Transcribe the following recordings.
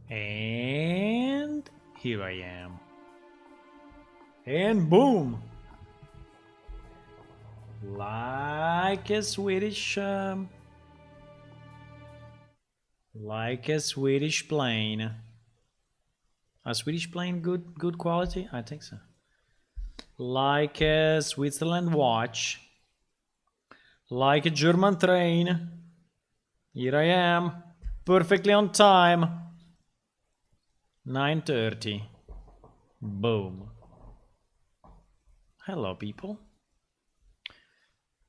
And here I am. And boom! Like a Swedish plane. A Swedish plane, good quality? I think so. Like a Switzerland watch. Like a German train. Here I am. Perfectly on time. 9:30. Boom. Hello, people.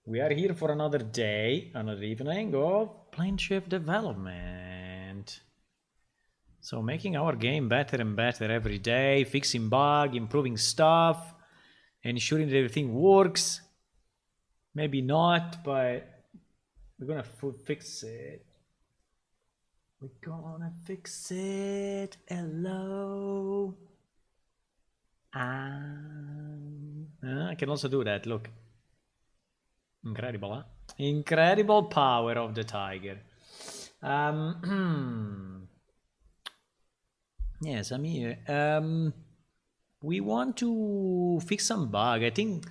We are here for another day, another evening of plane shift development. So making our game better and better every day, fixing bug, improving stuff, ensuring that everything works. Maybe not, but we're gonna fix it. We're gonna fix it. Hello. I can also do that, look. Incredible, huh? Incredible power of the tiger. Yes, I'm here. We want to fix some bug. I think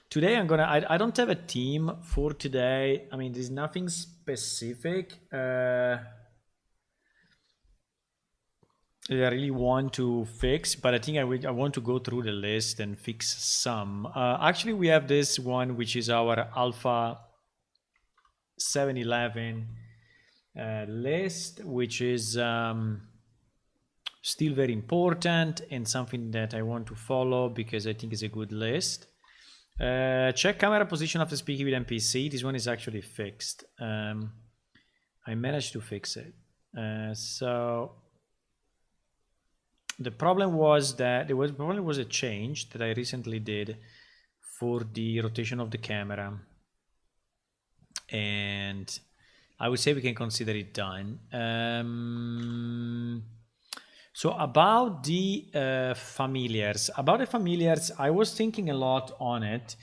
today I don't have a theme for today. I mean, there's nothing specific. I really want to fix, but I think I want to go through the list and fix some. Actually, we have this one, which is our Alpha 711 list, which is still very important and something that I want to follow because I think it's a good list. Check camera position after speaking with NPC. This one is actually fixed. I managed to fix it. So the problem was that there was a change that I recently did for the rotation of the camera, and I would say we can consider it done. So about the familiars, I was thinking a lot on it,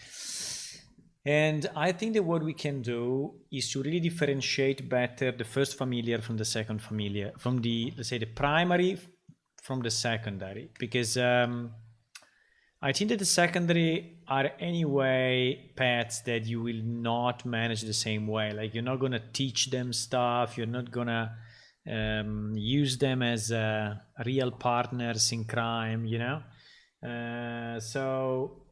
and I think that what we can do is to really differentiate better the first familiar from the second familiar, from the, let's say, the primary from the secondary, because I think that the secondary are anyway pets that you will not manage the same way. Like, you're not gonna teach them stuff, you're not gonna use them as real partners in crime, you know. So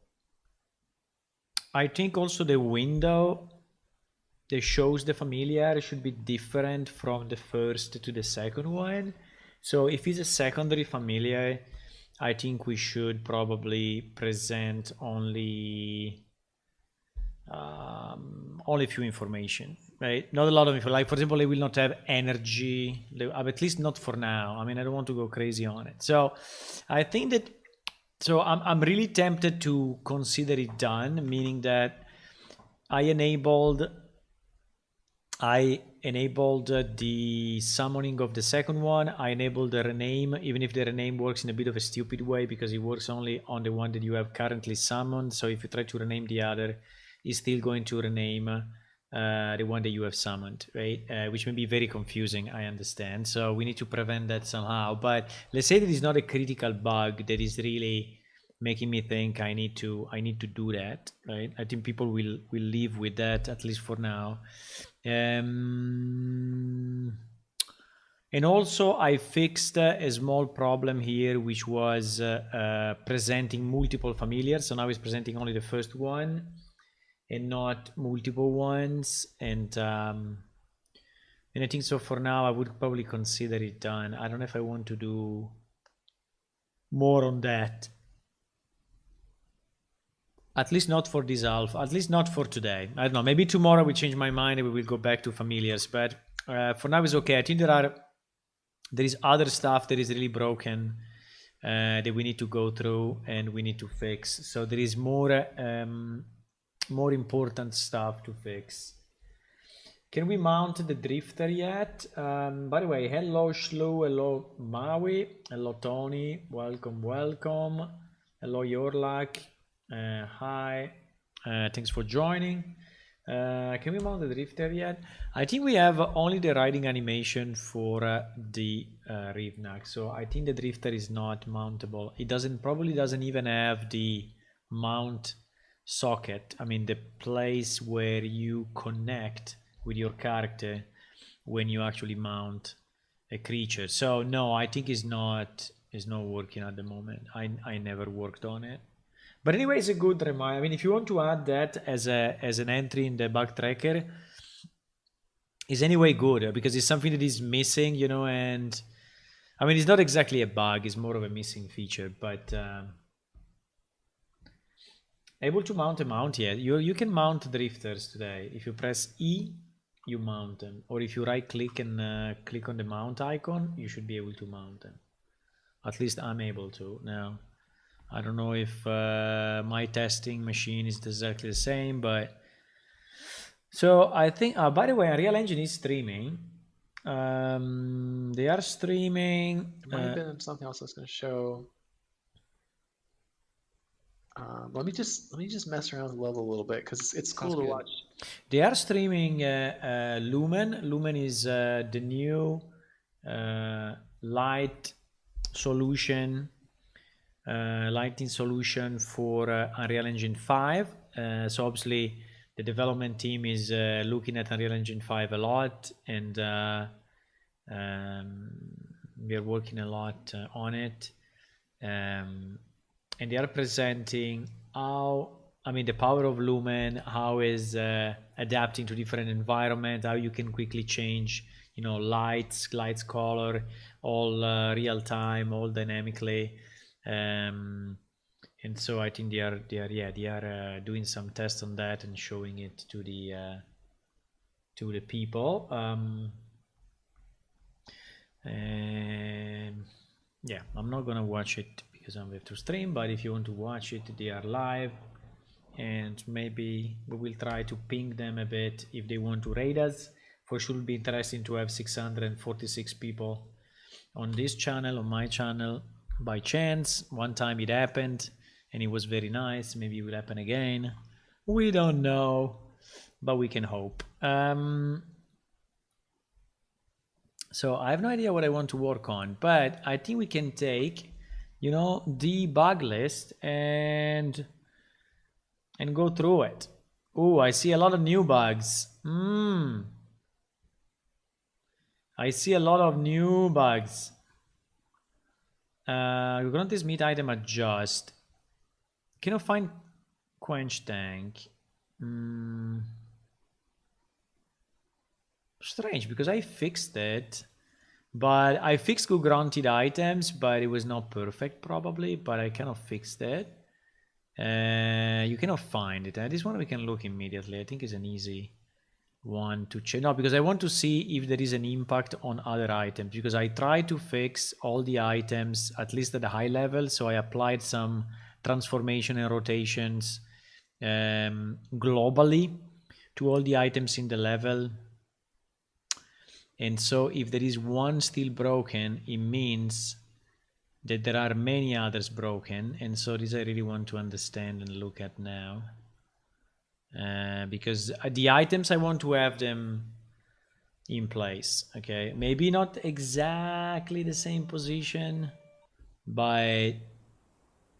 I think also the window that shows the familiar should be different from the first to the second one. So if it's a secondary familiar, I think we should probably present only few information, right? Not a lot of info. Like, for example, they will not have energy, at least not for now. I mean, I don't want to go crazy on it. So I think that, so I'm really tempted to consider it done, meaning that I enabled the summoning of the second one. I enabled the rename, even if the rename works in a bit of a stupid way because it works only on the one that you have currently summoned. So if you try to rename the other, it's still going to rename the one that you have summoned, right? Which may be very confusing, I understand. So we need to prevent that somehow. But let's say that it's not a critical bug that is really making me think I need to do that, right? I think people will live with that, at least for now. And also I fixed a small problem here, which was presenting multiple familiars. So now it's presenting only the first one and not multiple ones. And I think so for now I would probably consider it done. I don't know if I want to do more on that. At least not for this alpha, at least not for today. I don't know, maybe tomorrow we change my mind and we will go back to familiars, but for now it's okay. I think there is other stuff that is really broken that we need to go through and we need to fix. So there is more important stuff to fix. Can we mount the drifter yet? By the way, hello Shlu, hello Maui, hello Tony, welcome. Hello Yorlak. Hi, thanks for joining. Can we mount the drifter yet? I think we have only the riding animation for the Rivnak, so I think the drifter is not mountable. It probably doesn't even have the mount socket. I mean the place where you connect with your character when you actually mount a creature. So no, I think it's not working at the moment. I never worked on it. But anyway, it's a good reminder. I mean, if you want to add that as an entry in the bug tracker, it's anyway good because it's something that is missing, you know. And I mean, it's not exactly a bug; it's more of a missing feature. But able to mount a mount, yeah. You can mount drifters today. If you press E, you mount them, or if you right click and click on the mount icon, you should be able to mount them. At least I'm able to now. I don't know if my testing machine is exactly the same, but so I think. By the way, Unreal Engine is streaming. They are streaming. There might have been something else I was going to show. Let me just mess around with the level a little bit because it's cool to watch. They are streaming Lumen. Lumen is the new light solution, lighting solution for Unreal Engine 5. So obviously the development team is looking at Unreal Engine 5 a lot, and we are working a lot on it. And they are presenting how, I mean, the power of Lumen, how is adapting to different environment, how you can quickly change, you know, lights color, all real time, all dynamically. And so I think they are doing some tests on that and showing it to the people. And yeah, I'm not gonna watch it because I'm have to stream, but if you want to watch it, they are live, and maybe we will try to ping them a bit if they want to raid us. For sure, it will be interesting to have 646 people on this channel, on my channel. By chance, one time it happened and it was very nice. Maybe it will happen again. We don't know, but we can hope. So I have no idea what I want to work on, but I think we can take, you know, the bug list and go through it. Oh, I see a lot of new bugs. I see a lot of new bugs. Grunty's meat item adjust. Cannot find quench tank. Strange, because I fixed it, but I fixed granted items, but it was not perfect probably, but I cannot fix that. You cannot find it. This one we can look immediately. I think it's an easy one to check. No, because I want to see if there is an impact on other items, because I tried to fix all the items, at least at the high level. So I applied some transformation and rotations globally to all the items in the level. And so if there is one still broken, it means that there are many others broken. And so this I really want to understand and look at now. Because the items, I want to have them in place. Okay, maybe not exactly the same position, but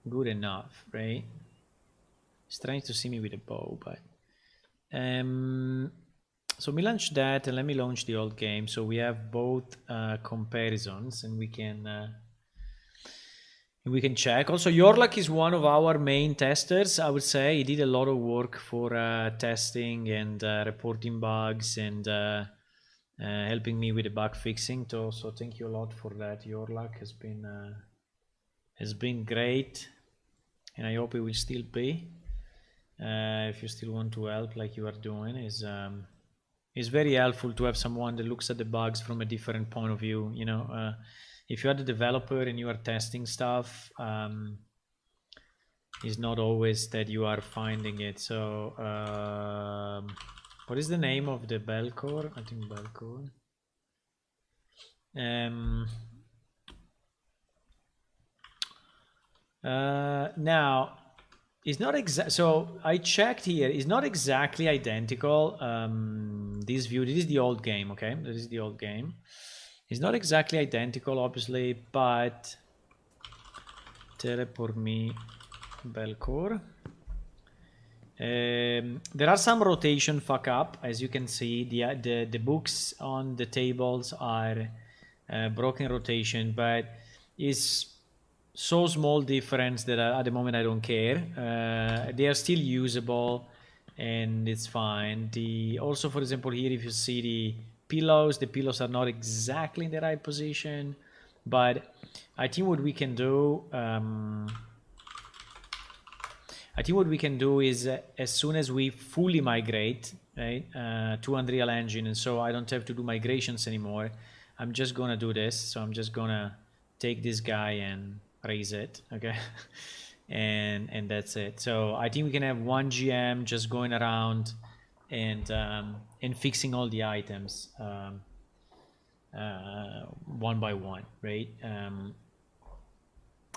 good enough, right? It's trying to see me with a bow, but so we launch that, and let me launch the old game. So we have both comparisons, and we can check. Also, Yorlak is one of our main testers. I would say he did a lot of work for testing and reporting bugs and helping me with the bug fixing. So thank you a lot for that. Yorlak has been great, and I hope it will still be. If you still want to help like you are doing, is very helpful to have someone that looks at the bugs from a different point of view. You know, if you are the developer and you are testing stuff, it's not always that you are finding it. So what is the name of the Belcore? I think Belcore. Now It's not exact. So I checked here. It's not exactly identical. This view. This is the old game. Okay, this is the old game. It's not exactly identical, obviously, but teleport me Belcore. There are some rotation fuck up, as you can see. The books on the tables are broken rotation, but it's so small difference that at the moment I don't care. They are still usable, and it's fine. Also, for example, here if you see the pillows are not exactly in the right position, but I think what we can do. I think what we can do is as soon as we fully migrate, right, to Unreal Engine, and so I don't have to do migrations anymore, I'm just gonna do this. So I'm just gonna take this guy and raise it, okay, and that's it. So I think we can have one GM just going around and fixing all the items one by one, right?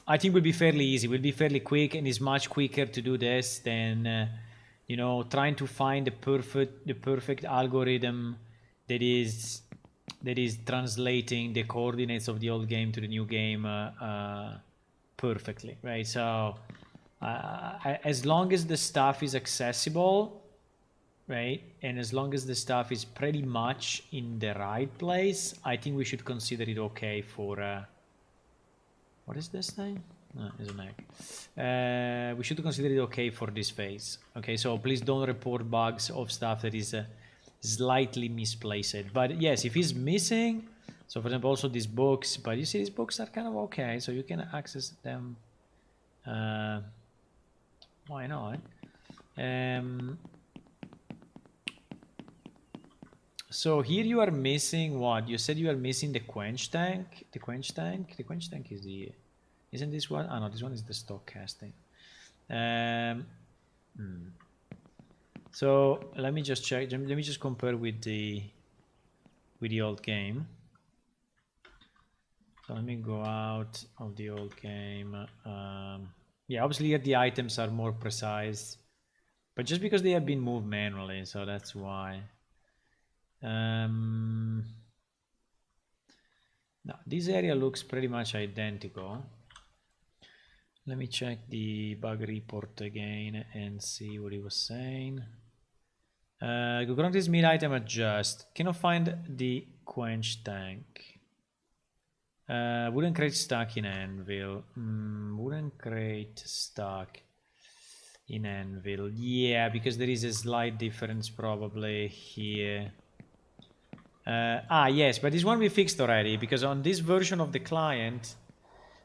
I think will be fairly easy. Will be fairly quick, and it's much quicker to do this than trying to find the perfect algorithm that is translating the coordinates of the old game to the new game perfectly, right? So as long as the stuff is accessible, right, and as long as the stuff is pretty much in the right place, I think we should consider it okay for. What is this thing? No, it's an egg. We should consider it okay for this phase. Okay, so please don't report bugs of stuff that is slightly misplaced. But yes, if it's missing, so for example, also these books, but you see these books are kind of okay, so you can access them. Why not? So here you are missing what? You said you are missing the quench tank. The quench tank? The quench tank is the... Isn't this one? Oh no, this one is the stock casting. So let me just check. Let me just compare with the old game. So let me go out of the old game. Yeah, obviously here the items are more precise, but just because they have been moved manually, so that's why. Now this area looks pretty much identical. Let me check the bug report again and see what he was saying. Gogruntis mid item adjust. Cannot find the quench tank. Wooden crate stuck in anvil. Wooden crate stuck in anvil. Yeah, because there is a slight difference probably here. Yes, but this one we fixed already, because on this version of the client,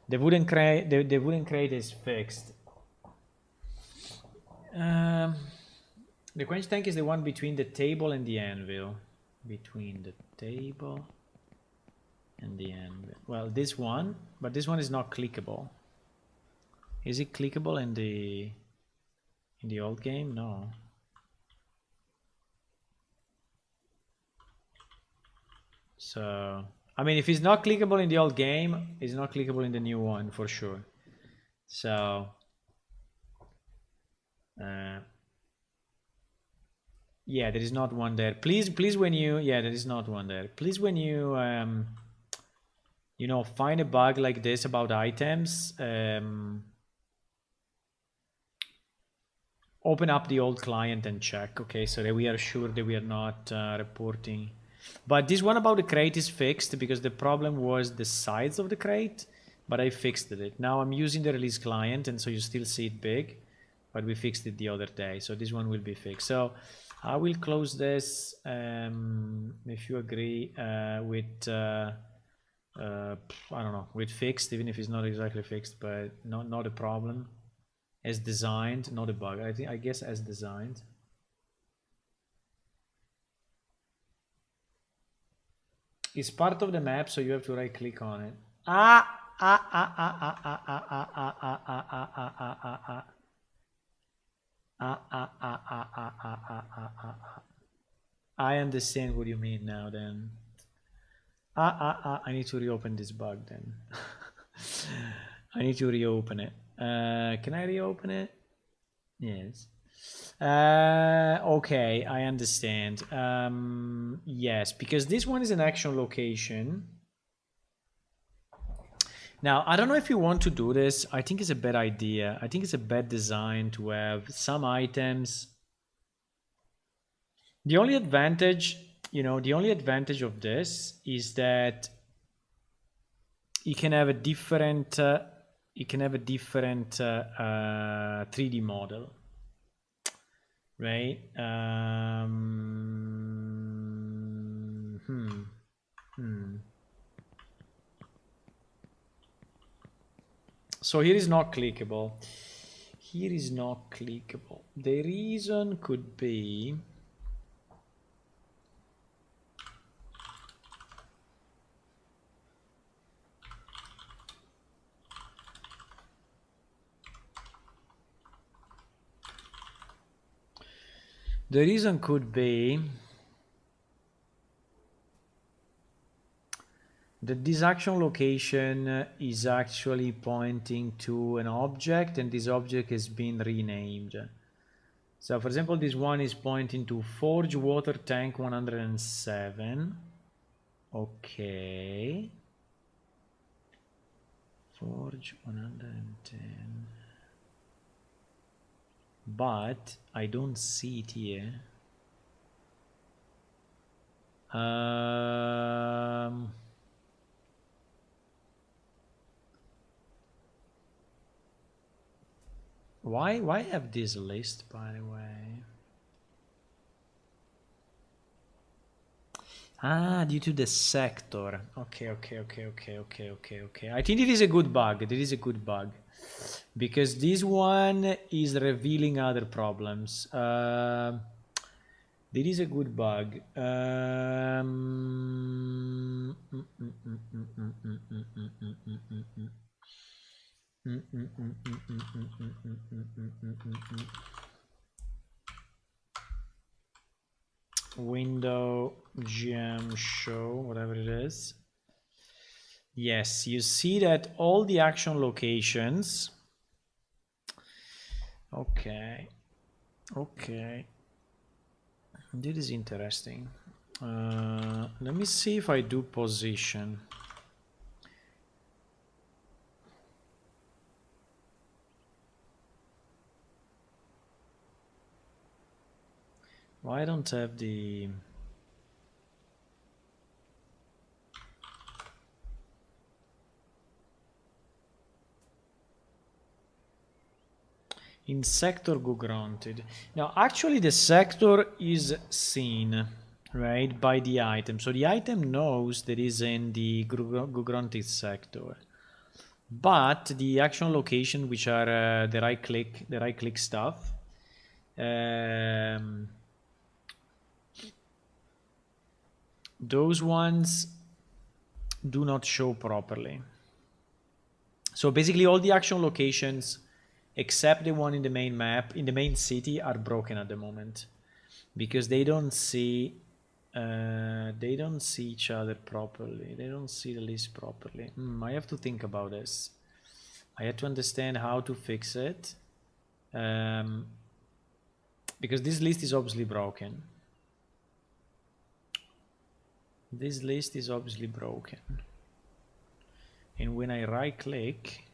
the wooden crate is fixed. The quench tank is the one between the table and the anvil. Between the table and the anvil. Well, this one, but this one is not clickable. Is it clickable in the old game? No. So, I mean, if it's not clickable in the old game, it's not clickable in the new one for sure. So, yeah, there is not one there. Please, when you, yeah, there is not one there. Please, when you, find a bug like this about items, open up the old client and check, okay, so that we are sure that we are not reporting. But this one about the crate is fixed because the problem was the size of the crate, but I fixed it. Now I'm using the release client, and so you still see it big, but we fixed it the other day, so this one will be fixed. So I will close this if you agree with I don't know, with fixed, even if it's not exactly fixed, but not a problem. As designed, not a bug. I guess as designed. It's part of the map, so you have to right click on it. I understand what you mean now then. I need to reopen this bug then. I need to reopen it. Can I reopen it? Yes. Okay, I understand. Yes, because this one is an action location. Now, I don't know if you want to do this. I think it's a bad idea. I think it's a bad design to have some items. The only advantage, the only advantage of this is that you can have a different, 3D model, right? So here is not clickable. Here is not clickable. The reason could be the reason could be that this action location is actually pointing to an object, and this object has been renamed. So for example, this one is pointing to Forge Water Tank 107. Okay. Forge 110. But I don't see it here. Why have this list, by the way? Ah, due to the sector. Okay. I think it is a good bug. It is a good bug. Because this one is revealing other problems. It is a good bug. Window gem show, whatever it is. Yes, you see that all the action locations. Okay. This is interesting. Let me see if I do position. Why don't I have the... In sector go granted. Now, actually, the sector is seen, right, by the item. So the item knows that is in the go granted sector. But the action location, which are the right click stuff, those ones do not show properly. So basically, all the action locations except the one in the main map, in the main city, are broken at the moment because they don't see each other properly. They don't see the list properly. I have to think about this. I have to understand how to fix it, because this list is obviously broken. This list is obviously broken, and when I right click,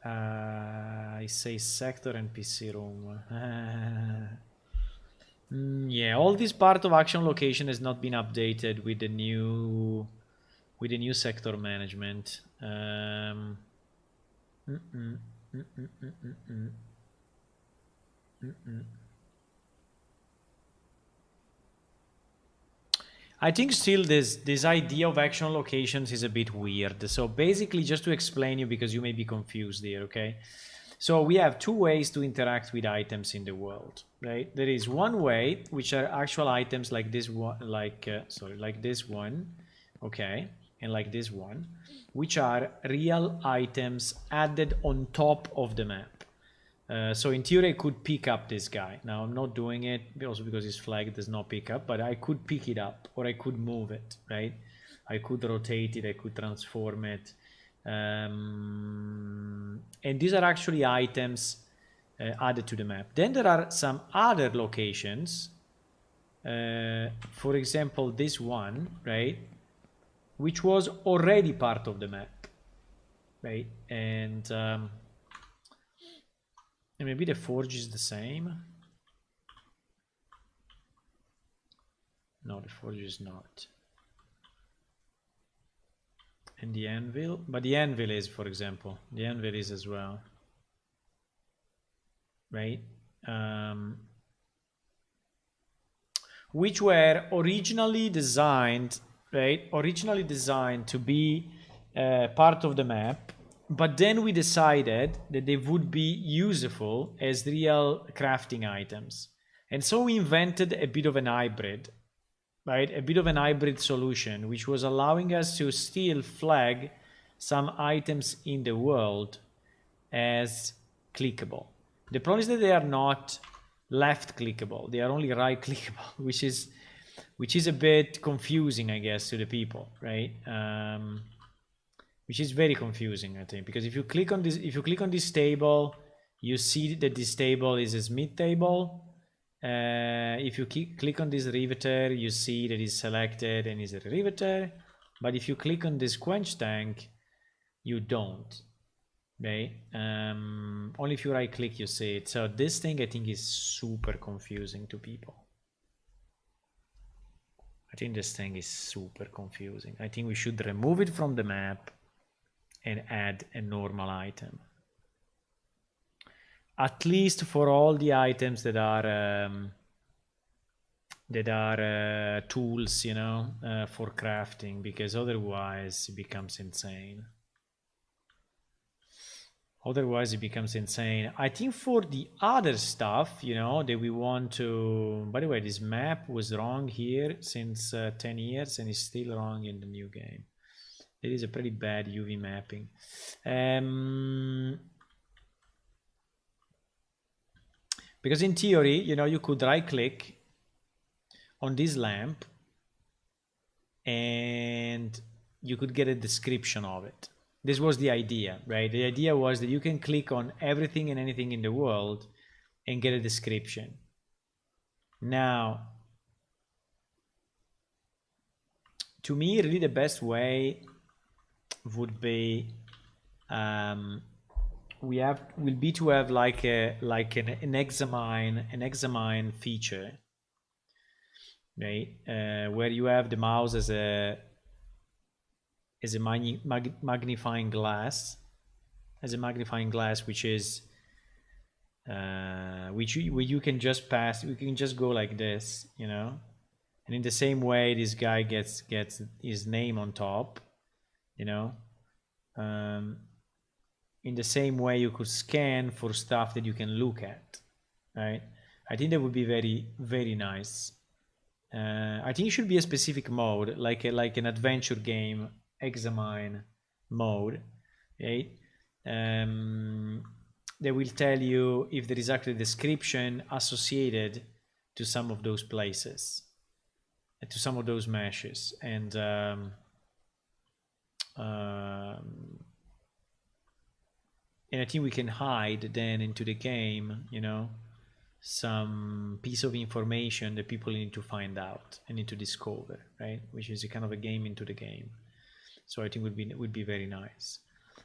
I say sector and PC room. Yeah, all this part of action location has not been updated with the new sector management. I think still this idea of action locations is a bit weird. So basically, just to explain you, because you may be confused here, okay? So we have two ways to interact with items in the world, right? There is one way, which are actual items like this one, like this one, okay, and like this one, which are real items added on top of the map. So in theory, I could pick up this guy. Now I'm not doing it also because his flag does not pick up, but I could pick it up or I could move it, right? I could rotate it, I could transform it. And these are actually items added to the map. Then there are some other locations. For example, this one, right? Which was already part of the map, right? And maybe the forge is the same. No, the forge is not. And the anvil, but the anvil is, for example, the anvil is as well, right? Which were originally designed, right? Originally designed to be part of the map, but then we decided that they would be useful as real crafting items. And so we invented a bit of an hybrid, right? A bit of an hybrid solution, which was allowing us to still flag some items in the world as clickable. The problem is that they are not left clickable, they are only right clickable, which is a bit confusing, I guess, to the people, right? Which is very confusing, I think, because if you click on this table, you see that this table is a smith table. If you click on this riveter, you see that it's selected and is a riveter. But if you click on this quench tank, you don't. Okay? Only if you right click you see it. So this thing I think is super confusing to people. I think this thing is super confusing. I think we should remove it from the map and add a normal item. At least for all the items that are tools, you know, for crafting, because otherwise it becomes insane. Otherwise it becomes insane. I think for the other stuff, you know, that we want to... By the way, this map was wrong here since 10 years and is still wrong in the new game. It is a pretty bad UV mapping. Because in theory, you know, you could right click on this lamp and you could get a description of it. This was the idea, right? The idea was that you can click on everything and anything in the world and get a description. Now, to me, really the best way would be will be to have like an examine feature, right? Where you have the mouse as a magnifying glass, which is where you can just pass. You can just go like this, you know. And in the same way, this guy gets his name on top, you know. In the same way, you could scan for stuff that you can look at, right? I think that would be very, very nice. I think it should be a specific mode, like an adventure game examine mode, right? They will tell you if there is actually a description associated to some of those places, to some of those meshes, and I think we can hide then into the game, you know, some piece of information that people need to find out and need to discover, right? Which is a kind of a game into the game. So I think would be very nice.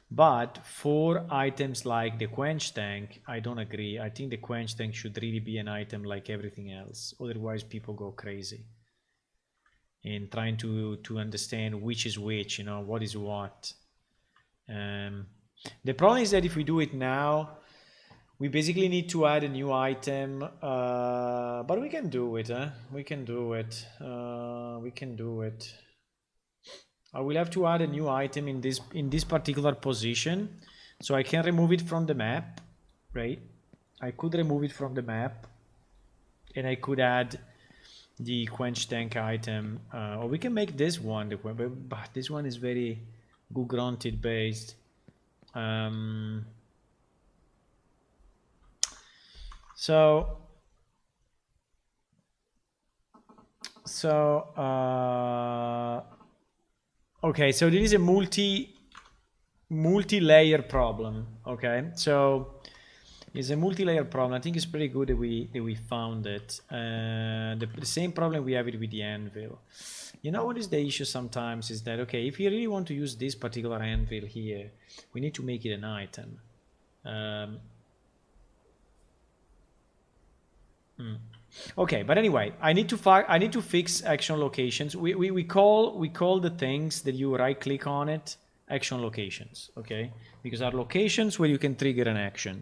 But for items like the quench tank, I don't agree. I think the quench tank should really be an item like everything else. Otherwise, people go crazy in trying to understand which is which, you know, what is what. The problem is that if we do it now, we basically need to add a new item, but we can do it, huh? We can do it. We can do it. I will have to add a new item in this particular position, so I can remove it from the map, right? I could remove it from the map, and I could add the quench tank item, or we can make this one. But this one is very Granted based. So Okay, so there is a multi-layer problem. Okay, so it's a multi-layer problem. I think it's pretty good that we found it. The same problem we have it with the anvil. You know what is the issue sometimes is that, okay, if you really want to use this particular anvil here, we need to make it an item. Okay, but anyway, I need to fix action locations. We call the things that you right click on it action locations, okay? Because are locations where you can trigger an action,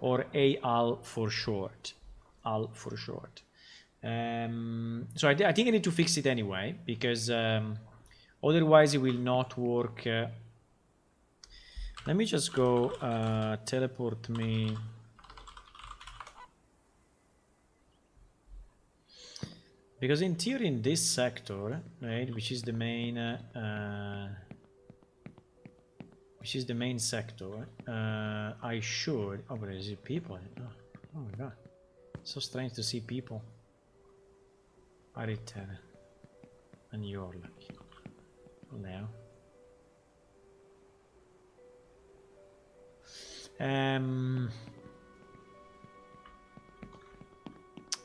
or AL for short, AL for short. So I think I need to fix it anyway because otherwise it will not work. Let me just go teleport me. Because in theory, in this sector, right, which is the main sector, I should. Oh, but is it people? Oh my god, so strange to see people. Aritere and you're lucky. Now.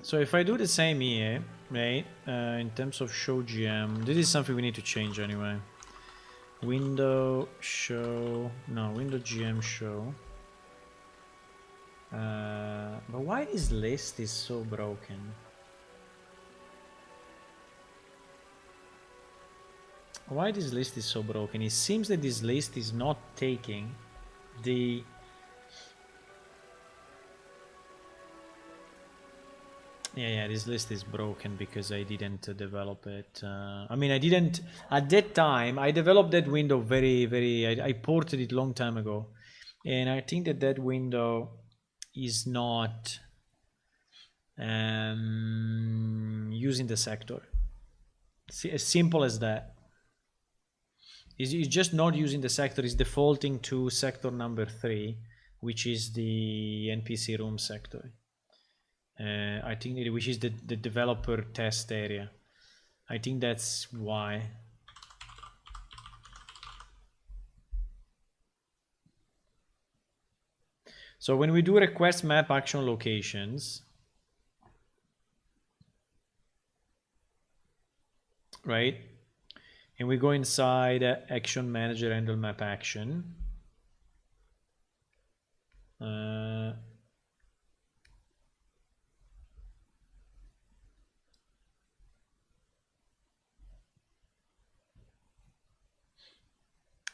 So if I do the same here, right, in terms of show GM, this is something we need to change anyway. Window show, no, window GM show. But why this list is so broken? Why this list is so broken? It seems that this list is not taking the Yeah, this list is broken because I didn't develop it. I mean, I didn't at that time. I developed that window I ported it long time ago, and I think that window is not using the sector. As simple as that. It's just not using the sector. It's defaulting to sector number 3, which is the NPC room sector. I think which is the developer test area. I think that's why. So when we do request map action locations, right? And we go inside action manager handle map action.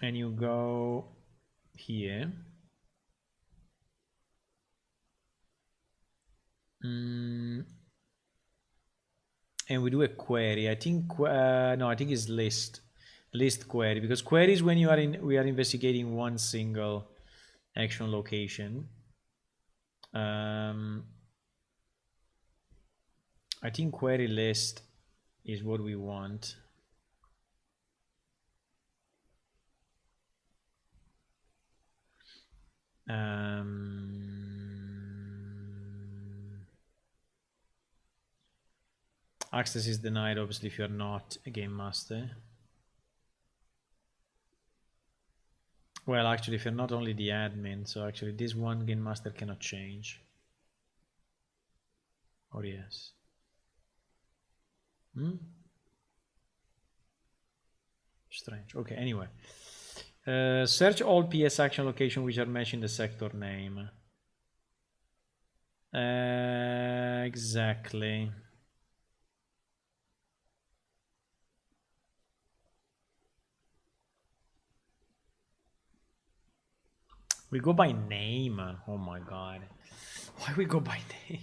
And you go here. And we do a query. I think no, I think it's list query, because query is when we are investigating one single action location. I think query list is what we want. Access is denied, obviously, if you're not a game master. Well, actually, if you're not only the admin, so actually this one game master cannot change. Or yes. Strange. Okay, anyway. Search all PS action location which are matching the sector name. Exactly. We go by name. Oh my god. Why we go by name?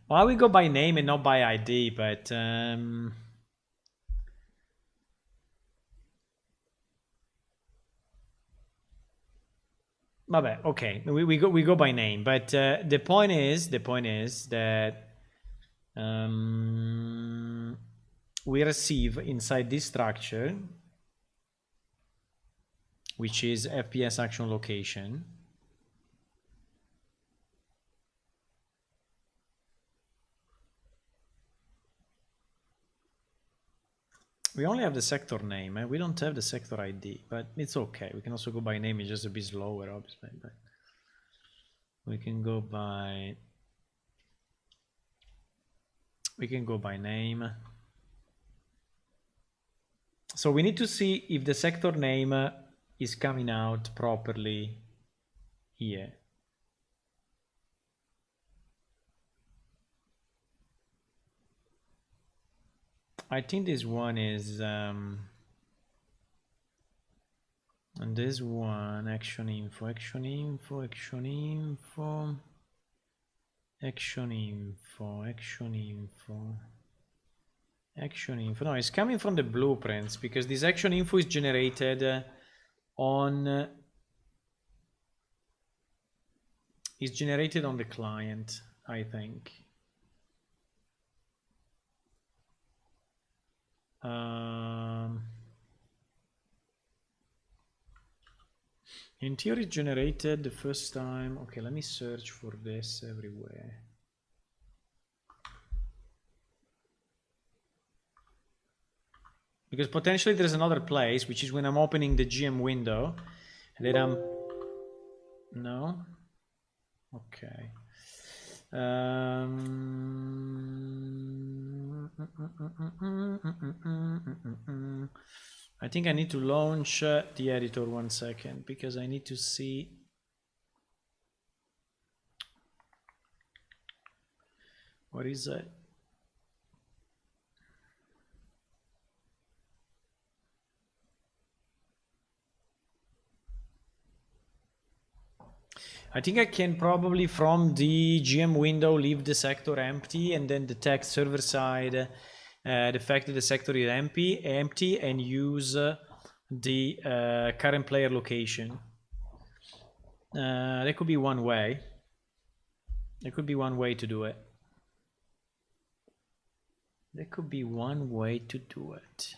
Why we go by name and not by ID? But vabbè, okay, we go by name, but the point is that we receive inside this structure, which is FPS action location, We only have the sector name, we don't have the sector ID, but it's okay. We can also go by name, it's just a bit slower, obviously, but we can go by name. So we need to see if the sector name is coming out properly here. I think this one is and this one action info. No, it's coming from the blueprints, because this action info is generated on the client, I think. In theory, generated the first time. Okay, let me search for this everywhere. Because potentially there's another place, which is when I'm opening the GM window, and then I'm... No? Okay. I think I need to launch the editor 1 second, because I need to see... What is it? I think I can probably from the GM window leave the sector empty and then detect server side the fact that the sector is empty and use the current player location. That could be one way. There could be one way to do it. There could be one way to do it.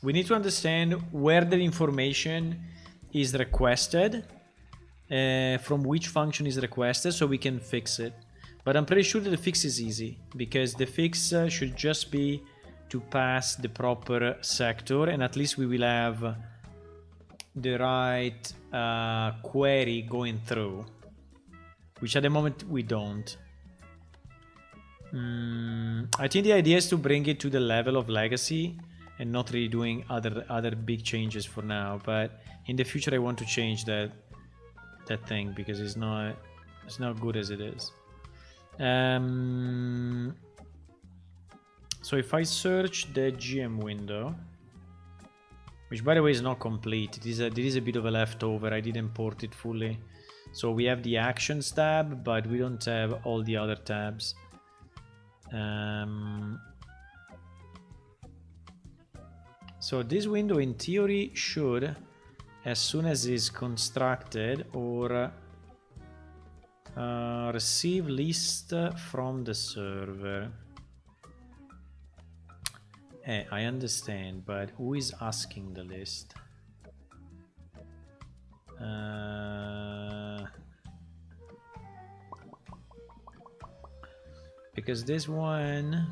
We need to understand where the information is requested, from which function is requested, so we can fix it. But I'm pretty sure that the fix is easy, because the fix should just be to pass the proper sector, and at least we will have the right query going through, which at the moment we don't. I think the idea is to bring it to the level of legacy and not really doing other big changes for now, but in the future I want to change that thing, because it's not good as it is. So if I search the GM window, which by the way is not complete, there is a bit of a leftover, I didn't import it fully. So we have the actions tab, but we don't have all the other tabs. So this window in theory should, as soon as it's constructed, or receive list from the server. I understand, but who is asking the list? Because this one...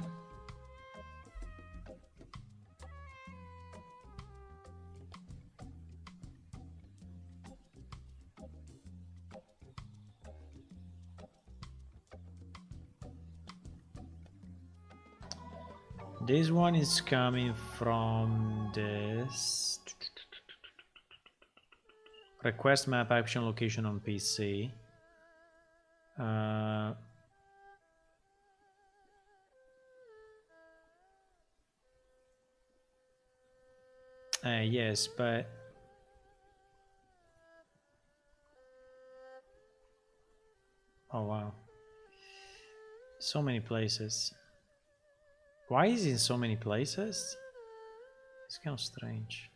This one is coming from this request map action location on PC. Yes, but oh wow, so many places. Why is it in so many places? It's kind of strange.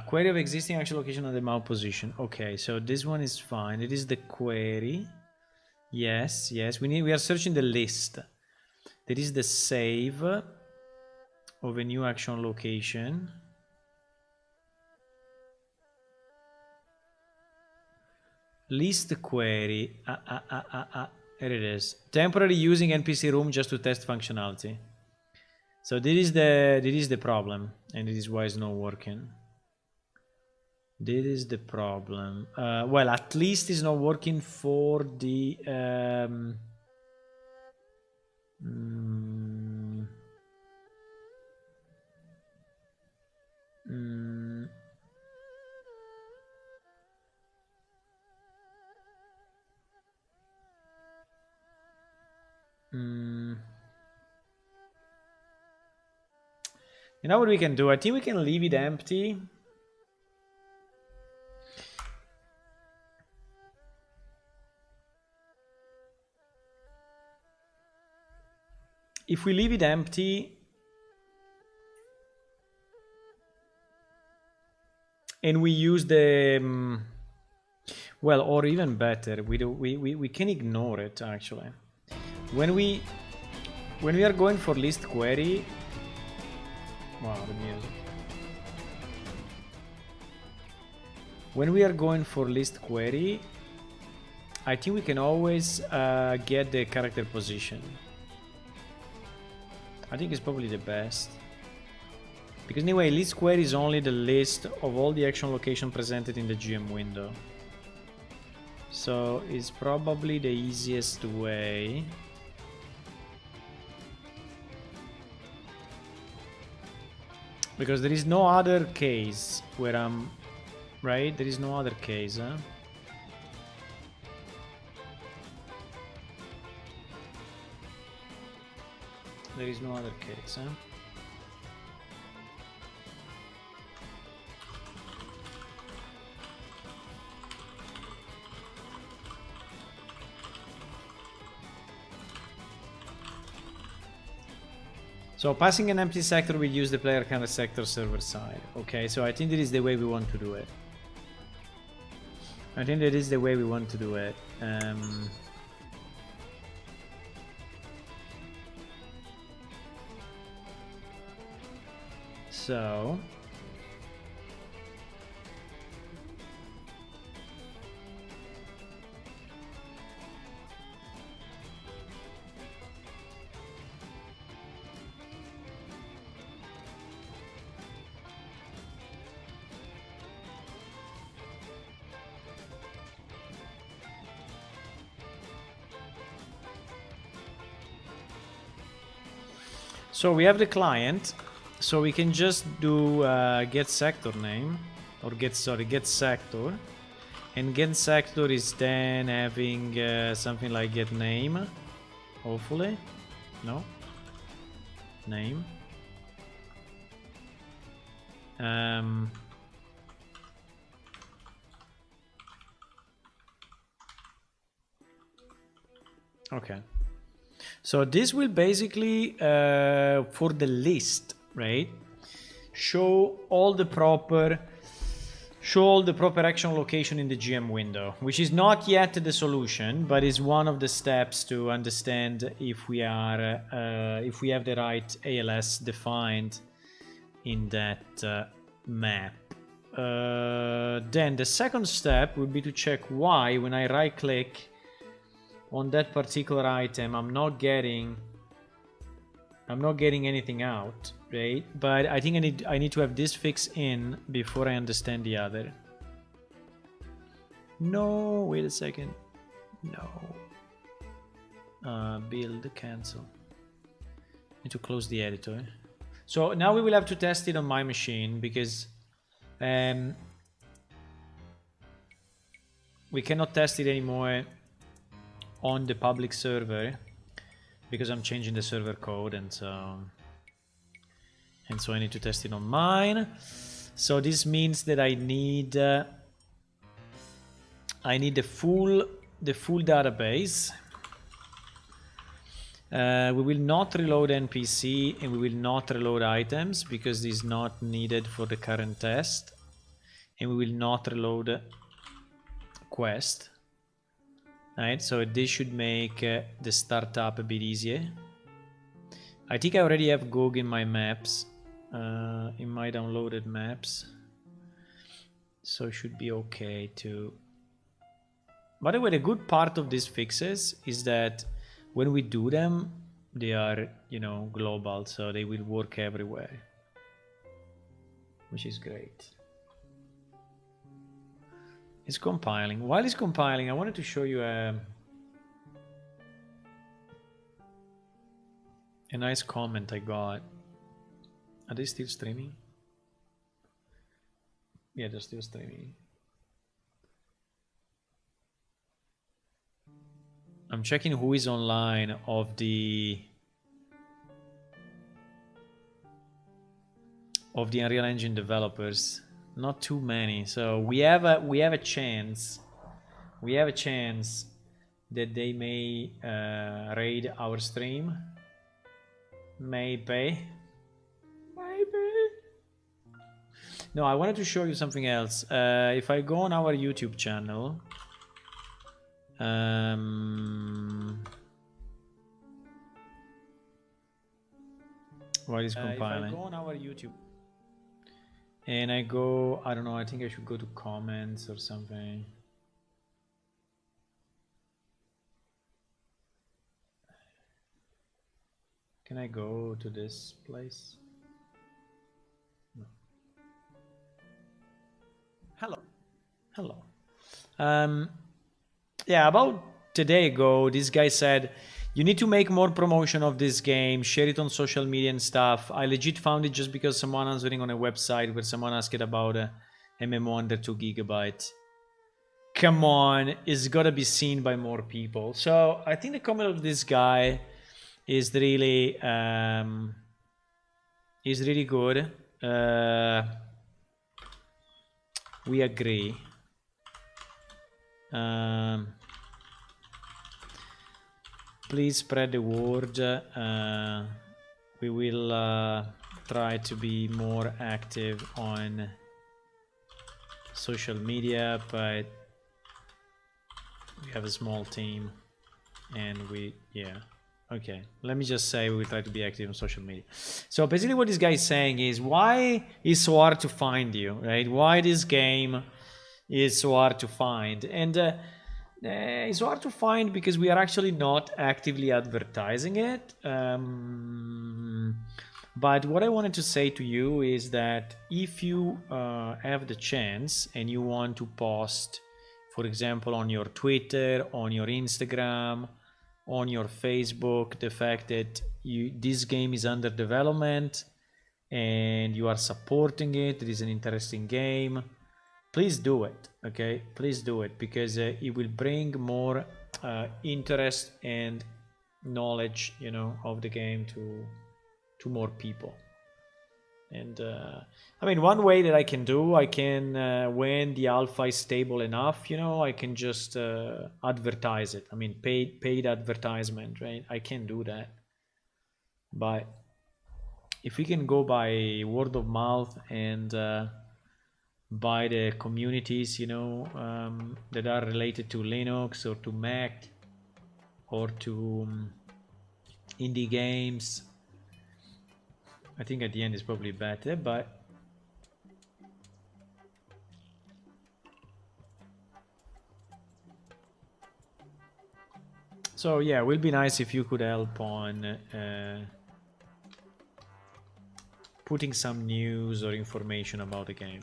Query of existing actual location on the map position. Okay, so this one is fine. It is the query. Yes, yes. We are searching the list. There is the save of a new action location. List query. Here it is. Temporary using NPC room just to test functionality. So this is the problem, and this is why it's not working. This is the problem. Well, at least it's not working for the You know what we can do? I think we can leave it empty. If we leave it empty and we use the well, or even better, we can ignore it actually. When we are going for list query, wow, the music. When we are going for list query, I think we can always get the character position. I think it's probably the best. Because anyway, list query is only the list of all the action location presented in the GM window. So it's probably the easiest way. Because there is no other case where I'm... Right? There is no other case, huh? There is no other case, huh? So passing an empty sector will use the player counter sector server side. Okay, so I think that is the way we want to do it. I think that is the way we want to do it. So we have the client, so we can just do get sector name, or get sector, and get sector is then having something like get name, hopefully. No, name. Okay. So this will basically, for the list, right, show all the proper action location in the GM window, which is not yet the solution, but is one of the steps to understand if we are if we have the right ALS defined in that map. Then the second step would be to check why, when I right click on that particular item, I'm not getting anything out, right? But I think I need to have this fix in before I understand the other. No, wait a second. No. Build, cancel. Need to close the editor. So now we will have to test it on my machine, because we cannot test it anymore on the public server, because I'm changing the server code, and so I need to test it on mine. So this means that I need the full database. We will not reload NPC, and we will not reload items, because this is not needed for the current test. and we will not reload quest. Right, so this should make the startup a bit easier. I think I already have GOG in my maps, in my downloaded maps, so it should be okay to. By the way, the good part of these fixes is that when we do them, they are, you know, global, so they will work everywhere, which is great. It's compiling. While it's compiling, I wanted to show you a nice comment I got. Are they still streaming? Yeah, they're still streaming. I'm checking who is online of the Unreal Engine developers. Not too many, so we have a chance. We have a chance that they may raid our stream. Maybe. No, I wanted to show you something else. If I go on our YouTube channel, while it's compiling. If I go on our YouTube and I go, I don't know, I think I should go to comments or something. Can I go to this place? No. Hello. Hello. Yeah, about a day ago, this guy said, you need to make more promotion of this game, share it on social media and stuff. I legit found it just because someone answering on a website where someone asked about a MMO under 2 gigabytes. Come on, it's gotta be seen by more people. So I think the comment of this guy is really good. We agree. Please spread the word. We will try to be more active on social media, but we have a small team and okay, let me just say we will try to be active on social media. So basically what this guy is saying is, why is so hard to find you, right? Why this game is so hard to find? And it's hard to find because we are actually not actively advertising it. But what I wanted to say to you is that if you have the chance and you want to post, for example, on your Twitter, on your Instagram, on your Facebook, the fact that this game is under development and you are supporting it, it is an interesting game, please do it. Okay, please do it, because it will bring more interest and knowledge, you know, of the game to more people. And I mean, one way that I can when the alpha is stable enough, you know, I can just advertise it. I mean, paid advertisement, right? I can do that. But if we can go by word of mouth and by the communities, you know, that are related to Linux or to Mac or to indie games, I think at the end is probably better. But so yeah, it will be nice if you could help on putting some news or information about the game.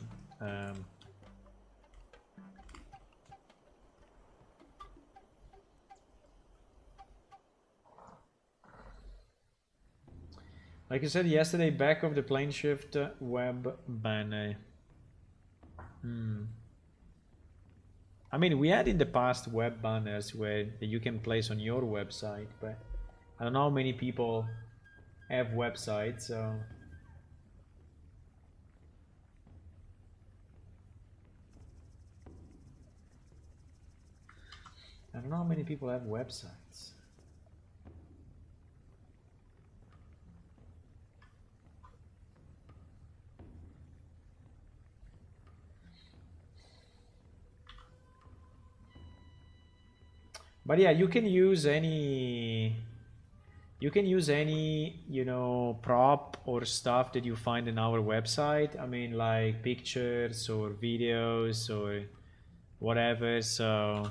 Like I said yesterday, back of the plane shift web banner. I mean, we had in the past web banners where you can place on your website, but I don't know how many people have websites, so I don't know how many people have websites. But yeah, you can use any, you know, prop or stuff that you find in our website. I mean, like pictures or videos or whatever. So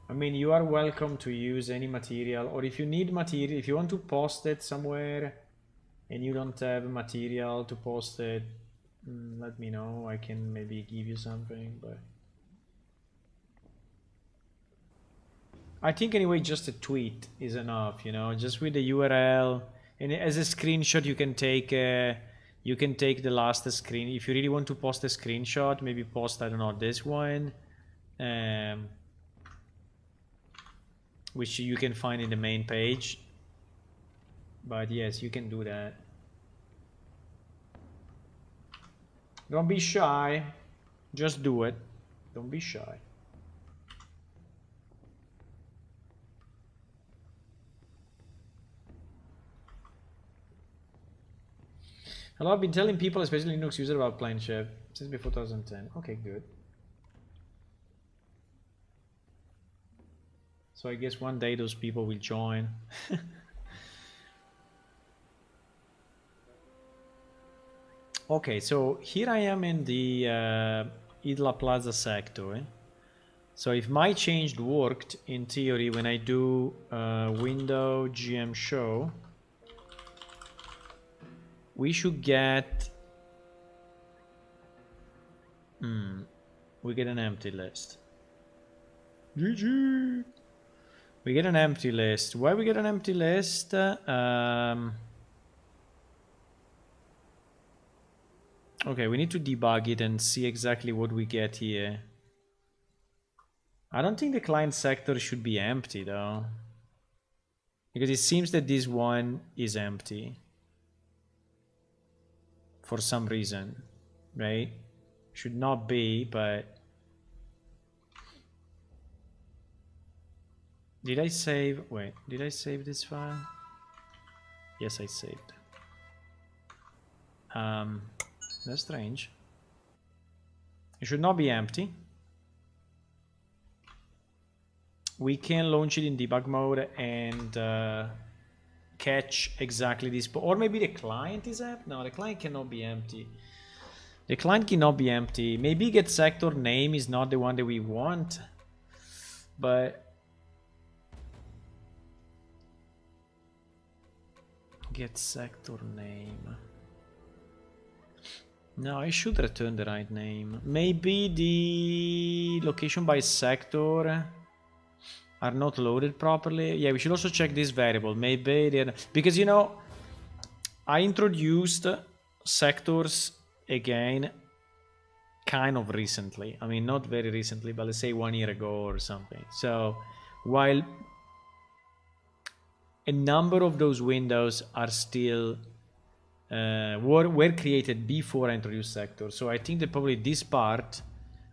I mean, you are welcome to use any material, or if you need material, if you want to post it somewhere and you don't have material to post it, let me know. I can maybe give you something, but I think anyway, just a tweet is enough, you know, just with the URL, and as a screenshot you can take the last screen. If you really want to post a screenshot, maybe post, I don't know, this one, which you can find in the main page. But yes, you can do that. Don't be shy, just do it. Don't be shy. Hello, I've been telling people, especially Linux users, about Plain Chef since before 2010. Okay, good. So I guess one day those people will join. Okay, so here I am in the Idla Plaza sector. So if my change worked, in theory, when I do window GM show, we should get... we get an empty list. GG! We get an empty list. Why we get an empty list? Okay, we need to debug it and see exactly what we get here. I don't think the client sector should be empty though, because it seems that this one is empty for some reason, right? Should not be, but did I save? Wait, did I save this file? Yes, I saved. That's strange. It should not be empty. We can launch it in debug mode and catch exactly this, or maybe the client is empty. No, the client cannot be empty. The client cannot be empty. Maybe get sector name is not the one that we want, but get sector name. No, I should return the right name. Maybe the location by sector are not loaded properly. Yeah, we should also check this variable. Maybe they're... because, you know, I introduced sectors again kind of recently. I mean, not very recently, but let's say 1 year ago or something. So while a number of those windows are still were created before I introduced sectors, so I think that probably this part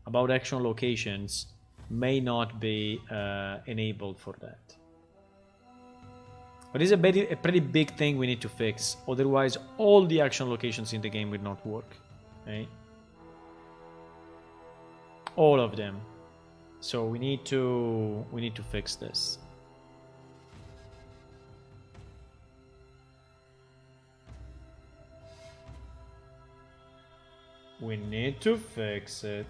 about action locations may not be enabled for that. But it's a pretty big thing we need to fix. Otherwise, all the action locations in the game will not work. Right? All of them. So we need to fix this. We need to fix it.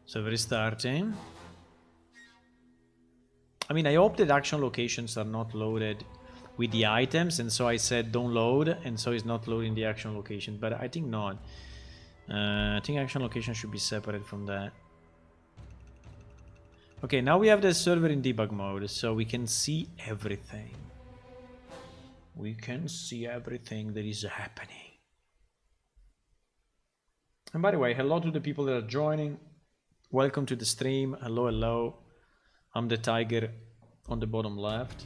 So restarting. I mean, I hope that action locations are not loaded with the items, and so I said don't load, and so it's not loading the action location, but I think not. I think action location should be separate from that. Okay, now we have the server in debug mode, so we can see everything. We can see everything that is happening. And by the way, hello to the people that are joining. Welcome to the stream. Hello, hello. I'm the tiger on the bottom left.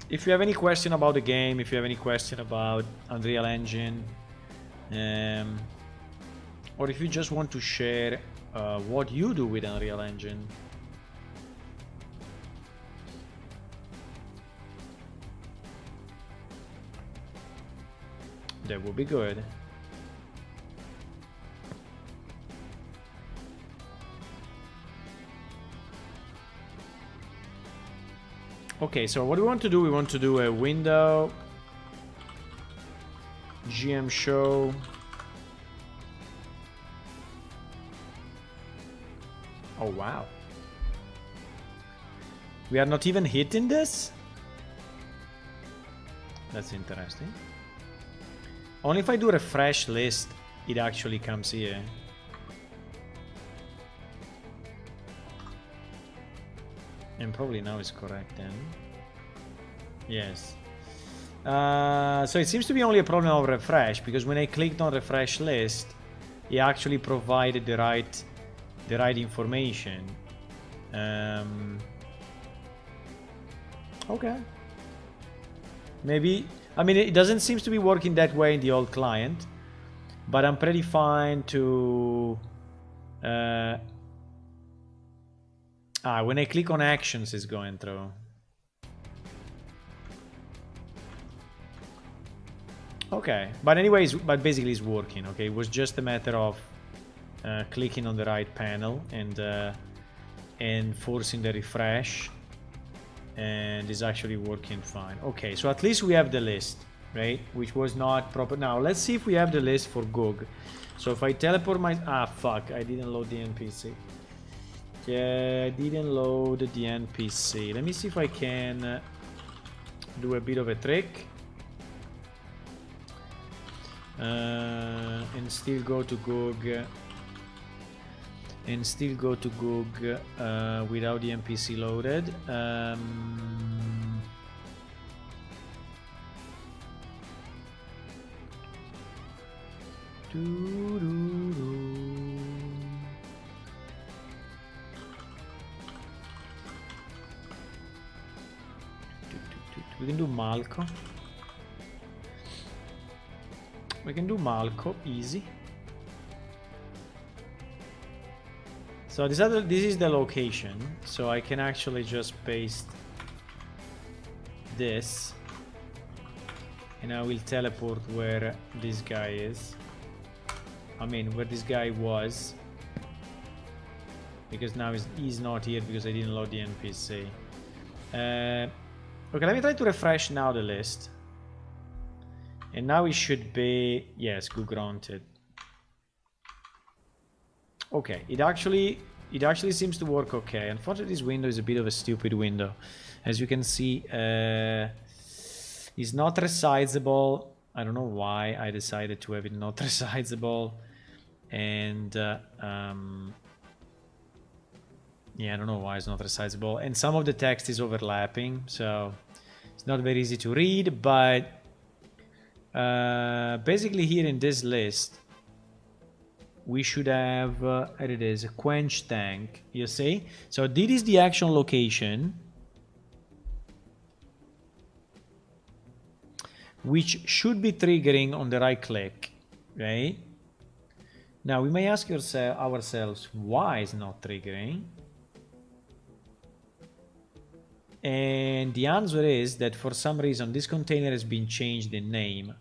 If you have any question about the game, if you have any question about Unreal Engine, or if you just want to share what you do with Unreal Engine, that would be good. Okay, so what we want to do, we want to do a window GM show. Oh wow. We are not even hitting this? That's interesting. Only if I do refresh list, it actually comes here. And probably now is correct then. Yes. So it seems to be only a problem of refresh, because when I clicked on refresh list, it actually provided the right information. Okay. Maybe, I mean, it doesn't seem to be working that way in the old client, but I'm pretty fine to when I click on actions, it's going through. Okay, but anyways, but basically it's working. Okay, it was just a matter of clicking on the right panel and forcing the refresh, and it's actually working fine. Okay, so at least we have the list, right? Which was not proper. Now let's see if we have the list for GOG. So if I teleport my fuck, I didn't load the NPC. Yeah, I didn't load the NPC. Let me see if I can do a bit of a trick. And still go to GOG. Without the NPC loaded. We can do Malco. We can do Malco, easy. So this is the location. So I can actually just paste this, and I will teleport where this guy is. I mean, where this guy was, because now he's not here because I didn't load the NPC. Okay, let me try to refresh now the list. And now it should be, yes, GOG granted. Okay, it actually seems to work okay. Unfortunately, this window is a bit of a stupid window. As you can see, it's not resizable. I don't know why I decided to have it not resizable. And yeah, I don't know why it's not resizable. And some of the text is overlapping, so it's not very easy to read. But basically here in this list, we should have, here it is, a quench tank, you see? So this is the actual location, which should be triggering on the right click, right? Now we may ask ourselves, why is not triggering? And the answer is that for some reason this container has been changed in name.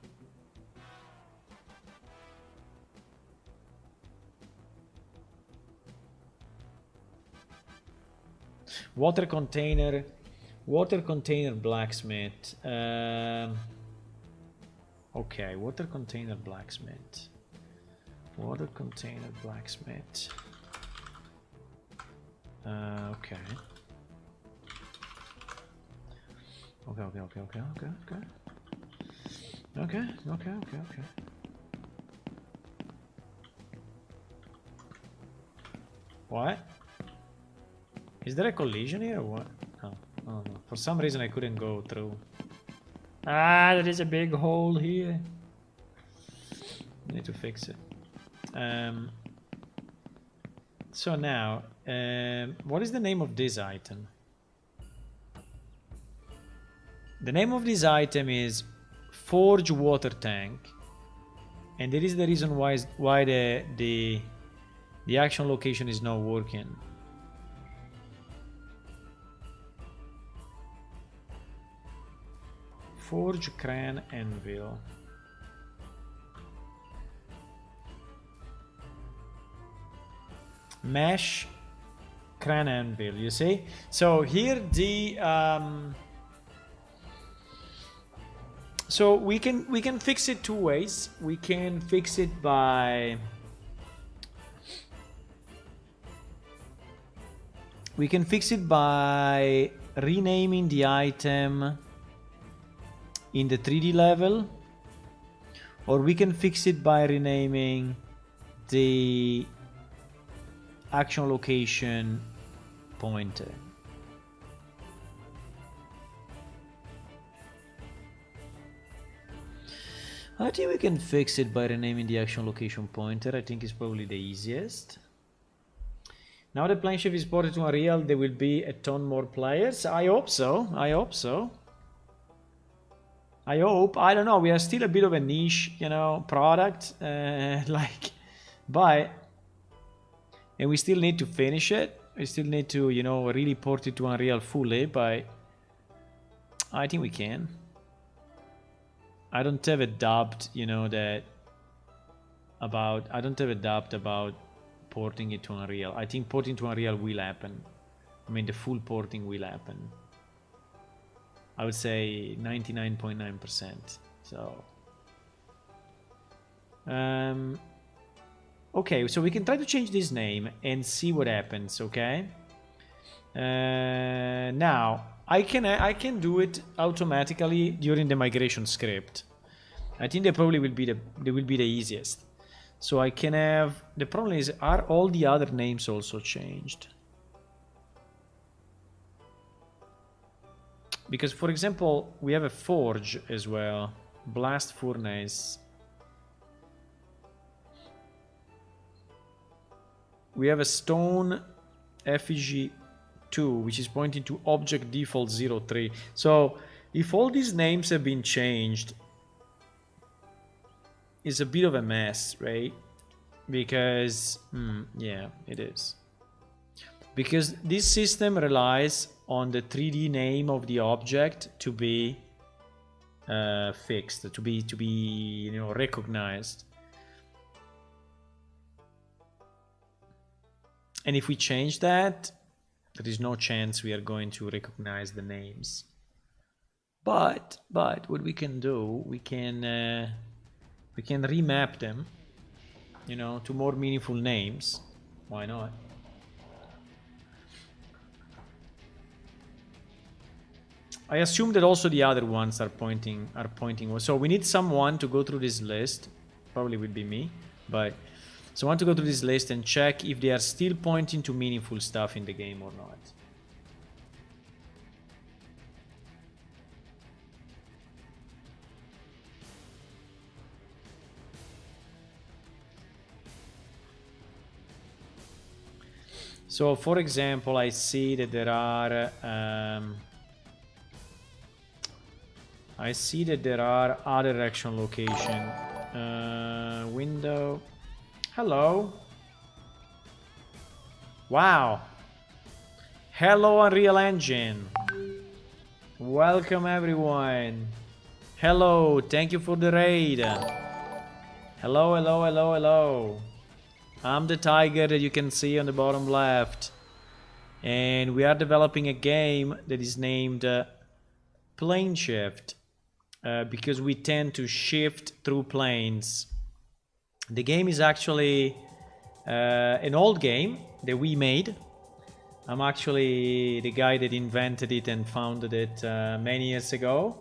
Water container blacksmith. Okay, water container blacksmith. Okay. Okay. What? Is there a collision here or what? Oh, no. For some reason I couldn't go through. There is a big hole here. Need to fix it. So now, what is the name of this item? The name of this item is Forge Water Tank, and that is the reason why the action location is not working. Forge Crane Anvil. Mesh Crane Anvil, you see? So here the so we can fix it two ways. We can fix it by renaming the item in the 3D level, or we can fix it by renaming the action location pointer. I think we can fix it by renaming the action location pointer. I think it's probably the easiest. Now the Planeshift is ported to Unreal, there will be a ton more players. I hope so. I hope. I don't know. We are still a bit of a niche, you know, product. But and we still need to finish it. We still need to, you know, really port it to Unreal fully. But I think we can. I don't have a doubt, you know, I don't have a doubt about porting it to Unreal. I think porting to Unreal will happen. I mean, the full porting will happen. I would say 99.9%. So, okay, so we can try to change this name and see what happens. Okay. Now I can do it automatically during the migration script. I think that probably will be the easiest. So I can have, the problem is, are all the other names also changed? Because, for example, we have a forge as well, blast furnace. We have a stone effigy 2, which is pointing to object default 03. So if all these names have been changed, it's a bit of a mess, right? Because yeah, it is. Because this system relies on the 3D name of the object to be fixed, to be you know, recognized. And if we change that, there is no chance we are going to recognize the names. But what we can do, we can remap them, you know, to more meaningful names. Why not? I assume that also the other ones are pointing. So we need someone to go through this list. Probably would be me, but someone to go through this list and check if they are still pointing to meaningful stuff in the game or not. So, for example, I see that there are other action location. Window. Hello. Wow. Hello, Unreal Engine. Welcome, everyone. Hello. Thank you for the raid. Hello, hello, hello, hello. I'm the tiger that you can see on the bottom left. And we are developing a game that is named Planeshift. Because we tend to shift through planes. The game is actually an old game that we made. I'm actually the guy that invented it and founded it many years ago.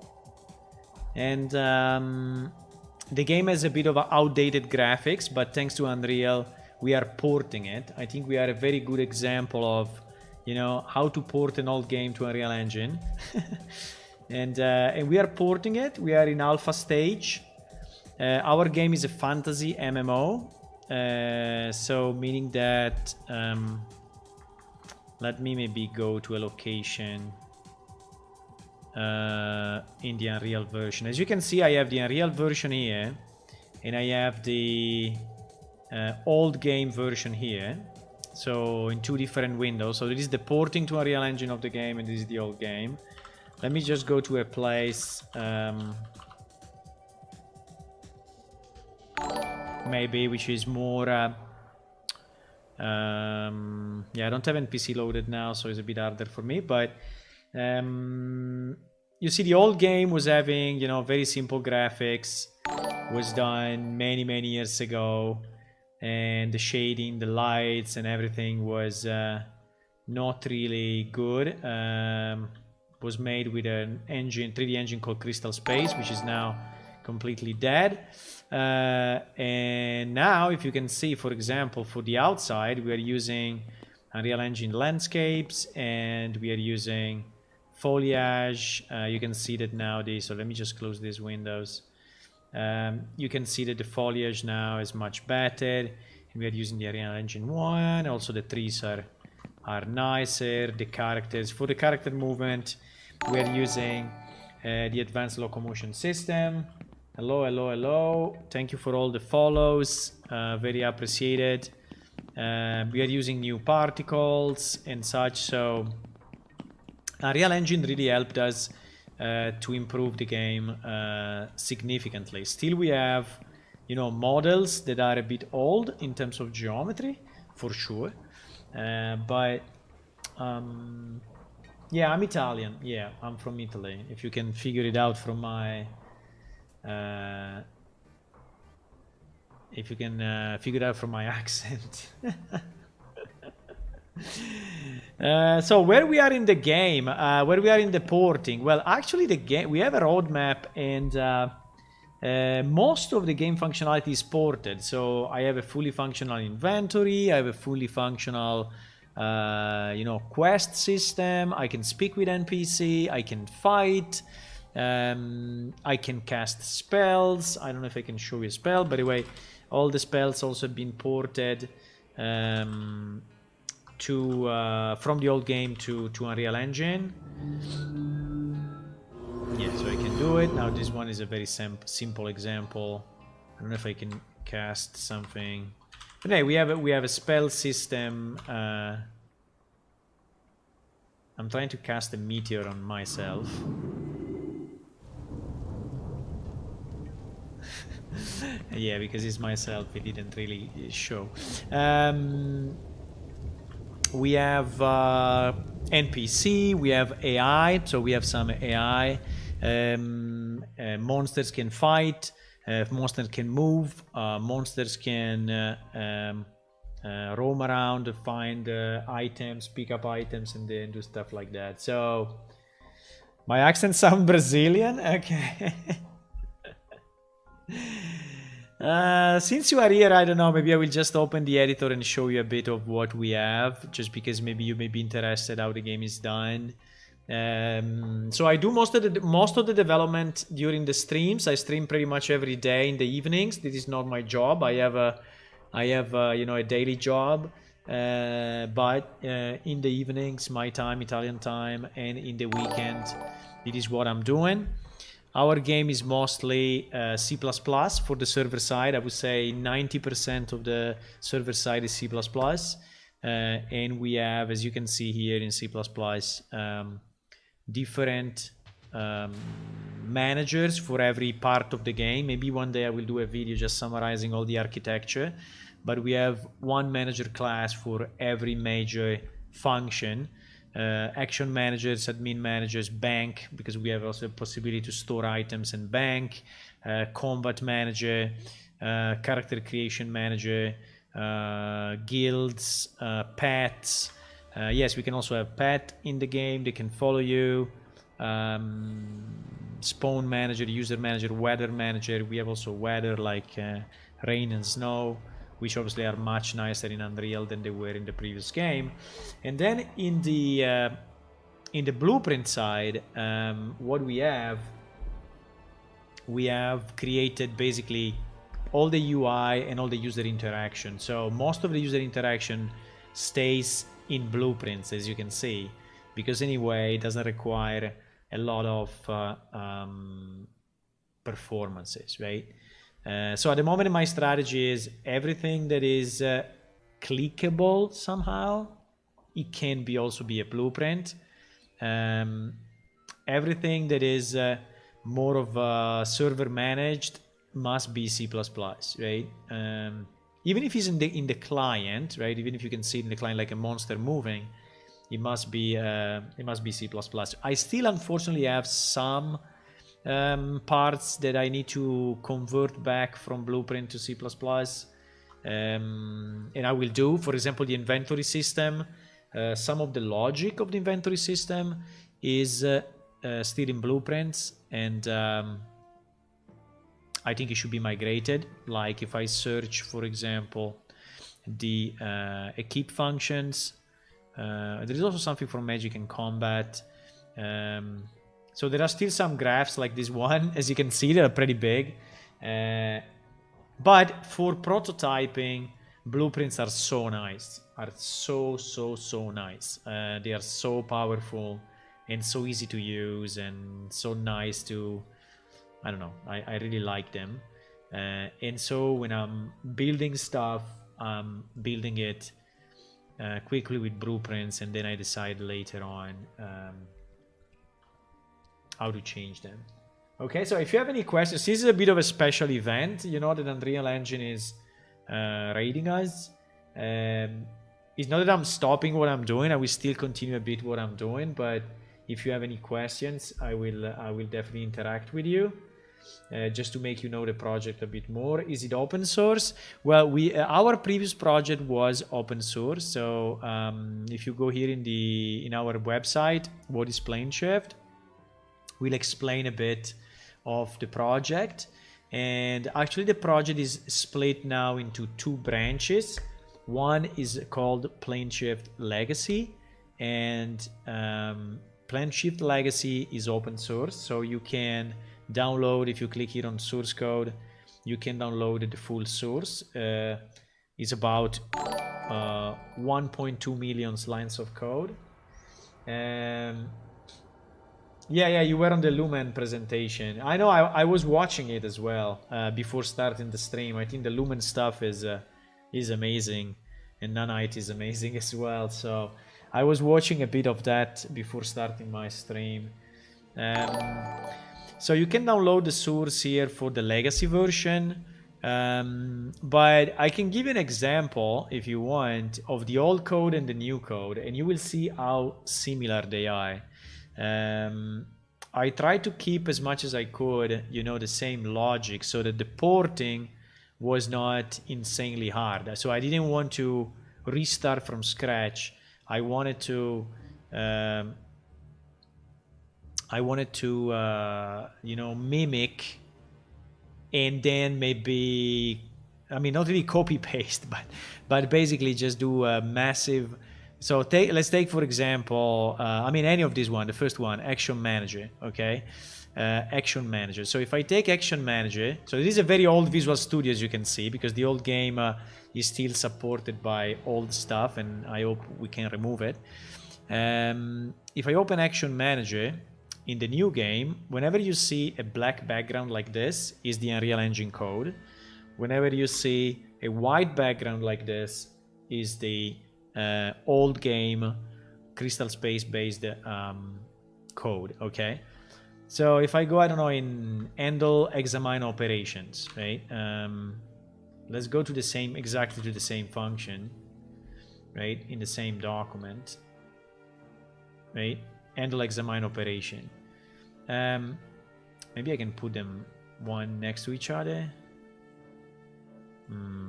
And the game has a bit of outdated graphics, but thanks to Unreal, we are porting it. I think we are a very good example of, you know, how to port an old game to Unreal Engine. And we are porting it. We are in alpha stage. Our game is a fantasy MMO. So meaning that let me maybe go to a location. in the Unreal version. As you can see, I have the Unreal version here, and I have the old game version here. So in two different windows. So this is the porting to Unreal Engine of the game, and this is the old game. Let me just go to a place, maybe which is more. Yeah, I don't have NPC loaded now, so it's a bit harder for me. But you see, the old game was having, you know, very simple graphics. Was done many years ago, and the shading, the lights, and everything was not really good. Was made with an engine, 3D engine called Crystal Space, which is now completely dead. And now, if you can see, for example, for the outside, we are using Unreal Engine landscapes, and we are using foliage. You can see that now. So let me just close these windows. You can see that the foliage now is much better, and we are using the Unreal Engine 1. Also, the trees are nicer. The characters, for the character movement, we are using the advanced locomotion system. Hello. Thank you for all the follows. Very appreciated. We are using new particles and such. So Unreal Engine really helped us to improve the game significantly. Still, we have, you know, models that are a bit old in terms of geometry, for sure. But yeah, I'm Italian. Yeah, I'm from Italy. If you can figure it out from my accent. So where we are in the game, where we are in the porting, well, actually the game, we have a roadmap, and most of the game functionality is ported. So I have a fully functional inventory, I have a fully functional you know, quest system, I can speak with NPC, I can fight, I can cast spells. I don't know if I can show you a spell, but anyway, all the spells also have been ported from the old game to Unreal Engine. Yeah, so I can do it. Now this one is a very simple example. I don't know if I can cast something. But anyway, we have a spell system. I'm trying to cast a meteor on myself. Yeah, because it's myself, it didn't really show. We have NPC, we have AI, so we have some AI. Monsters can fight, monsters can move, monsters can roam around, find items, pick up items, and then do stuff like that. So my accent sounds Brazilian. Okay. Since you are here, I don't know, maybe I will just open the editor and show you a bit of what we have, just because maybe you may be interested how the game is done. So I do most of the development during the streams. I stream pretty much every day in the evenings. This is not my job. I have you know, a daily job, but in the evenings, my time, Italian time, and in the weekend, it is what I'm doing. Our game is mostly C++ for the server side. I would say 90% of the server side is C++. And we have, as you can see here in C++, different managers for every part of the game. Maybe one day I will do a video just summarizing all the architecture. But we have one manager class for every major function. Action managers, admin managers, bank, because we have also a possibility to store items and bank, combat manager, character creation manager, guilds, pets. Yes, we can also have pet in the game, they can follow you. Spawn manager, user manager, weather manager. We have also weather like rain and snow, which obviously are much nicer in Unreal than they were in the previous game. And then in the blueprint side, what we have created basically all the UI and all the user interaction. So most of the user interaction stays in blueprints, as you can see, because anyway, it doesn't require a lot of performances, right? So at the moment, my strategy is everything that is clickable somehow, it can be also be a blueprint. Everything that is more of server managed must be C++, right? Even if it's in the client, right? Even if you can see it in the client like a monster moving, it must be C++. I still unfortunately have some parts that I need to convert back from Blueprint to C++, and I will do. For example, the inventory system. Some of the logic of the inventory system is still in Blueprints, and I think it should be migrated. Like if I search, for example, the equip functions, there is also something for Magic and Combat. So there are still some graphs like this one. As you can see, they are pretty big. But for prototyping, blueprints are so nice. Are so nice. They are so powerful and so easy to use and so nice to... I don't know. I really like them. And so when I'm building stuff, I'm building it quickly with blueprints, and then I decide later on how to change them. Okay, so if you have any questions, this is a bit of a special event. You know that Unreal Engine is raiding us. It's not that I'm stopping what I'm doing. I will still continue a bit what I'm doing, but if you have any questions, I will definitely interact with you. Just to make you know the project a bit more. Is it open source? Well, our previous project was open source. So if you go here in our website, what is PlaneShift, we'll explain a bit of the project. And actually the project is split now into two branches. One is called PlaneShift Legacy, and PlaneShift Legacy is open source, so you can download. If you click here on source code, you can download the full source. It's about 1.2 million lines of code. Yeah, you were on the Lumen presentation. I know, I was watching it as well before starting the stream. I think the Lumen stuff is amazing, and Nanite is amazing as well. So I was watching a bit of that before starting my stream. So you can download the source here for the legacy version, but I can give you an example if you want of the old code and the new code, and you will see how similar they are. I tried to keep as much as I could, you know, the same logic so that the porting was not insanely hard. So I didn't want to restart from scratch. I wanted to you know, mimic, and then maybe, I mean, not really copy paste, but basically just do a massive. So let's take for example, I mean, any of this one, the first one, Action Manager, okay? Action Manager. So if I take Action Manager, so this is a very old Visual Studio, as you can see, because the old game is still supported by old stuff, and I hope we can remove it. If I open Action Manager, in the new game, whenever you see a black background like this, is the Unreal Engine code. Whenever you see a white background like this, is the old game Crystal Space based code, okay? So if I go, I don't know, in handle examine operations, right? Let's go to the same, exactly to the same function, right? In the same document, right? Handle examine operation. Maybe I can put them one next to each other.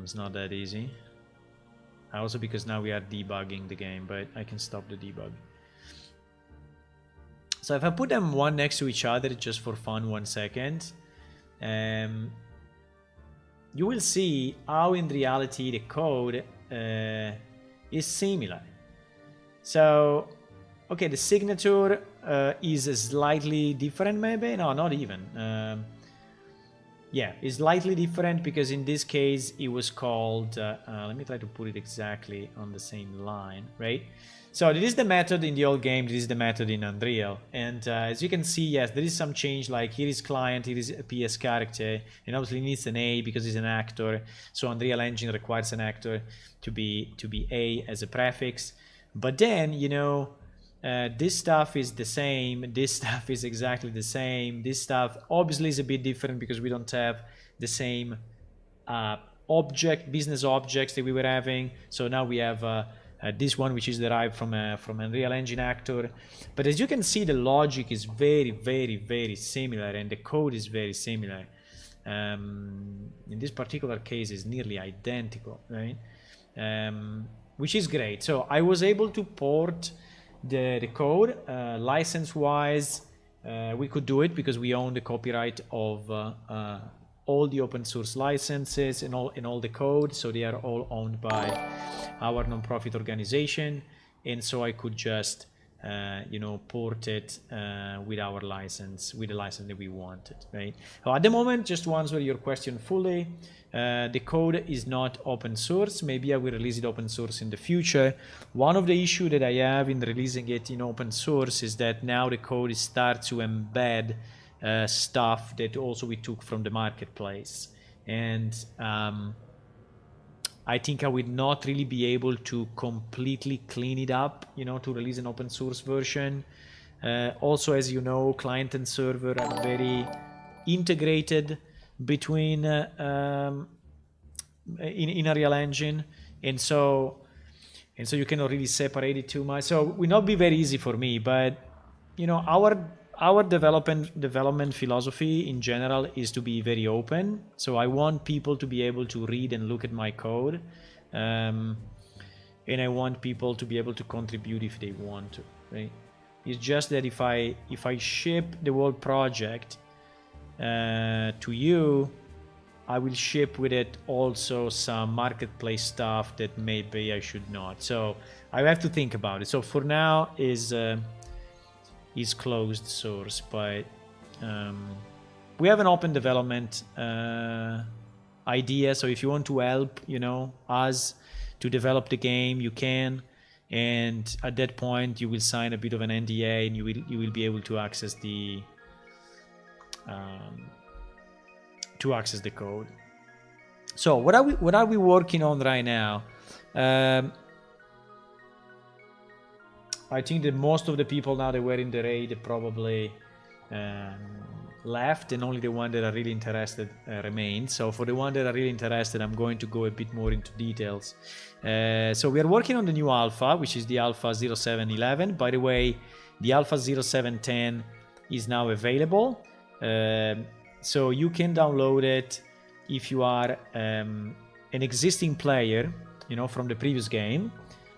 It's not that easy. Also because now we are debugging the game, but I can stop the debug. So if I put them one next to each other just for fun, 1 second, you will see how in reality the code is similar. So okay, the signature is slightly different maybe? No, not even. yeah, it's slightly different because in this case it was called, let me try to put it exactly on the same line, right? So this is the method in the old game, this is the method in Unreal. And as you can see, yes, there is some change, like here is client, here is a PS character, and obviously it needs an A because he's an actor. So Unreal Engine requires an actor to be A as a prefix. But then, you know, this stuff is the same, this stuff is exactly the same, this stuff obviously is a bit different because we don't have the same business objects that we were having. So now we have this one, which is derived from Unreal Engine actor. But as you can see, the logic is very, very, very similar, and the code is very similar. In this particular case, is nearly identical, right? Which is great. So I was able to port the code license-wise. We could do it because we own the copyright of all the open source licenses and all the code, so they are all owned by our non-profit organization, and so I could just you know, port it with our license, with the license that we wanted, right? So at the moment, just to answer your question fully, the code is not open source. Maybe I will release it open source in the future. One of the issues that I have in releasing it in open source is that now the code starts to embed stuff that also we took from the marketplace, and I think I would not really be able to completely clean it up, you know, to release an open source version. Also, as you know, client and server are very integrated between in Unreal Engine, and so you cannot really separate it too much. So it will not be very easy for me, but you know, our development philosophy in general is to be very open. So I want people to be able to read and look at my code, and I want people to be able to contribute if they want to, right? It's just that if I ship the whole project to you, I will ship with it also some marketplace stuff that maybe I should not. So I have to think about it. So for now is closed source, but we have an open development idea. So if you want to help, you know, us to develop the game, you can. And at that point, you will sign a bit of an NDA, and you will be able to access the code. So what are we working on right now? I think that most of the people now that were in the raid probably left, and only the one that are really interested remain. So for the one that are really interested, I'm going to go a bit more into details. So we are working on the new alpha, which is the alpha 0711. By the way, the alpha 0710 is now available. So you can download it if you are an existing player, you know, from the previous game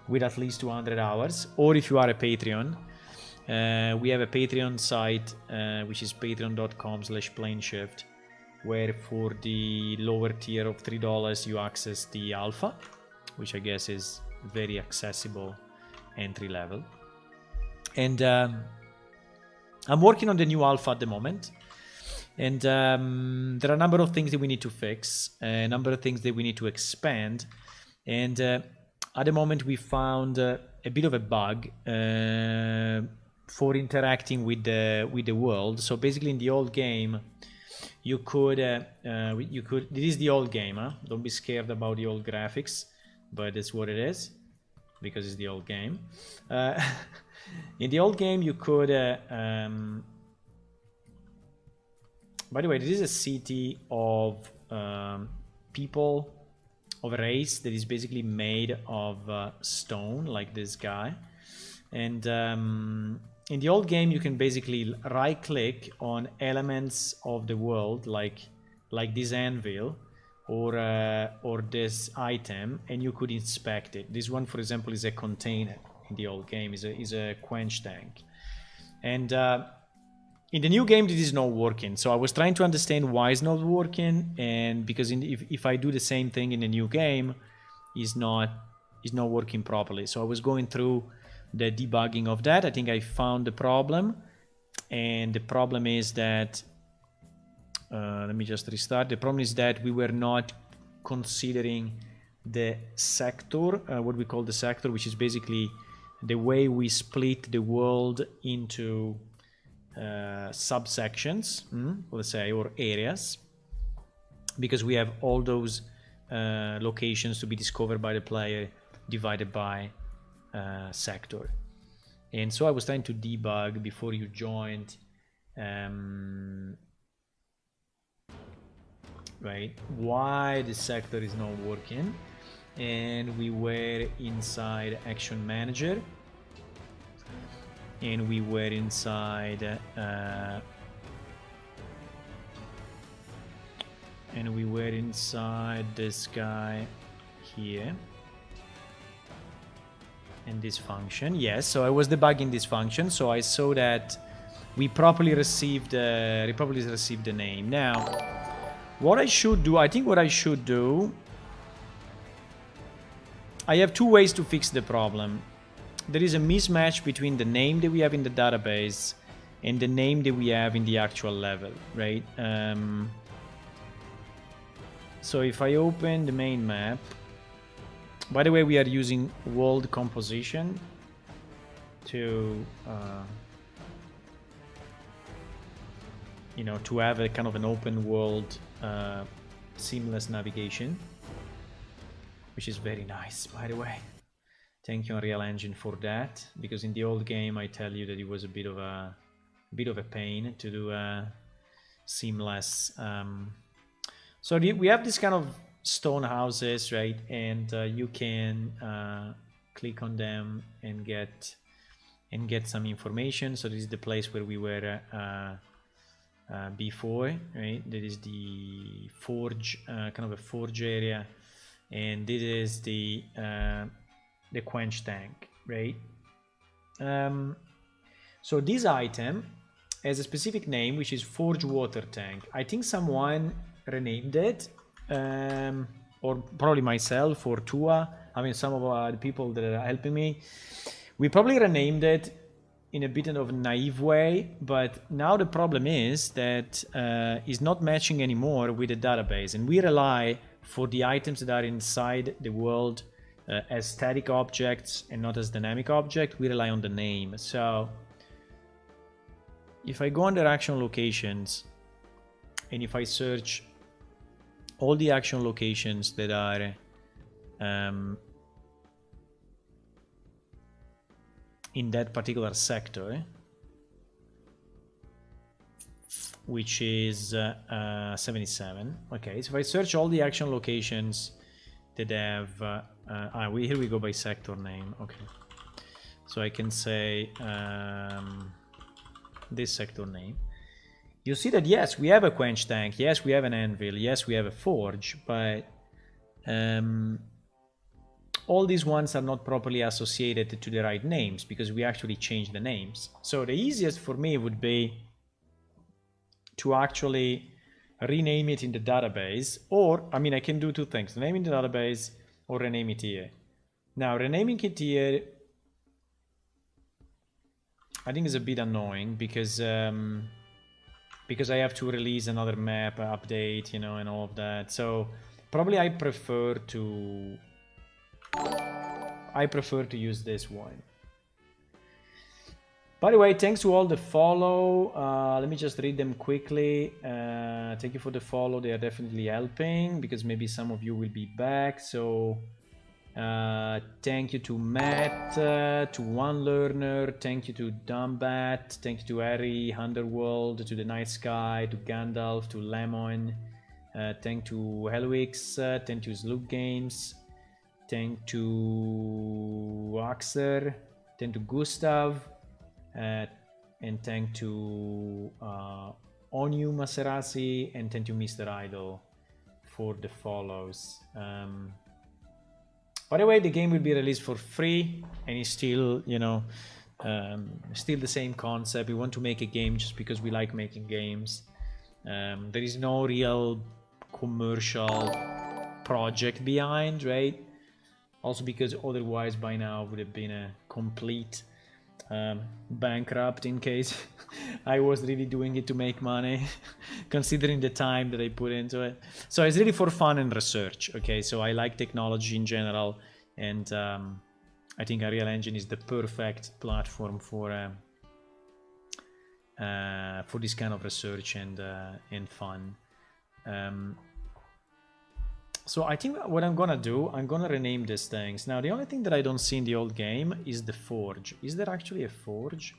with at least 200 hours, or if you are a Patreon. We have a Patreon site, which is patreon.com/planeshift, where for the lower tier of $3 you access the alpha, which I guess is very accessible entry level. And I'm working on the new alpha at the moment. And there are a number of things that we need to fix, a number of things that we need to expand. And at the moment we found a bit of a bug for interacting with the world. So basically in the old game, you could this is the old game, huh? Don't be scared about the old graphics, but that's what it is, because it's the old game. In the old game you could by the way, this is a city of people of a race that is basically made of stone, like this guy. And in the old game, you can basically right-click on elements of the world, like this anvil or this item, and you could inspect it. This one, for example, is a container. In the old game, is a quench tank, and in the new game, this is not working. So I was trying to understand why it's not working, and because if I do the same thing in the new game, it's not working properly. So I was going through the debugging of that. I think I found the problem, and the problem is that let me just restart. The problem is that we were not considering the sector, what we call the sector, which is basically the way we split the world into subsections, let's say, or areas, because we have all those locations to be discovered by the player divided by sector. And so I was trying to debug before you joined, right, why the sector is not working. And we were inside Action Manager, and we were inside this guy here, and this function. Yes, so I was debugging this function, so I saw that we properly received the name. Now, what I should do, I think what I should do, I have two ways to fix the problem. There is a mismatch between the name that we have in the database and the name that we have in the actual level, right? So if I open the main map, by the way, we are using world composition to, you know, to have a kind of an open world, seamless navigation, which is very nice, by the way. Thank you, Unreal Engine, for that, because in the old game I tell you that it was a bit of a pain to do seamless. So we have this kind of stone houses, right? And you can click on them and get some information. So this is the place where we were before, right? That is the forge, kind of a forge area, and this is the quench tank, right? So this item has a specific name, which is forge water tank. I think someone renamed it, or probably myself or Tua. I mean, some of the people that are helping me, we probably renamed it in a bit of a naive way, but now the problem is that it's not matching anymore with the database, and we rely for the items that are inside the world as static objects and not as dynamic object. We rely on the name. So if I go under action locations and if I search all the action locations that are in that particular sector, which is 77. Okay, so if I search all the action locations that have here we go by sector name. Okay, so I can say this sector name. You see that yes, we have a quench tank, yes, we have an anvil, yes, we have a forge, but all these ones are not properly associated to the right names because we actually changed the names. So the easiest for me would be to actually rename it in the database, or I mean, I can do two things: rename in the database or rename it here. Now, renaming it here, I think is a bit annoying because I have to release another map update, you know, and all of that. So probably I prefer to use this one. By the way, thanks to all the follow. Let me just read them quickly. Thank you for the follow. They are definitely helping because maybe some of you will be back. So thank you to Matt, to One Learner, thank you to Dumbat, thank you to Harry, Underworld, to the Night Sky, to Gandalf, to Lemon, thank to Helwix, thank to Sloop Games, thank to Axer, thank to Gustav, and thank to Onyu Maserasi, and thank to Mr. Idol for the follows. By the way, the game will be released for free, and it's still, you know, still the same concept. We want to make a game just because we like making games. There is no real commercial project behind, right? Also because otherwise by now would have been a complete bankrupt in case I was really doing it to make money, considering the time that I put into it. So it's really for fun and research. Okay, so I like technology in general, and I think Unreal Engine is the perfect platform for this kind of research and fun. So I think what I'm gonna do, I'm gonna rename these things. Now the only thing that I don't see in the old game is the forge. Is there actually a forge?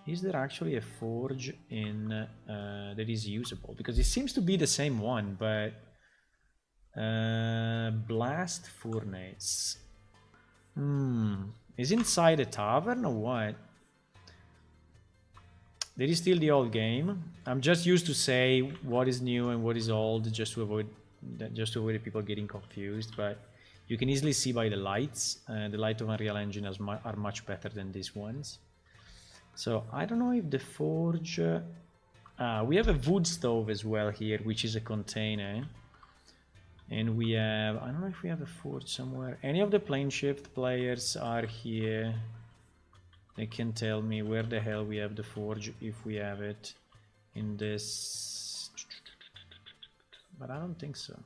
Is there actually a forge in that is usable? Because it seems to be the same one, but blast furnace. Is inside a tavern or what? There is still the old game. I'm just used to say what is new and what is old, just to avoid people getting confused. But you can easily see by the lights. The light of Unreal Engine are much better than these ones. So I don't know if the forge. We have a wood stove as well here, which is a container. And we have, I don't know if we have a forge somewhere. Any of the plane shift players are here. They can tell me where the hell we have the forge, if we have it in this. But I don't think so.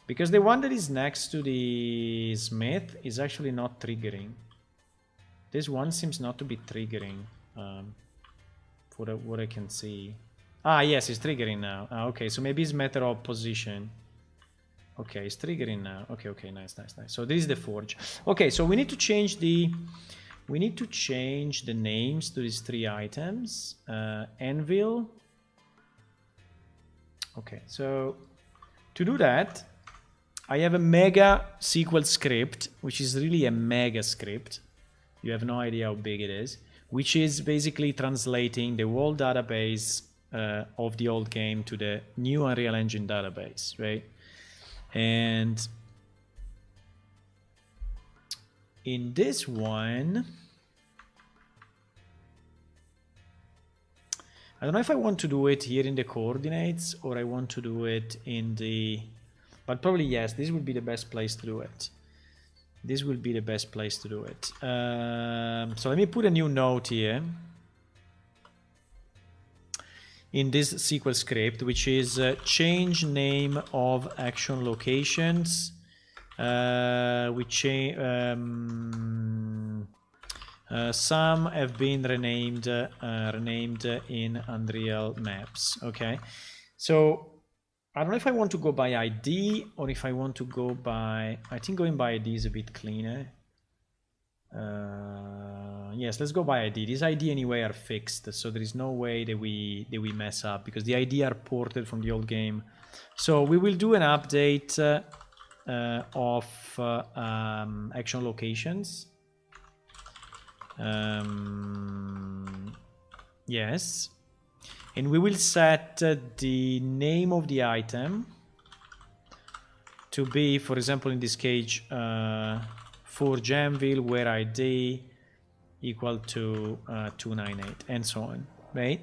Because the one that is next to the smith is actually not triggering. This one seems not to be triggering, for what I can see. Ah, yes, it's triggering now. Ah, okay, so maybe it's a matter of position. Okay, it's triggering now. Okay, nice. So this is the forge. Okay, so we need to change the names to these three items. Anvil. Okay, so to do that, I have a mega SQL script, which is really a mega script. You have no idea how big it is, which is basically translating the whole database of the old game to the new Unreal Engine database, right? And in this one, I don't know if I want to do it here in the coordinates or I want to do it in the, but probably yes, this would be the best place to do it. This will be the best place to do it. So let me put a new note here in this SQL script, which is change name of action locations. We change some have been renamed in Unreal Maps. Okay, so I don't know if I want to go by ID or if I want to go by. I think going by ID is a bit cleaner. Yes, let's go by ID. These ID anyway are fixed, so there is no way that we mess up because the ID are ported from the old game. So we will do an update of action locations. Yes, and we will set the name of the item to be, for example, in this case, Forge Anvil, where ID equal to 298, and so on, right?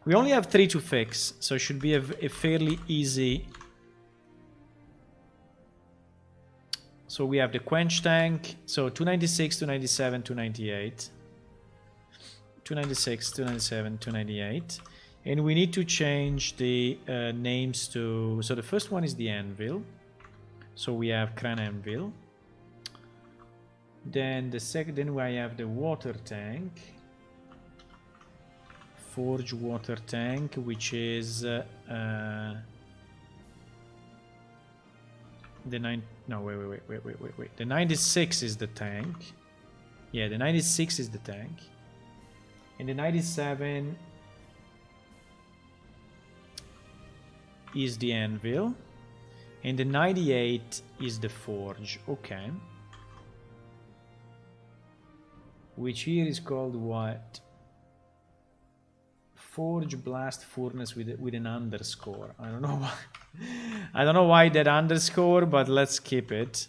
We only have 3 to fix, so it should be a fairly easy. So we have the quench tank, so 296, 297, 298. 296, 297, 298. And we need to change the names to, so the first one is the anvil. So we have Cran Anvil. Then the second, then I have the water tank. Forge water tank, which is the 96 is the tank. Yeah, the 96 is the tank. And the 97 is the anvil. And the 98 is the forge. Okay. Which here is called what? Forge blast furnace with an underscore. I don't know why. I don't know why that underscore, but let's keep it.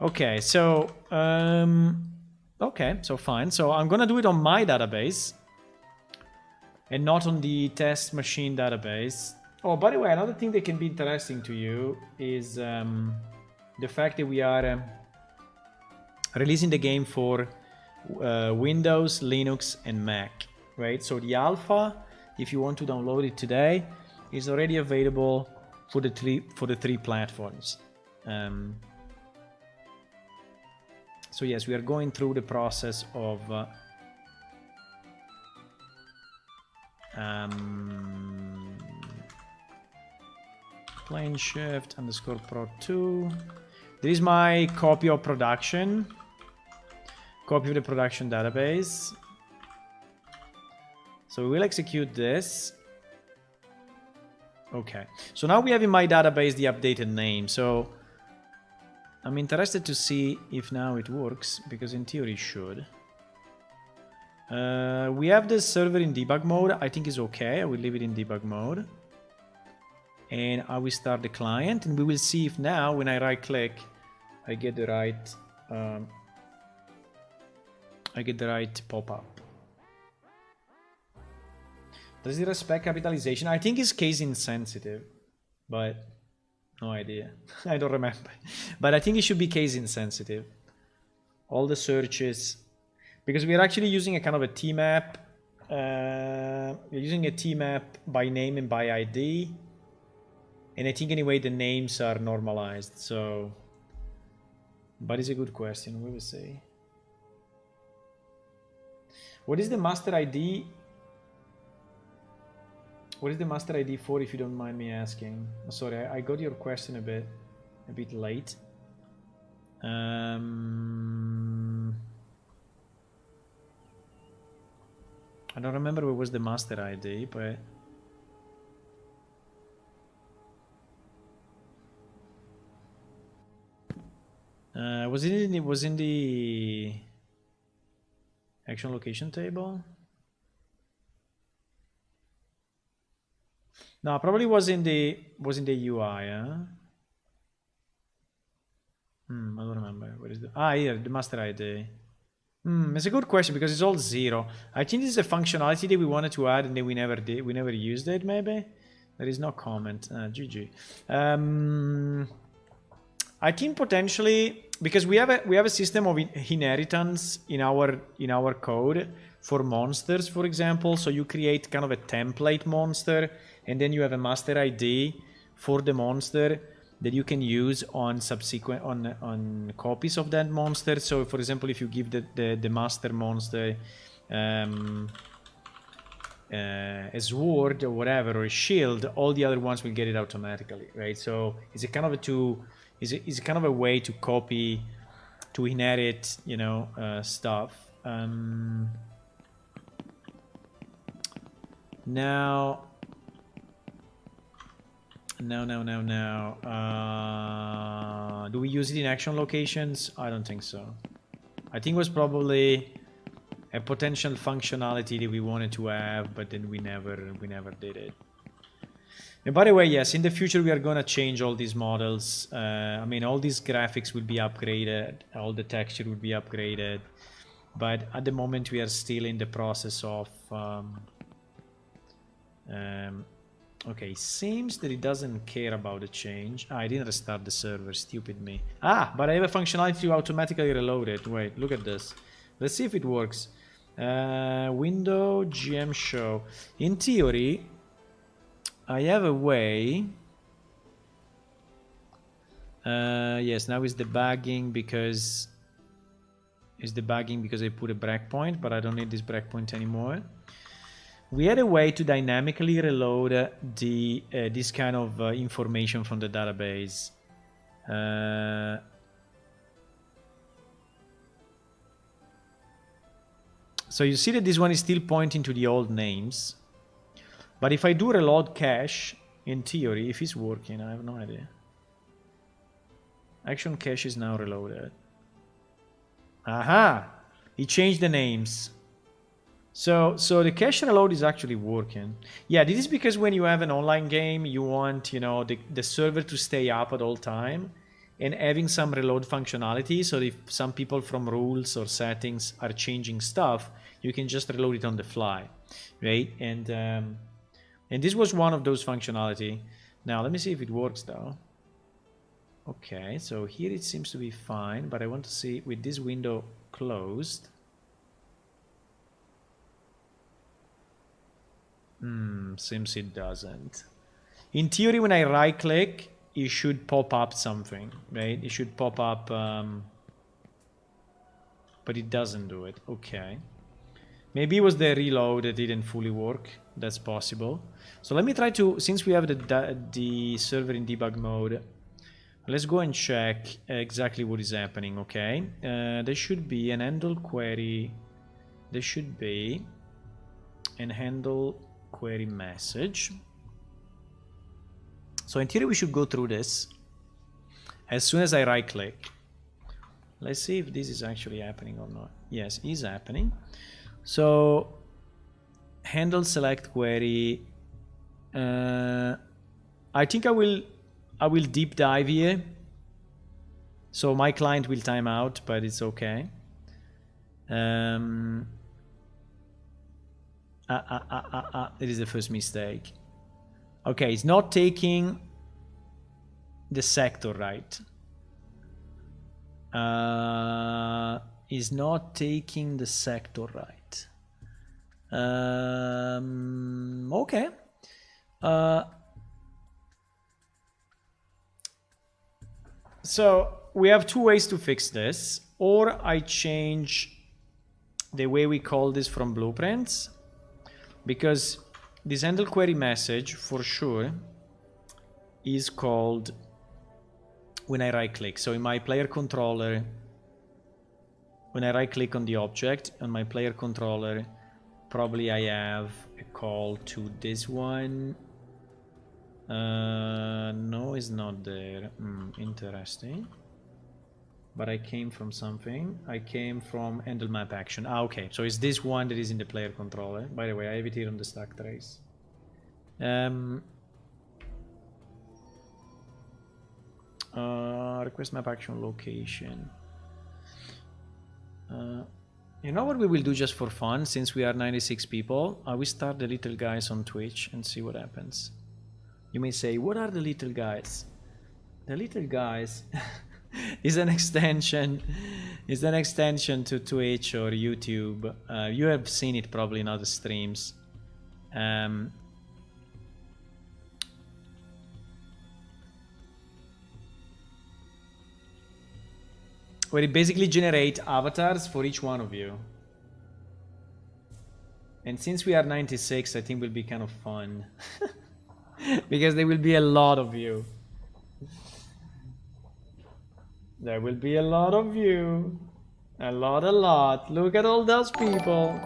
Okay, so okay, so fine. So I'm gonna do it on my database and not on the test machine database. Oh, by the way, another thing that can be interesting to you is the fact that we are releasing the game for Windows, Linux, and Mac, right? So the alpha, if you want to download it today, is already available for the three platforms. So yes, we are going through the process of plane shift underscore pro 2. There is my copy of production. Copy of the production database. So we will execute this. Okay. So now we have in my database the updated name. So I'm interested to see if now it works, because in theory it should. We have the server in debug mode. I think it's okay. I will leave it in debug mode. And I will start the client, and we will see if now when I right click, I get the right pop-up. Does it respect capitalization? I think it's case insensitive, but no idea. I don't remember. But I think it should be case insensitive. All the searches, because we are actually using a kind of a T-map. We're using a T-map by name and by ID. And I think anyway the names are normalized, so... But it's a good question, we will see. What is the master ID? What is the master ID for, if you don't mind me asking? Sorry, I got your question a bit late. I don't remember what was the master ID, but... was in the action location table? No, probably was in the UI, huh? I don't remember. What is the here, the master ID. It's a good question because it's all 0. I think this is a functionality that we wanted to add and then we never did. We never used it, maybe. There is no comment. GG. I think potentially because we have a system of inheritance in our code for monsters, for example. So you create kind of a template monster, and then you have a master ID for the monster that you can use on subsequent on copies of that monster. So for example, if you give the master monster a sword or whatever, or a shield, all the other ones will get it automatically, right? So it's a kind of is kind of a way to copy, to inherit, you know, stuff. Now, do we use it in action locations? I don't think so. I think it was probably a potential functionality that we wanted to have, but then we never did it. And by the way, yes, in the future we are going to change all these models. I mean, all these graphics will be upgraded, all the texture will be upgraded, but at the moment we are still in the process of okay, seems that it doesn't care about the change. I didn't restart the server, stupid me. But I have a functionality to automatically reload it. Wait, look at this. Let's see if it works. Window GM show. In theory, I have a way. Yes, now it's debugging because I put a breakpoint, but I don't need this breakpoint anymore. We had a way to dynamically reload the this kind of information from the database. So you see that this one is still pointing to the old names. But if I do reload cache, in theory, if it's working, I have no idea. Action cache is now reloaded. Aha! It changed the names. So the cache reload is actually working. Yeah, this is because when you have an online game, you want, you know, the server to stay up at all time and having some reload functionality. So if some people from rules or settings are changing stuff, you can just reload it on the fly, right? And this was one of those functionality. Now let me see if it works though. Okay, so here it seems to be fine, but I want to see with this window closed. Seems it doesn't. In theory, when I right click, it should pop up something, right? It should pop up, but it doesn't do it. Okay. Maybe it was the reload that didn't fully work. That's possible. So let me try to, since we have the server in debug mode, let's go and check exactly what is happening, okay? There should be an handle query. There should be an handle query message. So in theory, we should go through this as soon as I right click. Let's see if this is actually happening or not. Yes, it is happening. So handle select query. I think I will deep dive here. So my client will time out, but it's okay. It is the first mistake. Okay, it's not taking the sector right. Is not taking the sector right. Okay. So we have two ways to fix this. Or I change the way we call this from blueprints, because this handle query message for sure is called when I right click. So in my player controller, when I right click on the object on my player controller, probably I have a call to this one. No, it's not there. Interesting. But I came from something. I came from handle map action. Okay, so it's this one that is in the player controller. By the way, I have it here on the stack trace. Request map action location. You know what we will do just for fun, since we are 96 people? We start the little guys on Twitch and see what happens. You may say, what are the little guys? The little guys is an extension to Twitch or YouTube. You have seen it probably in other streams. Where it basically generates avatars for each one of you. And since we are 96, I think will be kind of fun. Because there will be a lot of you. There will be a lot of you. A lot. Look at all those people.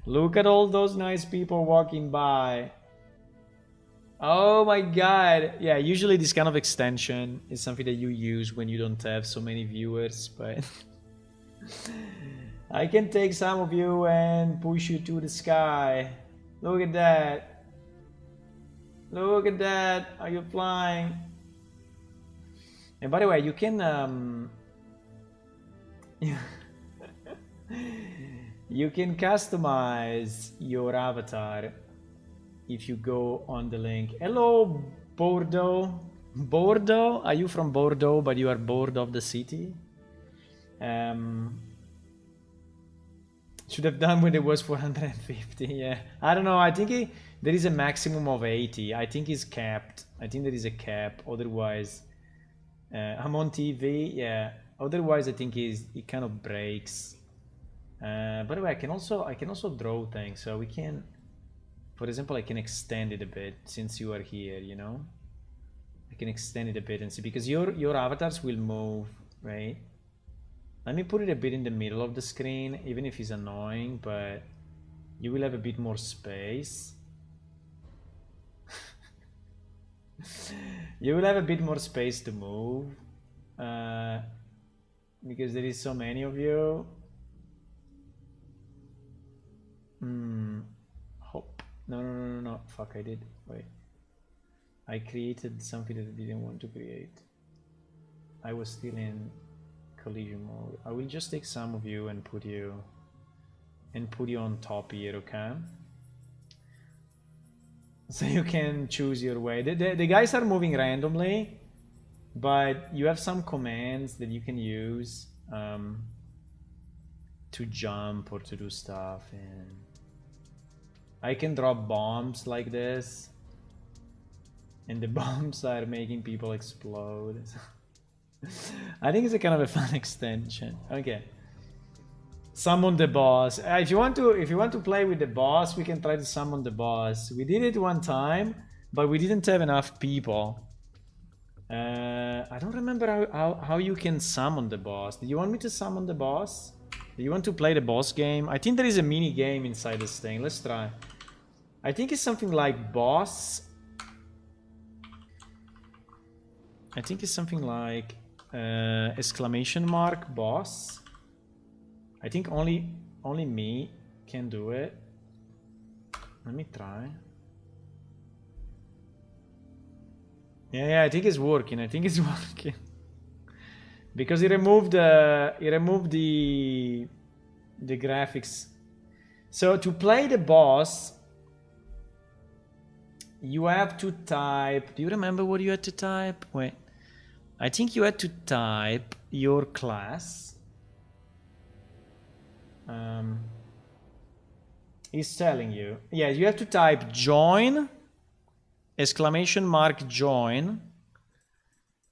Look at all those nice people walking by. Oh my god. Yeah, usually this kind of extension is something that you use when you don't have so many viewers, but I can take some of you and push you to the sky. Look at that. Look at that. Are you flying? And by the way, you can you can customize your avatar if you go on the link. Hello, Bordeaux. Bordeaux? Are you from Bordeaux, but you are bored of the city? Should have done when it was 450. Yeah, I don't know. I think there is a maximum of 80. I think it's capped. I think there is a cap. Otherwise, I'm on TV. Yeah. Otherwise, I think it kind of breaks. By the way, I can also draw things. So we can, for example, I can extend it a bit since you are here. You know, I can extend it a bit and see, because your avatars will move, right? Let me put it a bit in the middle of the screen, even if it's annoying, but you will have a bit more space. You will have a bit more space to move, because there is so many of you. Hop. No. Fuck, I did. Wait. I created something that I didn't want to create. I was still in collision mode. I will just take some of you and put you on top here, okay? So you can choose your way. The guys are moving randomly, but you have some commands that you can use to jump or to do stuff. And I can drop bombs like this. And the bombs are making people explode. I think it's a kind of a fun extension. Okay. Summon the boss. If you want to play with the boss, we can try to summon the boss. We did it one time, but we didn't have enough people. I don't remember how you can summon the boss. Do you want me to summon the boss? Do you want to play the boss game? I think there is a mini game inside this thing. Let's try. I think it's something like boss. I think it's something like exclamation mark boss. I think only me can do it. Let me try. Yeah, I think it's working. I think it's working. Because he removed the graphics. So to play the boss, you have to type. Do you remember what you had to type? Wait. I think you had to type your class. He's telling you. Yeah, you have to type join, exclamation mark join.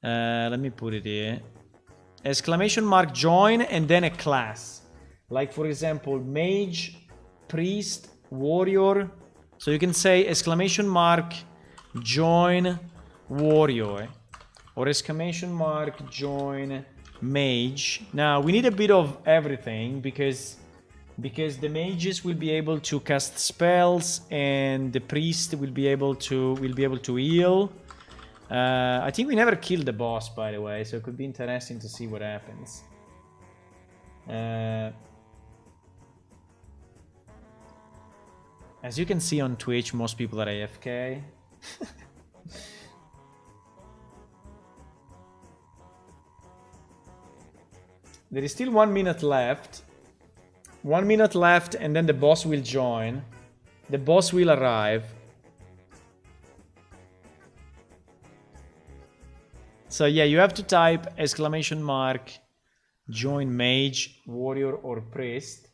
Let me put it here. Exclamation mark join and then a class. Like for example, mage, priest, warrior. So you can say exclamation mark join warrior. Or exclamation mark join mage. Now we need a bit of everything because the mages will be able to cast spells and the priest will be able to heal. I think we never killed the boss, by the way, so it could be interesting to see what happens. As you can see on Twitch, most people are AFK. There is still 1 minute left. 1 minute left and then the boss will join. The boss will arrive. So yeah, you have to type exclamation mark join mage, warrior or priest.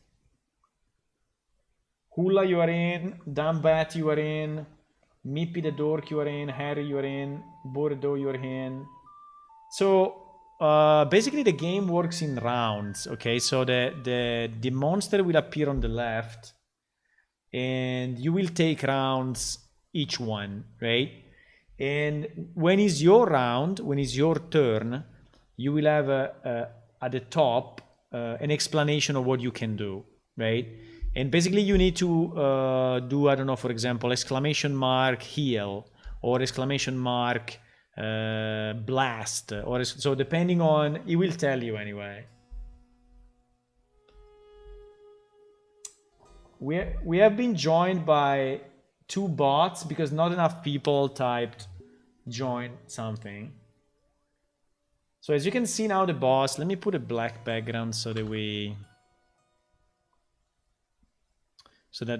Hula you are in, Dambat you are in, Mippy the Dork you are in, Harry you are in, Bordeaux you are in. So basically the game works in rounds, okay? So the monster will appear on the left and you will take rounds each one, right? And when is your round, when is your turn, you will have at the top an explanation of what you can do, right? And basically you need to do, I don't know, for example, exclamation mark heal or exclamation mark blast, or so depending on, it will tell you anyway. We have been joined by 2 bots because not enough people typed join something. So as you can see now the boss, let me put a black background so that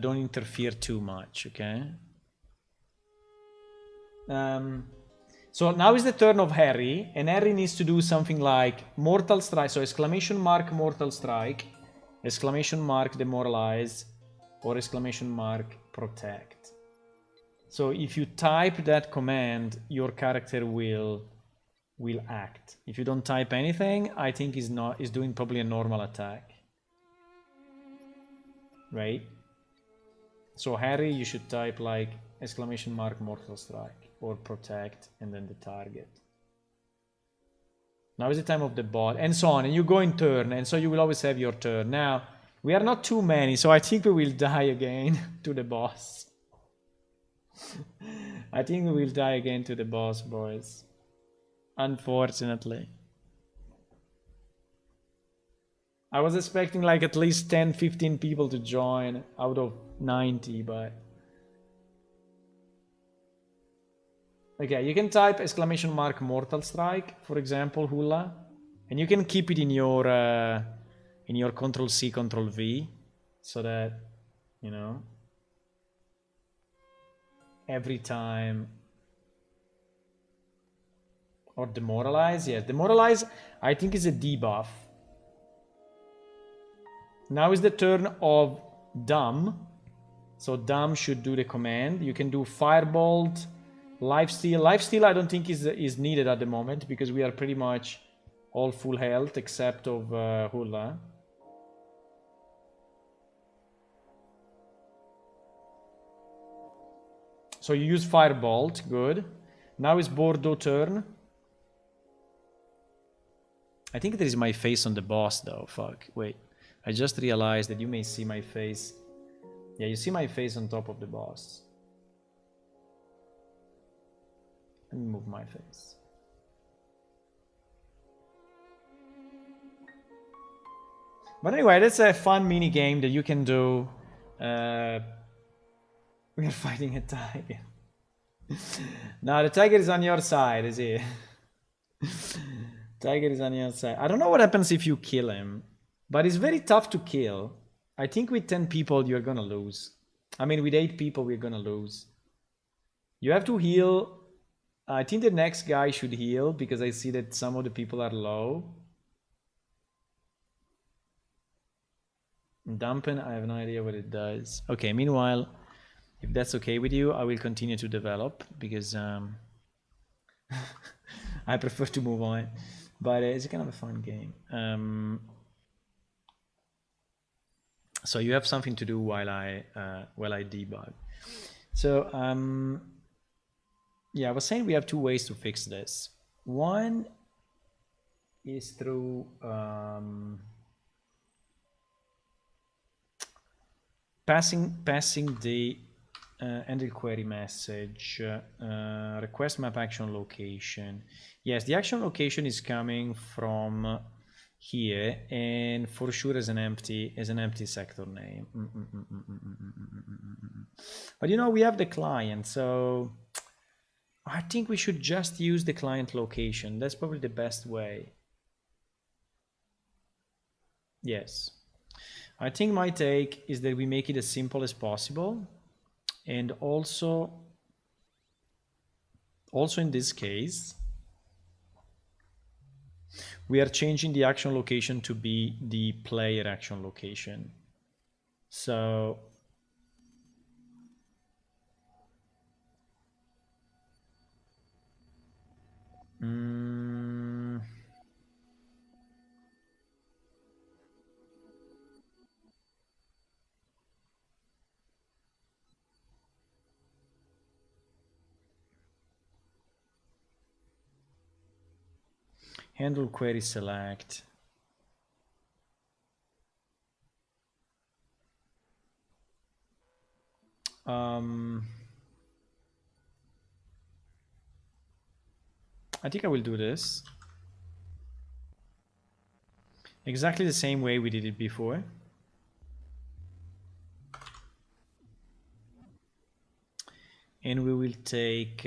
don't interfere too much, okay? So now is the turn of Harry, and Harry needs to do something like Mortal Strike, so exclamation mark Mortal Strike, exclamation mark Demoralize, or exclamation mark Protect. So if you type that command, your character will act. If you don't type anything, I think is doing probably a normal attack. Right? So Harry, you should type like exclamation mark Mortal Strike or Protect and then the target. Now is the time of the bot and so on, and you go in turn, and so you will always have your turn. Now we are not too many, so I think we will die again to the boss. I think we will die again to the boss, boys. Unfortunately. I was expecting like at least 10-15 people to join out of 90, but... Okay, you can type exclamation mark Mortal Strike, for example, Hula. And you can keep it in your Control-C, Control-V, so that, you know, every time... Or Demoralize, yes. Demoralize, I think, is a debuff. Now is the turn of Dumb. So Dam should do the command. You can do Firebolt, Lifesteal. Lifesteal I don't think is needed at the moment because we are pretty much all full health except of Hula. So you use Firebolt, good. Now it's Bordeaux turn. I think there is my face on the boss though, fuck, wait. I just realized that you may see my face. Yeah, you see my face on top of the boss. Let me move my face. But anyway, that's a fun mini game that you can do. We are fighting a tiger. Now the tiger is on your side, is he? Tiger is on your side. I don't know what happens if you kill him, but it's very tough to kill. I think with 10 people you're gonna lose. I mean, with 8 people we're gonna lose. You have to heal. I think the next guy should heal because I see that some of the people are low. Dampen, I have no idea what it does. Okay, meanwhile, if that's okay with you, I will continue to develop because I prefer to move on. But it's kind of a fun game. So you have something to do while I debug. So yeah, I was saying we have 2 ways to fix this. One is through passing the handle query message, request map action location. Yes, the action location is coming from here, and for sure is an empty sector name. But you know, we have the client, so I think we should just use the client location. That's probably the best way. Yes. I think my take is that we make it as simple as possible. And also in this case, we are changing the action location to be the player action location. So handle query select. I think I will do this exactly the same way we did it before. And we will take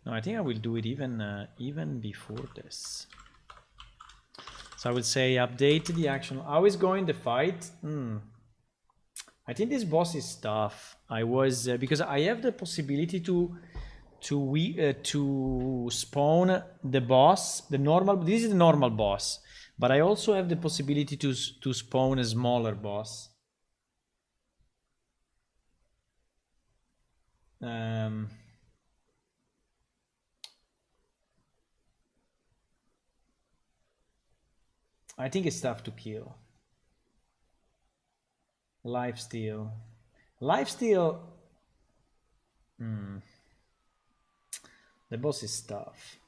no, I think I will do it even before this. So I will say update the action. How is going the fight? I think this boss is tough. I was because I have the possibility to spawn the boss, the normal. This is the normal boss, but I also have the possibility to spawn a smaller boss. I think it's tough to kill. Lifesteal. The boss is tough.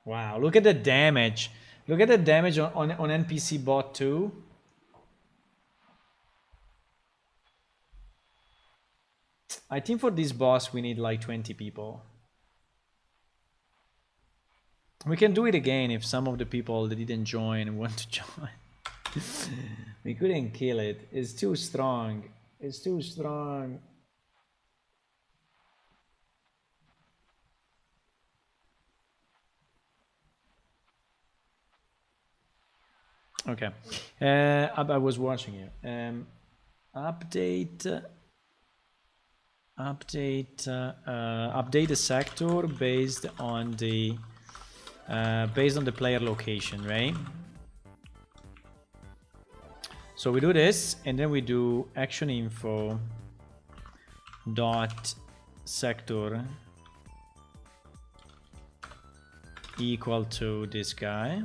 Wow, look at the damage. Look at the damage on NPC bot 2. I think for this boss we need like 20 people. We can do it again if some of the people that didn't join want to join. We couldn't kill it. It's too strong. It's too strong. Okay. I was watching you. Update the sector based on the based on the player location, right? So we do this, and then we do action info dot sector equal to this guy.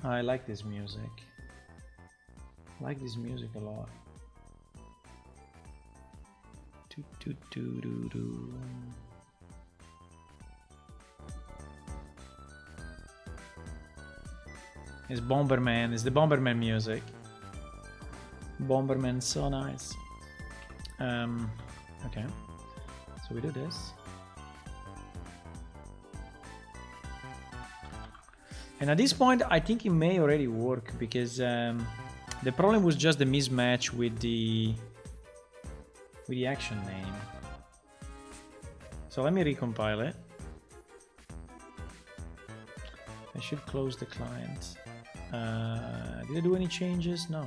I like this music. I like this music a lot. It's Bomberman. It's the Bomberman music. Bomberman's so nice. Okay. So we do this. And at this point, I think it may already work because the problem was just the mismatch with the action name. So let me recompile it. I should close the client. Did I do any changes? No.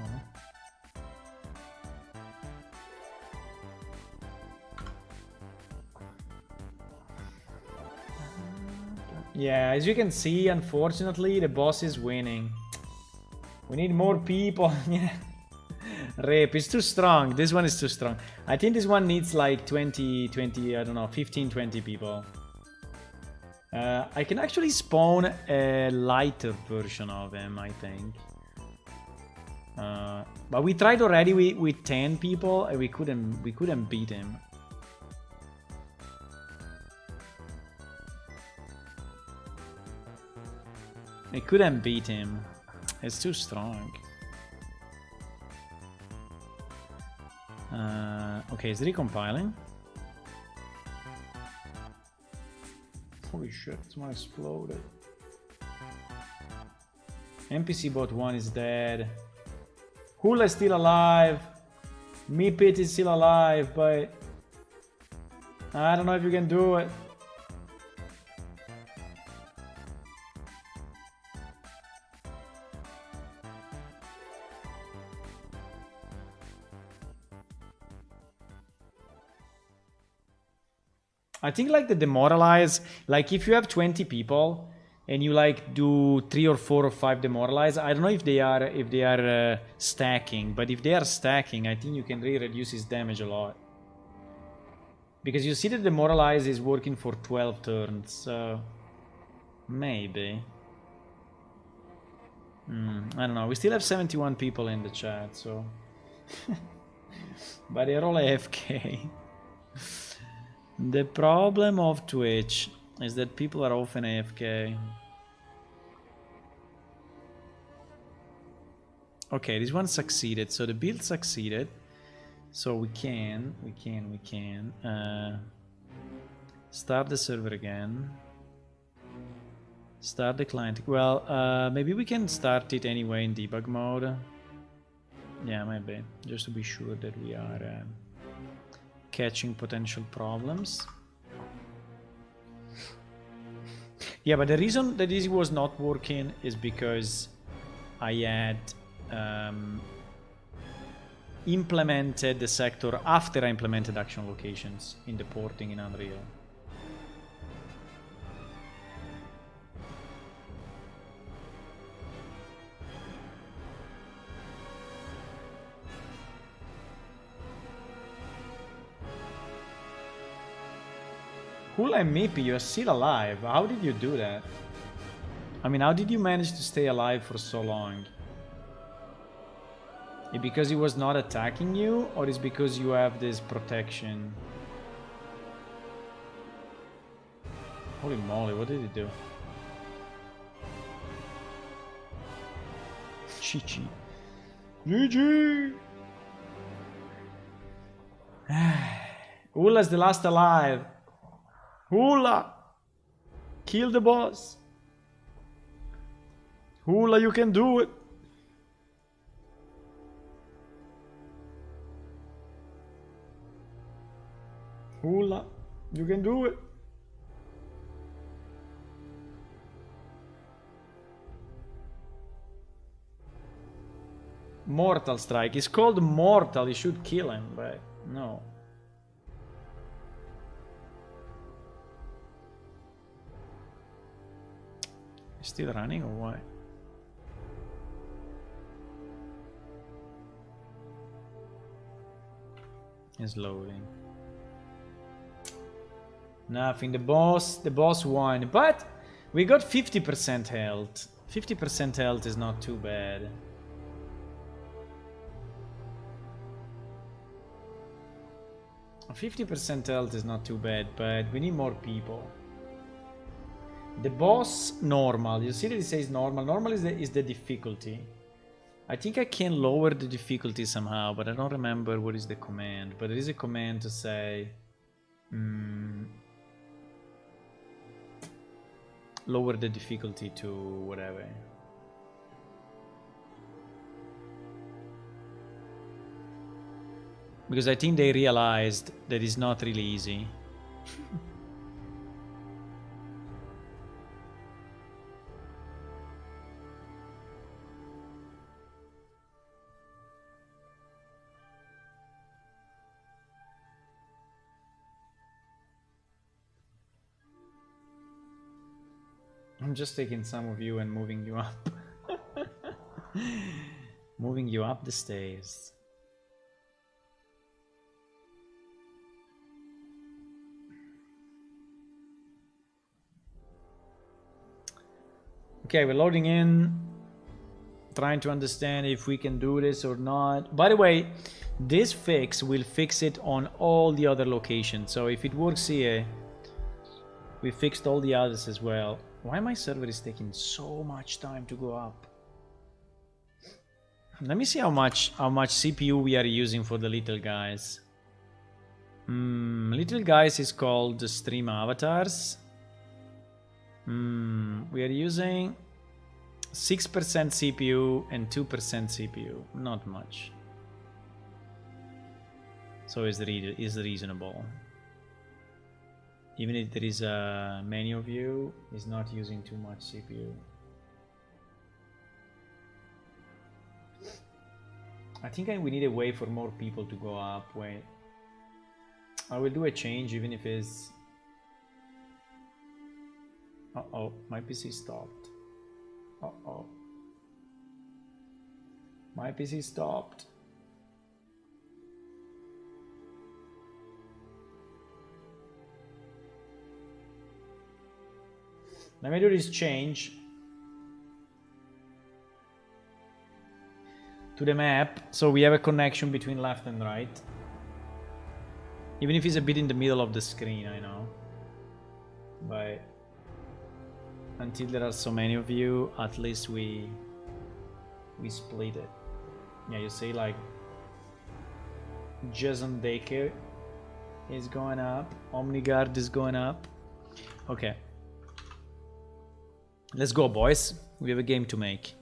Yeah, as you can see, unfortunately, the boss is winning. We need more people. Yeah. Rape is too strong. This one is too strong. I think this one needs like 20, I don't know, 15, 20 people. I can actually spawn a lighter version of him, I think. But we tried already with 10 people and we couldn't beat him. I couldn't beat him. It's too strong. Okay, it's recompiling. Holy shit, someone exploded. NPC bot 1 is dead. Hula is still alive. Meepit is still alive, but I don't know if you can do it. I think like the demoralize, like if you have 20 people and you like do 3 or 4 or 5 demoralize, I don't know if they are stacking, but if they are stacking, I think you can really reduce his damage a lot. Because you see that demoralize is working for 12 turns, so maybe. I don't know, we still have 71 people in the chat, so. But they're all AFK. The problem of Twitch is that people are often AFK. Okay, this one succeeded, so the build succeeded. So we can start the server again. Start the client. Well, maybe we can start it anyway in debug mode. Yeah, maybe, just to be sure that we are catching potential problems. Yeah, but the reason that this was not working is because I had implemented the sector after I implemented action locations in the porting in Unreal. Hula and Mippy, you're still alive. How did you do that? I mean, how did you manage to stay alive for so long? Is it because he was not attacking you, or is it because you have this protection? Holy moly, what did he do? GG. GG! Hula's the last alive. Hula! Kill the boss! Hula, you can do it! Hula, you can do it! Mortal Strike. It's called Mortal. You should kill him, but no. Still running or what? It's loading. Nothing. The boss won, but we got 50% health. 50% health is not too bad. A 50% health is not too bad, but we need more people. The boss normal. You see that it says normal. Normal is the difficulty. I think I can lower the difficulty somehow, but I don't remember what is the command. But there is a command to say lower the difficulty to whatever. Because I think they realized that it's not really easy. I'm just taking some of you and moving you up. Moving you up the stairs. Okay, we're loading in. Trying to understand if we can do this or not. By the way, this fix will fix it on all the other locations. So if it works here, we fixed all the others as well. Why my server is taking so much time to go up? Let me see how much CPU we are using for the little guys. Little guys is called the stream avatars. We are using 6% CPU and 2% CPU. Not much. So is reasonable. Even if there is many of you, it's not using too much CPU. I think we need a way for more people to go up. Wait. I will do a change even if it's... Uh-oh, my PC stopped. Uh-oh. My PC stopped. Let me do this change to the map so we have a connection between left and right. Even if it's a bit in the middle of the screen, I know. But until there are so many of you, at least we split it. Yeah, you see like Jason Baker is going up, Omniguard is going up. Okay. Let's go, boys. We have a game to make.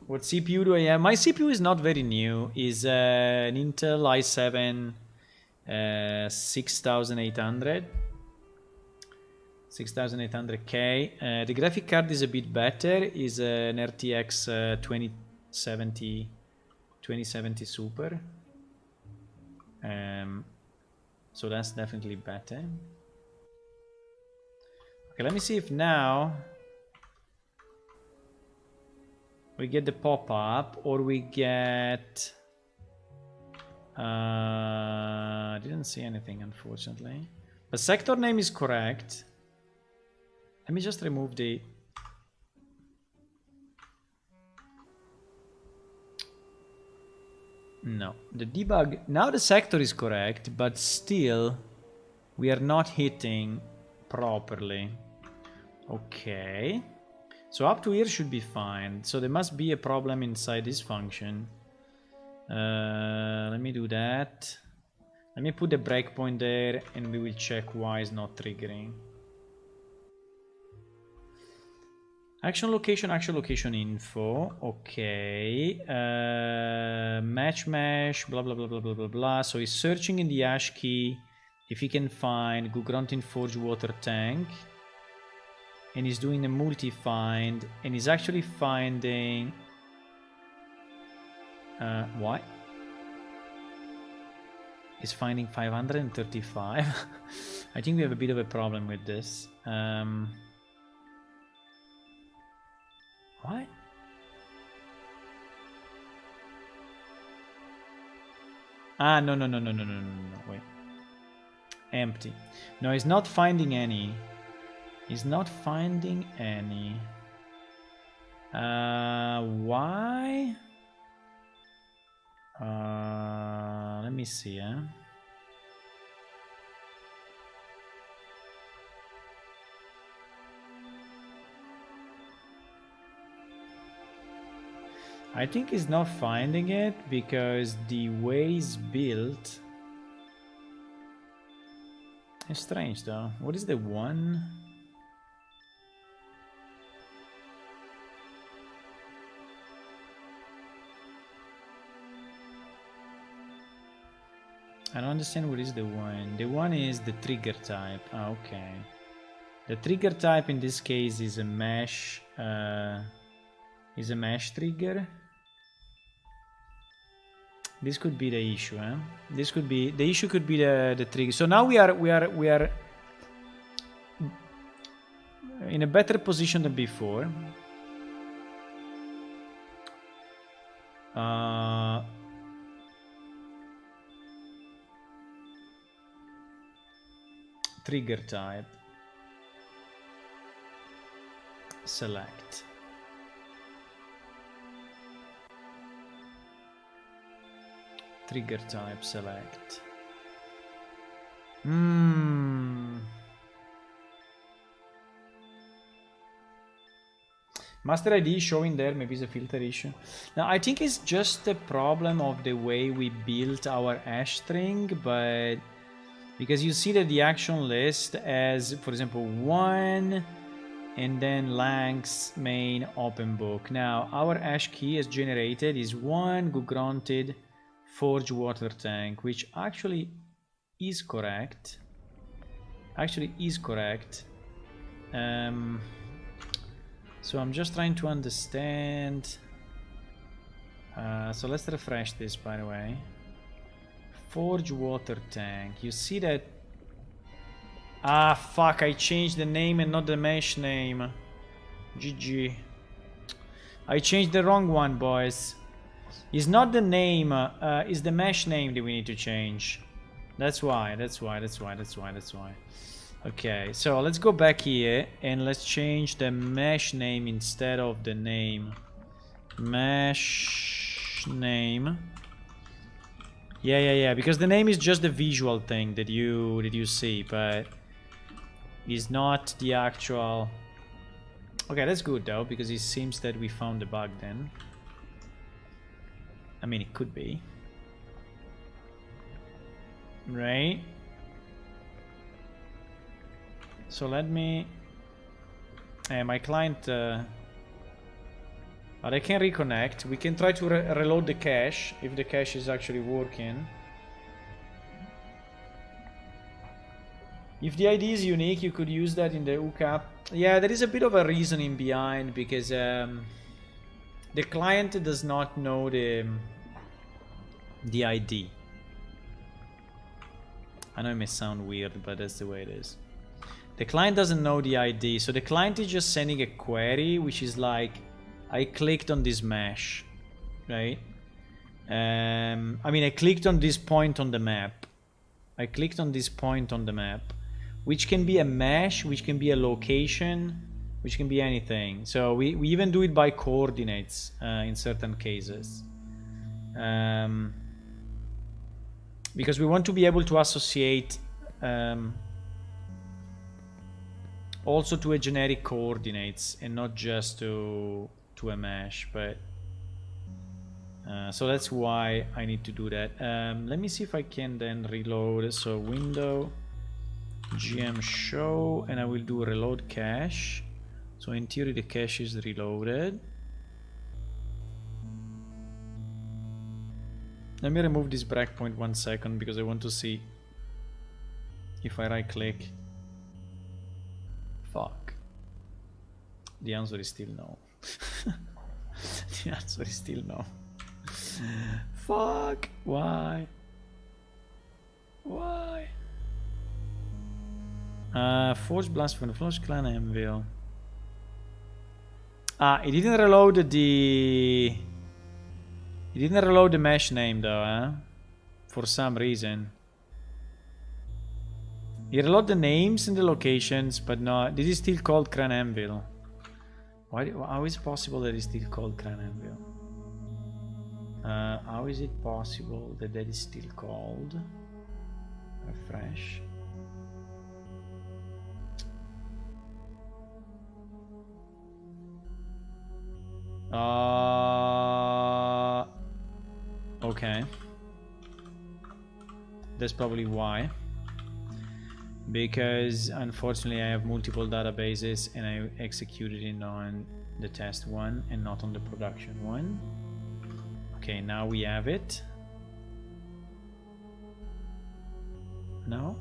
What CPU do I have? My CPU is not very new. Is an Intel i7 6800. 6800K. The graphic card is a bit better. Is an RTX 2070 Super. So that's definitely better. Okay, let me see if now we get the pop-up or we get... I didn't see anything, unfortunately. The sector name is correct. Let me just remove the... No, the debug, now the sector is correct, but still we are not hitting properly. Okay, so up to here should be fine. So there must be a problem inside this function. Let me do that. Let me put the breakpoint there and we will check why it's not triggering. Action location info. Okay. Match mesh, blah, blah, blah, blah, blah, blah, blah. So he's searching in the hash key if he can find Gugrontin Forge water tank. And he's doing a multi-find. And he's actually finding... what? is finding 535. I think we have a bit of a problem with this. What? Ah, no, wait. Empty. No, he's not finding any. He's not finding any. Why? Let me see, I think he's not finding it because the way it's built is strange though. What is the one? I don't understand what is the one. The one is the trigger type. Ah, okay. The trigger type in this case is a mesh trigger. This could be the issue, This could be the issue. Could be the trigger. So now we are in a better position than before. Trigger type. Select. Trigger type select. Master ID showing there, maybe it's a filter issue. Now I think it's just a problem of the way we built our hash string, but because you see that the action list has, for example, 1 and then length main open book. Now our hash key as generated is 1 granted forge water tank, which actually is correct. So I'm just trying to understand. So let's refresh this, by the way. Forge water tank. You see that? Ah, fuck! I changed the name and not the mesh name. GG. I changed the wrong one, boys. It's not the name. It's the mesh name that we need to change. That's why. Okay, so let's go back here and let's change the mesh name instead of the name. Mesh name. Yeah. Because the name is just the visual thing that you see, but it's not the actual. Okay, that's good though, because it seems that we found the bug then. I mean, it could be. Right? So let me... my client... but I can reconnect. We can try to reload the cache, if the cache is actually working. If the ID is unique, you could use that in the hookup. Yeah, there is a bit of a reasoning behind, because the client does not know the ID. I know it may sound weird, but that's the way it is. The client doesn't know the ID, so the client is just sending a query, which is like, I clicked on this mesh, right? I mean, I clicked on this point on the map. Which can be a mesh, which can be a location, which can be anything. So we even do it by coordinates in certain cases. Because we want to be able to associate also to a generic coordinates and not just to a mesh, but so that's why I need to do that. Let me see if I can then reload. So window gm show, and I will do reload cache. So in theory the cache is reloaded. Let me remove this breakpoint 1 second, because I want to see if I right click. Fuck. The answer is still no. The answer is still no. Fuck. Why? Why? Force Blast from the Flush Clan Anvil. It didn't reload the... It didn't reload the mesh name though, huh? For some reason. It reloaded the names and the locations, but no, this is still called Clan Anvil. Why, how is it possible that it's still called Clan Anvil? How is it possible that that is still called? Refresh. Okay. That's probably why. Because unfortunately I have multiple databases and I executed it on the test one and not on the production one. Okay, now we have it. No?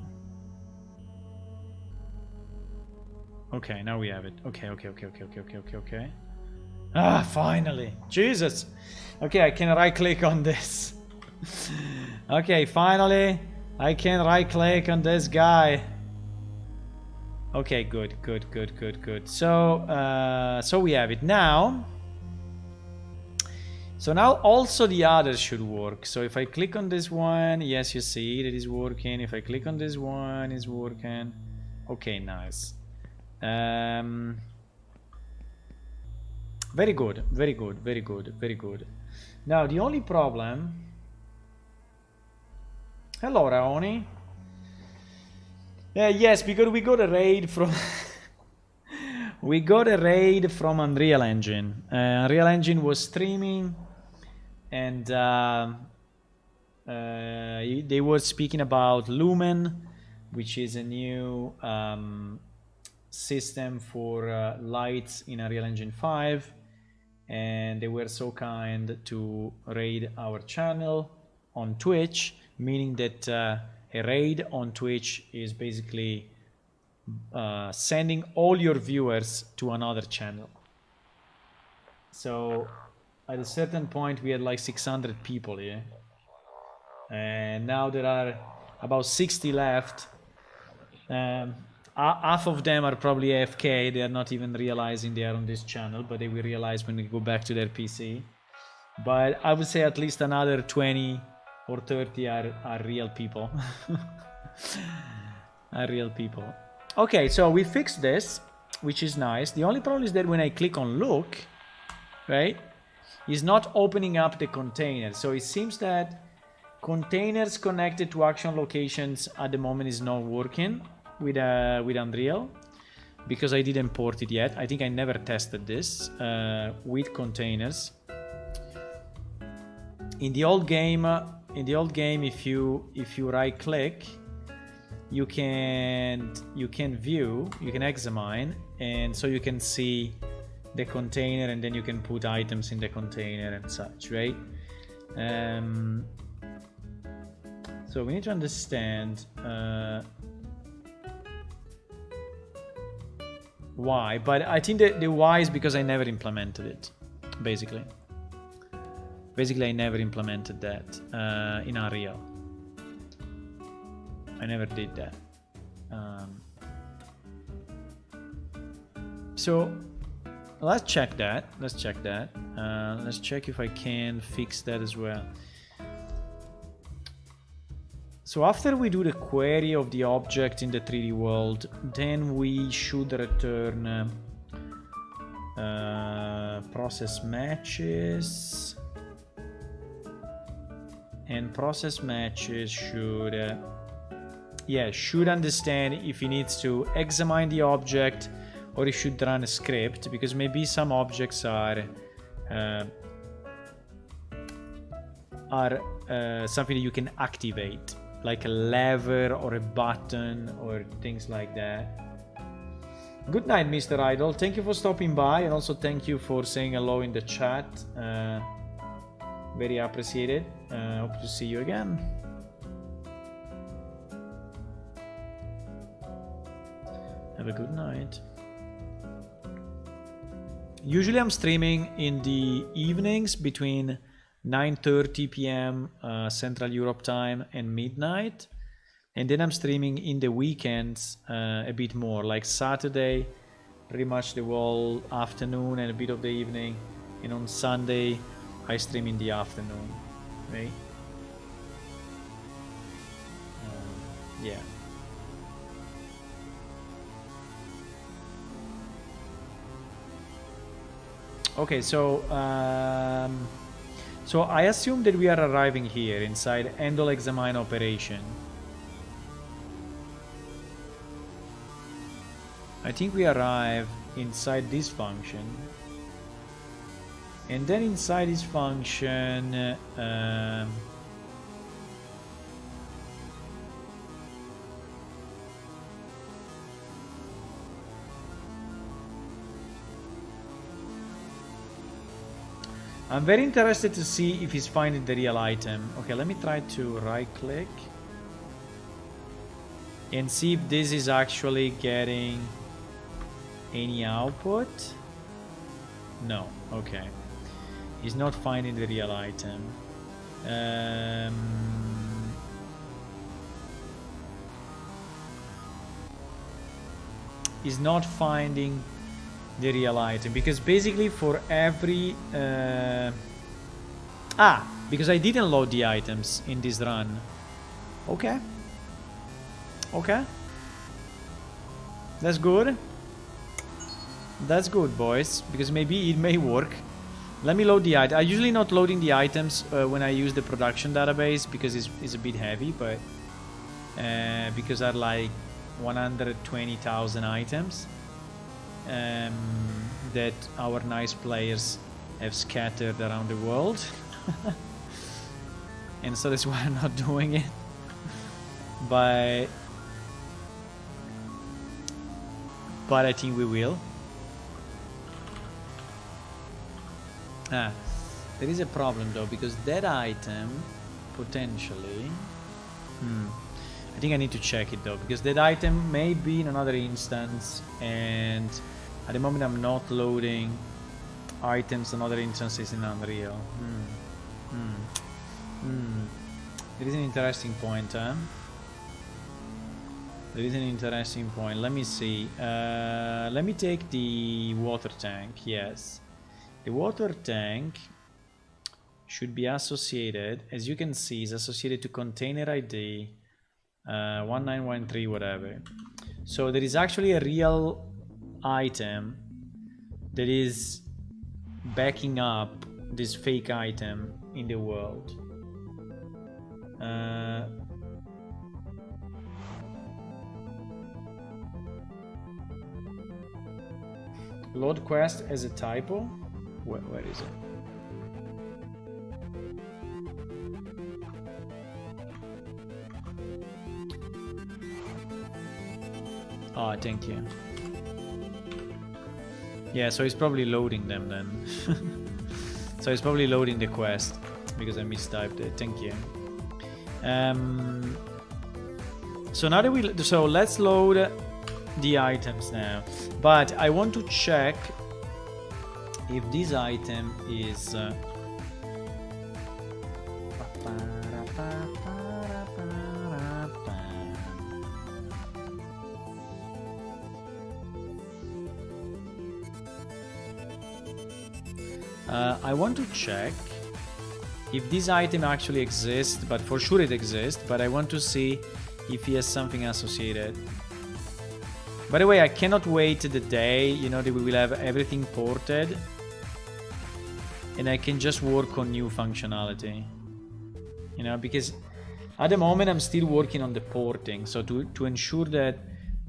Okay, now we have it. Okay. Ah, finally! Jesus! Okay, I can right click on this. Okay, finally I can right click on this guy. Okay, good. So we have it now. So now also the others should work. So if I click on this one, yes, you see it is working. If I click on this one, it's working. Okay, nice. Very good. Now the only problem. Hello, Raoni. Yes, because we got a raid from we got a raid from Unreal Engine. Unreal Engine was streaming, and they were speaking about Lumen, which is a new system for lights in Unreal Engine 5, and they were so kind to raid our channel on Twitch, meaning that a raid on Twitch is basically sending all your viewers to another channel. So at a certain point we had like 600 people here, and now there are about 60 left. Half of them are probably AFK. They are not even realizing they are on this channel, but they will realize when they go back to their PC. But I would say at least another 20 or 30 are real people. Are real people. Okay, so we fixed this, which is nice. The only problem is that when I click on look, right, it's not opening up the container. So it seems that containers connected to action locations at the moment is not working with Unreal, because I didn't import it yet. I think I never tested this with containers. In the old game, if you right click, you can view, you can examine, and so you can see the container, and then you can put items in the container and such, right? So we need to understand why, but I think that the why is because I never implemented it, basically. I never implemented that in Unreal. I never did that. So let's check that. Let's check if I can fix that as well. So after we do the query of the object in the 3D world, then we should return process matches. And process matches should should understand if it needs to examine the object or it should run a script, because maybe some objects are something that you can activate, like a lever or a button or things like that. Good night, Mr. Idol. Thank you for stopping by, and also thank you for saying hello in the chat. Very appreciated. Hope to see you again. Have a good night. Usually I'm streaming in the evenings between 9:30 p.m. Central Europe time and midnight. And then I'm streaming in the weekends a bit more, like Saturday, pretty much the whole afternoon and a bit of the evening. And on Sunday, I stream in the afternoon, right? Yeah. Okay, so I assume that we are arriving here inside handle examine operation. I think we arrive inside this function, and then inside this function I'm very interested to see if he's finding the real item. Okay, let me try to right click and see if this is actually getting any output. No, okay. He's not finding the real item. He's not finding the real item because basically for every because I didn't load the items in this run. Okay, that's good. That's good, boys, because maybe it may work. Let me load the item. I'm usually not loading the items when I use the production database because it's a bit heavy, but because I like 120,000 items that our nice players have scattered around the world. And so that's why I'm not doing it. But I think we will. There is a problem though, because that item potentially I think I need to check it though, because that item may be in another instance, and at the moment I'm not loading items on other instances in Unreal. There is an interesting point, huh? There is an interesting point. Let me see. Let me take the water tank. Yes. The water tank should be associated, as you can see, is associated to container ID 1913 whatever. So there is actually a real item that is backing up this fake item in the world. Load quest as a typo? Where is it? Oh, thank you. Yeah, so it's probably loading them then. So it's probably loading the quest because I mistyped it. Thank you. So now that so let's load the items now. But I want to check if this item is I want to check if this item actually exists, but for sure it exists, but I want to see if he has something associated. By the way, I cannot wait the day, you know, that we will have everything ported and I can just work on new functionality, you know, because at the moment I'm still working on the porting, so to ensure that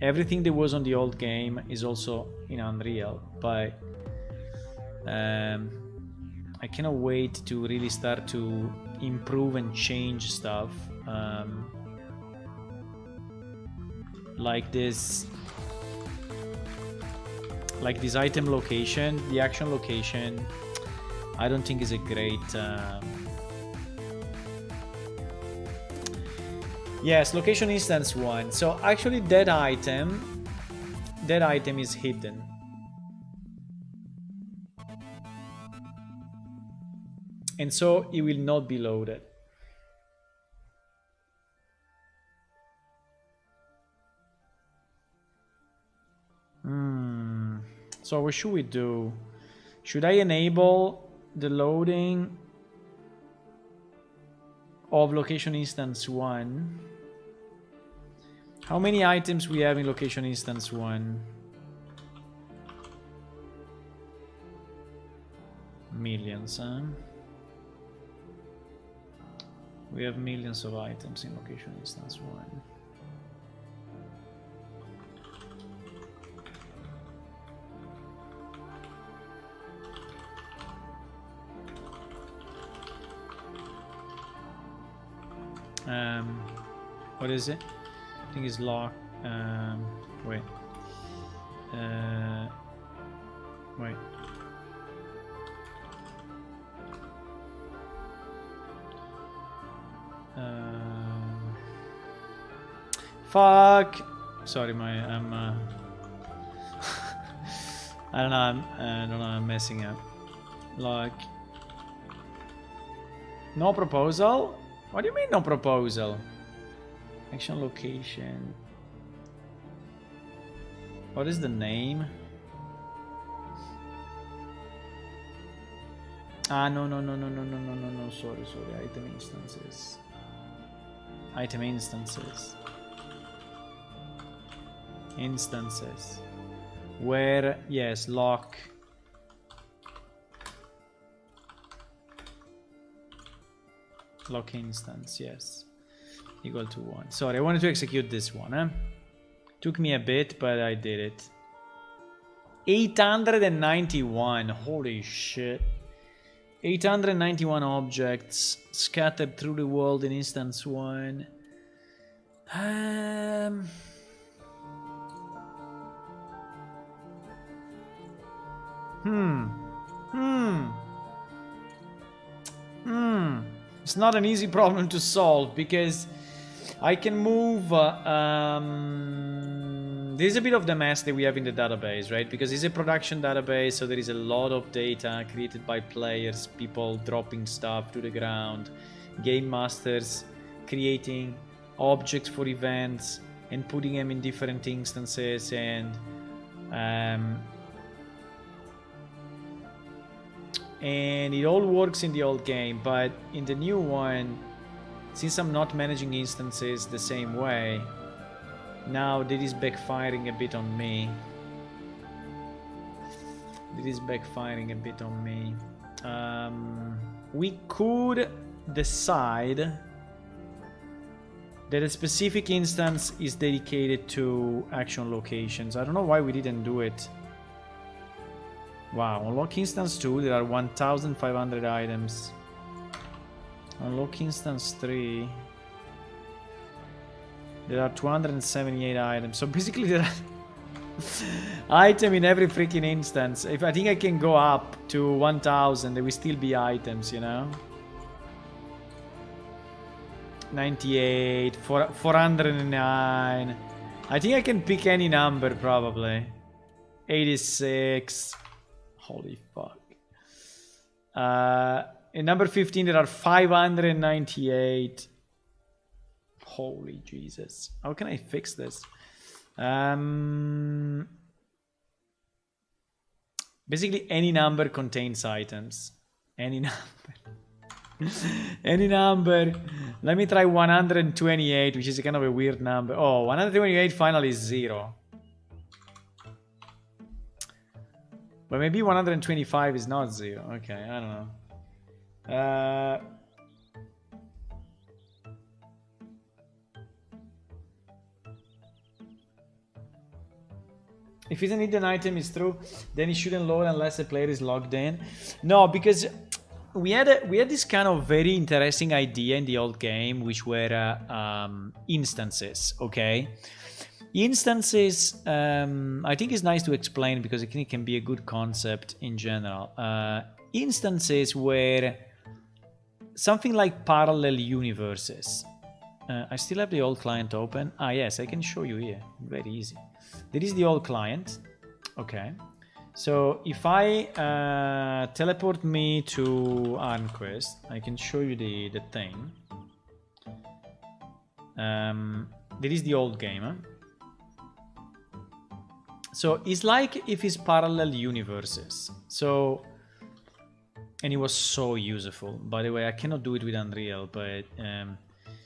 everything that was on the old game is also in Unreal. But I cannot wait to really start to improve and change stuff, like this item location, the action location. I don't think is a great yes, location instance 1. So actually that item is hidden. And so it will not be loaded. So what should we do? Should I enable the loading of location instance 1? How many items we have in location instance 1? Millions, huh? We have millions of items in location instance 1. What is it? I think it's lock. Wait. Wait. Fuck. Sorry, I'm. I don't know. I'm messing up. Like. No proposal. What do you mean no proposal? Action location. What is the name? Ah, no. Sorry. Item instances. Item instances. Instances. Where, yes, lock. Lock instance, yes. Equal to 1. Sorry, I wanted to execute this one, eh? Took me a bit, but I did it. 891. Holy shit. 891 objects scattered through the world in instance 1. It's not an easy problem to solve because I can move. There's a bit of the mess that we have in the database, right? Because it's a production database, so there is a lot of data created by players, people dropping stuff to the ground, game masters creating objects for events and putting them in different instances, and it all works in the old game, but in the new one, since I'm not managing instances the same way, now that is backfiring a bit on me. We could decide that a specific instance is dedicated to action locations. I don't know why we didn't do it. Wow, unlock instance 2, there are 1,500 items. Unlock instance 3, there are 278 items. So basically there are item in every freaking instance. If I think I can go up to 1,000, there will still be items, you know? 98, 409. I think I can pick any number probably. 86. Holy fuck. In number 15 there are 598. Holy Jesus. How can I fix this? Basically any number contains items. Any number. Any number. Let me try 128, which is kind of a weird number. Oh, 128 finally is 0. But maybe 125 is not 0. Okay, I don't know. If it's an hidden item, it's true, then it shouldn't load unless the player is logged in. No, because we had this kind of very interesting idea in the old game, which were instances. Okay, instances. I think it's nice to explain because I think it can be a good concept in general. Instances were something like parallel universes. I still have the old client open. Ah, yes, I can show you here. Very easy. There is the old client. Okay. So if I teleport me to Arnquest, I can show you the thing. There is the old game. Huh? So it's like if it's parallel universes. So, and it was so useful. By the way, I cannot do it with Unreal, but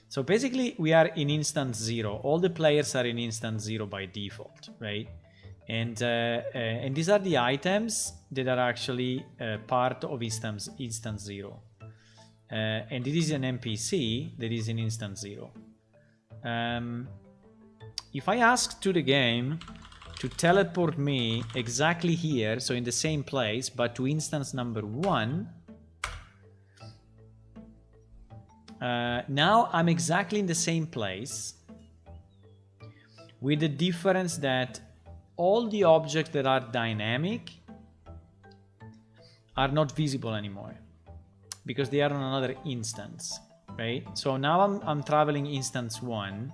so basically we are in instance 0. All the players are in instance 0 by default, right? And these are the items that are actually part of instance 0. And it is an NPC that is in instance 0. If I ask to the game to teleport me exactly here, so in the same place, but to instance number 1, now I'm exactly in the same place, with the difference that all the objects that are dynamic are not visible anymore, because they are on another instance, right? So now I'm traveling instance 1,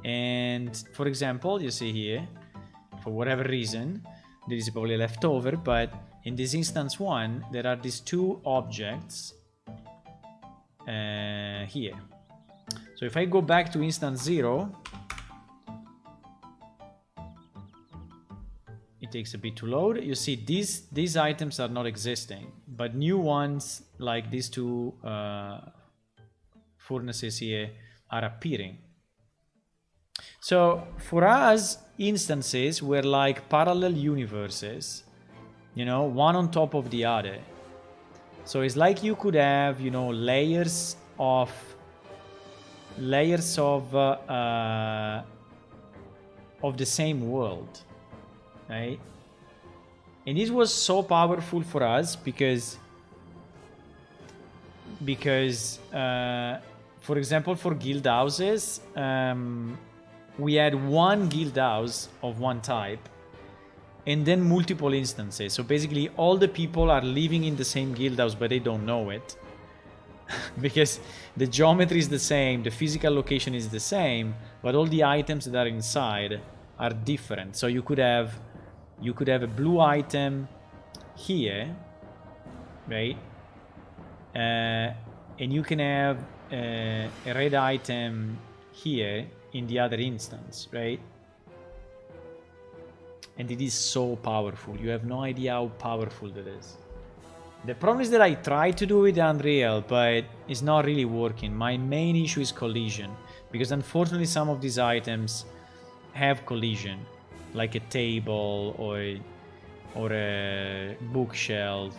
and for example, you see here, for whatever reason, there is probably leftover, but in this instance 1, there are these 2 objects here. So if I go back to instance 0, it takes a bit to load. You see these items are not existing, but new ones like these 2 furnaces here are appearing. So for us, instances were like parallel universes, you know, one on top of the other. So it's like you could have, you know, layers of the same world, right? And this was so powerful for us because for example, for guild houses, we had one guild house of one type and then multiple instances. So basically all the people are living in the same guild house, but they don't know it because the geometry is the same, the physical location is the same, but all the items that are inside are different. So you could have a blue item here, right? And you can have a red item here in the other instance, right? And it is so powerful. You have no idea how powerful that is. The problem is that I tried to do it with Unreal, but it's not really working. My main issue is collision, because unfortunately some of these items have collision, like a table or a bookshelf.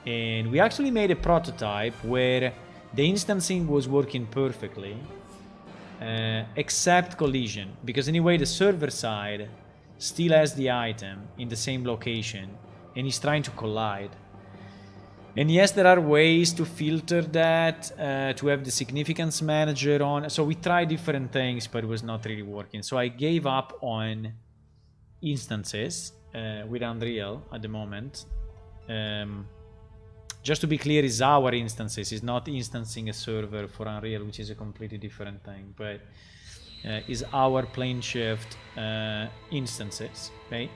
And we actually made a prototype where the instancing was working perfectly, except collision, because anyway the server side still has the item in the same location and is trying to collide. And yes, there are ways to filter that, to have the significance manager on. So we tried different things, but it was not really working. So I gave up on instances with Unreal at the moment. Just to be clear, it's our instances. It's not instancing a server for Unreal, which is a completely different thing. But is our plane shift instances, right?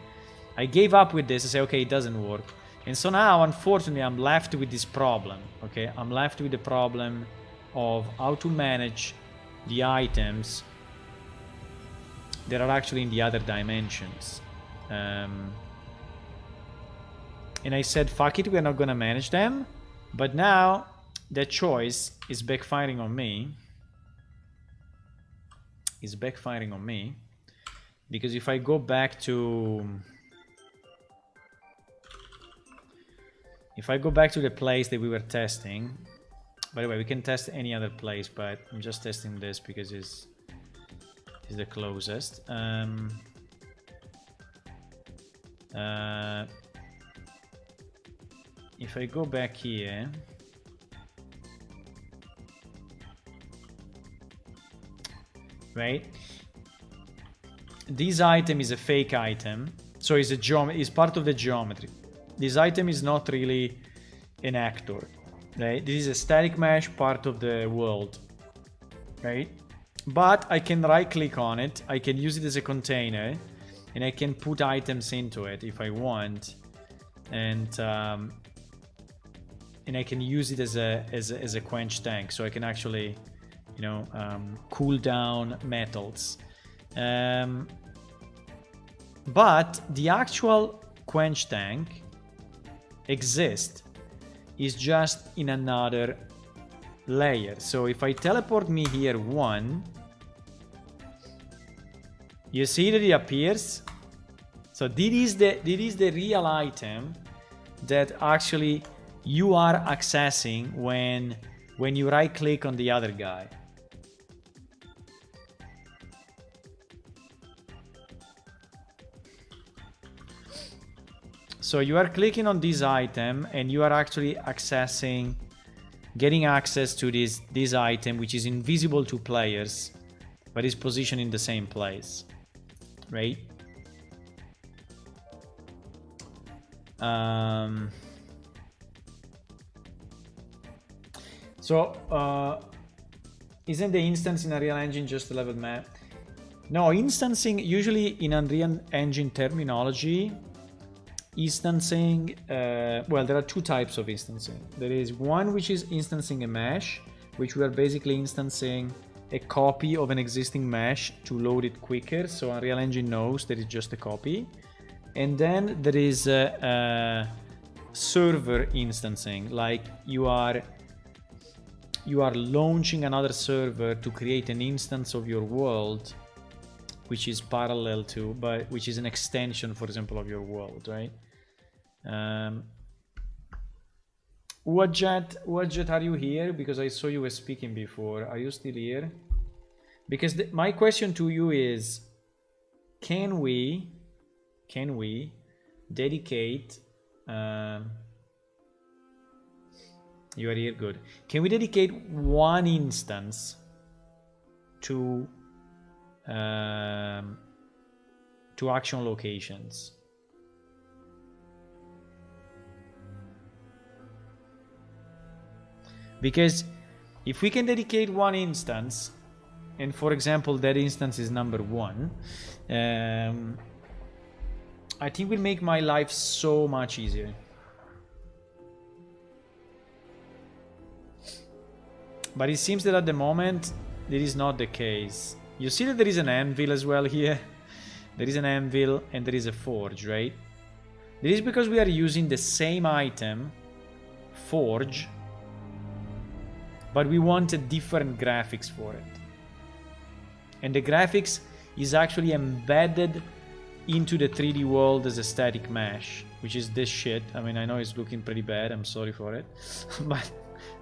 I gave up with this. I say, okay, it doesn't work. And so now, unfortunately, I'm left with this problem, okay? I'm left with the problem of how to manage the items that are actually in the other dimensions. And I said, fuck it, we're not gonna manage them. But now, that choice is backfiring on me. It's backfiring on me. Because if I go back to... If I go back to the place that we were testing, by the way, we can test any other place, but I'm just testing this because it's the closest. If I go back here, right? This item is a fake item, so it's part of the geometry. This item is not really an actor, right? This is a static mesh part of the world, right? But I can right click on it, I can use it as a container, and I can put items into it if I want, and I can use it as a quench tank, so I can actually, you know, cool down metals. But the actual quench tank exists, is just in another layer. So if I teleport me here 1, you see that it appears. So this is the real item that actually you are accessing when you right click on the other guy. So you are clicking on this item and you are actually getting access to this item, which is invisible to players, but is positioned in the same place, right? Isn't the instance in Unreal Engine just a level map? No, instancing, usually in Unreal Engine terminology, instancing, well, there are two types of instancing. There is one which is instancing a mesh, which we are basically instancing a copy of an existing mesh to load it quicker, so Unreal Engine knows that it's just a copy. And then there is server instancing, like you are launching another server to create an instance of your world, which is parallel to, but which is an extension, for example, of your world, right? Uajet, are you here? Because I saw you were speaking before. Are you still here? Because my question to you is, can we dedicate, you are here, good. Can we dedicate one instance to action locations? Because if we can dedicate one instance, and for example that instance is number 1, I think will make my life so much easier. But it seems that at the moment that is not the case. You see that there is an anvil as well here. There is an anvil and there is a forge, right? This is because we are using the same item, forge, but we wanted different graphics for it. And the graphics is actually embedded into the 3D world as a static mesh, which is this shit. I mean, I know it's looking pretty bad, I'm sorry for it, but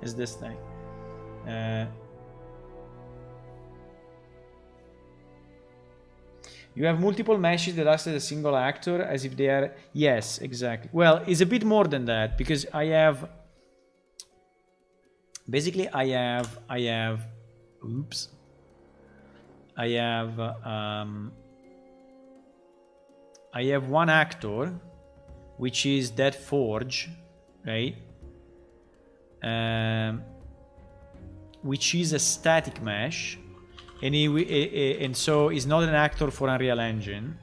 it's this thing. You have multiple meshes that act as a single actor, as if they are... Yes, exactly. Well, it's a bit more than that, because I have... Basically, I have... Oops. I have one actor, which is that forge, right? Which is a static mesh, and so is not an actor for Unreal Engine,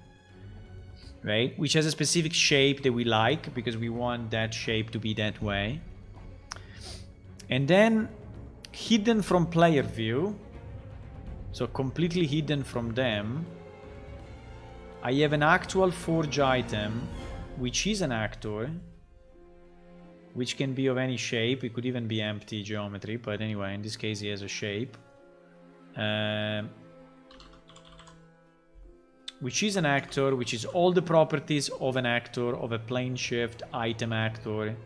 right? Which has a specific shape that we like because we want that shape to be that way. And then hidden from player view, so completely hidden from them, I have an actual forge item, which is an actor, which can be of any shape. It could even be empty geometry, but anyway, in this case he has a shape. Which is an actor, which is all the properties of an actor, of a plane shift item actor,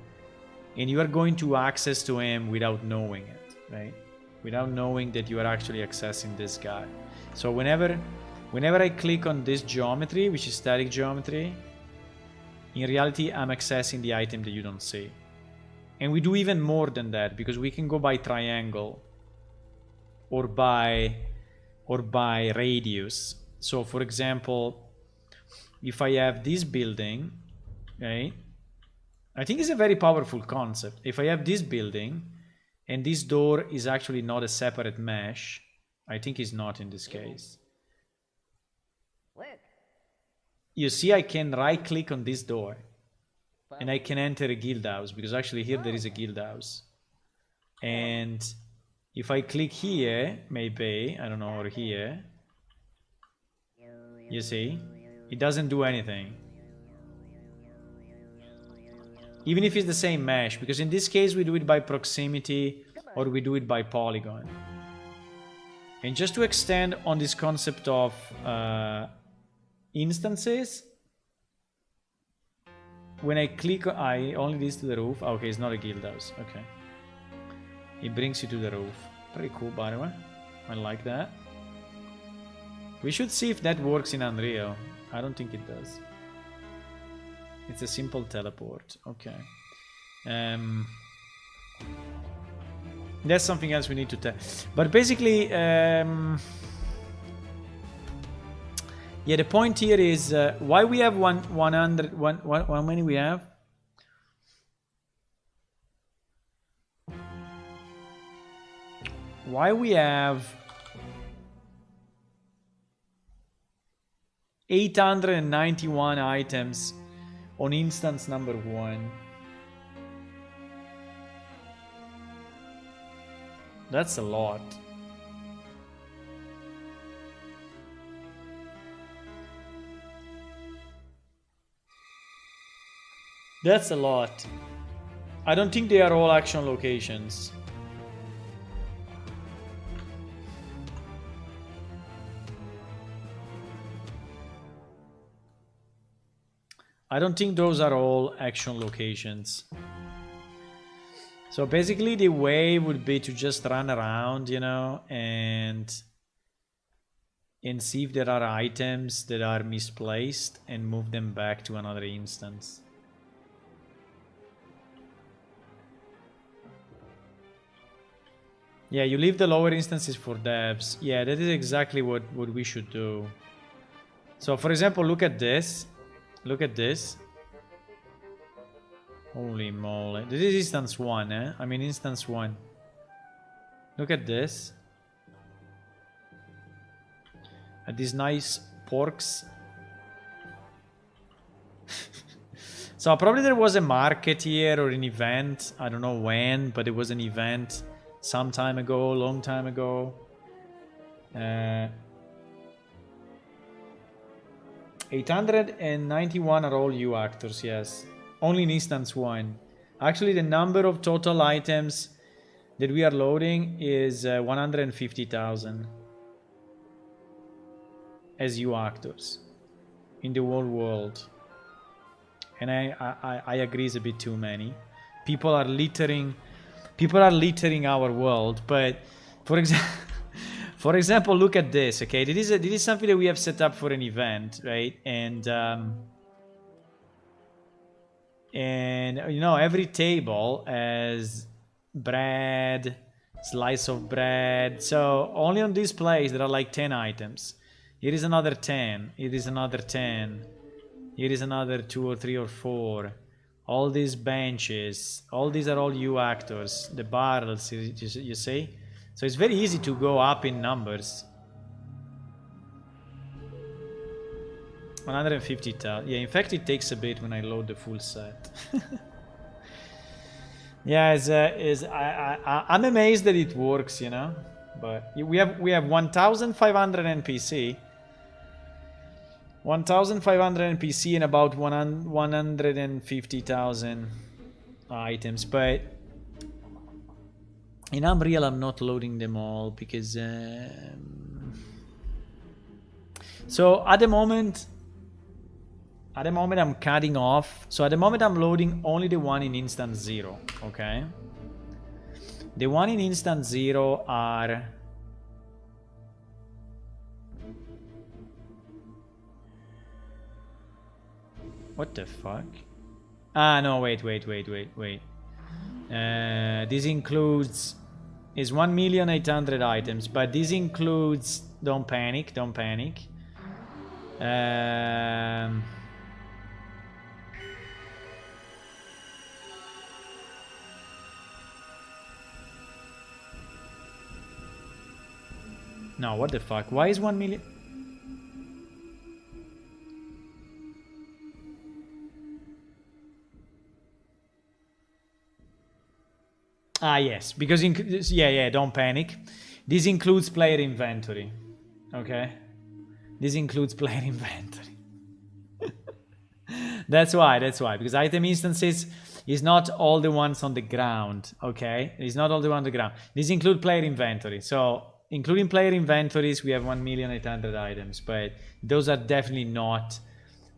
and you are going to access to him without knowing it, right? Without knowing that you are actually accessing this guy. So whenever I click on this geometry, which is static geometry, in reality I'm accessing the item that you don't see. And we do even more than that, because we can go by triangle or by radius. So for example, if I have this building, right? I think it's a very powerful concept. If I have this building and this door is actually not a separate mesh, I think it's not in this case. You see, I can right click on this door and I can enter a guild house, because actually here there is a guild house. And if I click here, maybe, I don't know, or here, you see, It doesn't do anything. Even if it's the same mesh, because in this case we do it by proximity or we do it by polygon. And just to extend on this concept of instances, when I click, I only this to the roof. Okay, it's not a guild house. Okay. It brings you to the roof. Pretty cool, by the way. I like that. We should see if that works in Unreal. I don't think it does. It's a simple teleport. Okay. That's something else we need to test. But basically, yeah, the point here is why we have 100. How many we have? Why we have 891 items on instance number 1. That's a lot. That's a lot. I don't think they are all action locations. I don't think those are all action locations. So basically the way would be to just run around, you know, and see if there are items that are misplaced and move them back to another instance. Yeah, you leave the lower instances for devs. Yeah, that is exactly what we should do. So for example, look at this. Look at this. Holy moly. This is instance 1, eh? I mean instance 1. Look at this. At these nice porks. So probably there was a market here or an event. I don't know when, but it was an event some time ago, long time ago. 891 are all you actors, yes. Only in instance 1. Actually, the number of total items that we are loading is 150,000 as you actors in the whole world. And I agree it's a bit too many. People are littering our world, but for example, for example, look at this, okay? This is something that we have set up for an event, right? And you know, every table has bread, slice of bread. So only on this place there are like 10 items. Here is another 10. Here is another 10. Here is another 2 or 3 or 4. All these benches, all these are all you actors. The barrels, you see? So it's very easy to go up in numbers. 150,000. Yeah, in fact it takes a bit when I load the full set. Yeah, I'm amazed that it works, you know? But we have 1,500 NPC. 1,500 NPC and about 150,000 items, but in Unreal I'm not loading them all because so at the moment I'm cutting off. So at the moment I'm loading only the one in instance 0, okay? The one in instance 0 are what the fuck? Ah, no, wait. This includes is 1,800,000 items, but this includes don't panic. No, what the fuck? Why is 1 million? Ah, yes, because yeah, don't panic. This includes player inventory. Okay, this includes player inventory. That's why, because item instances is not all the ones on the ground, okay? It's not all the ones on the ground. These include player inventory. So including player inventories, we have 1,800,000 items, but those are definitely not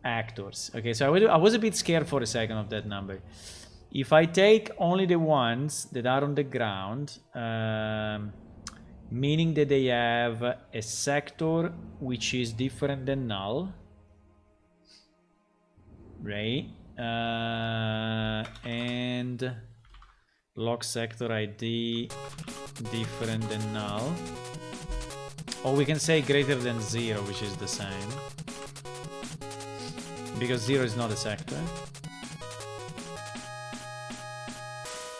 actors. Okay, so I was a bit scared for a second of that number. If I take only the ones that are on the ground, meaning that they have a sector which is different than null, right? And lock sector ID different than null, or we can say greater than 0, which is the same, because 0 is not a sector.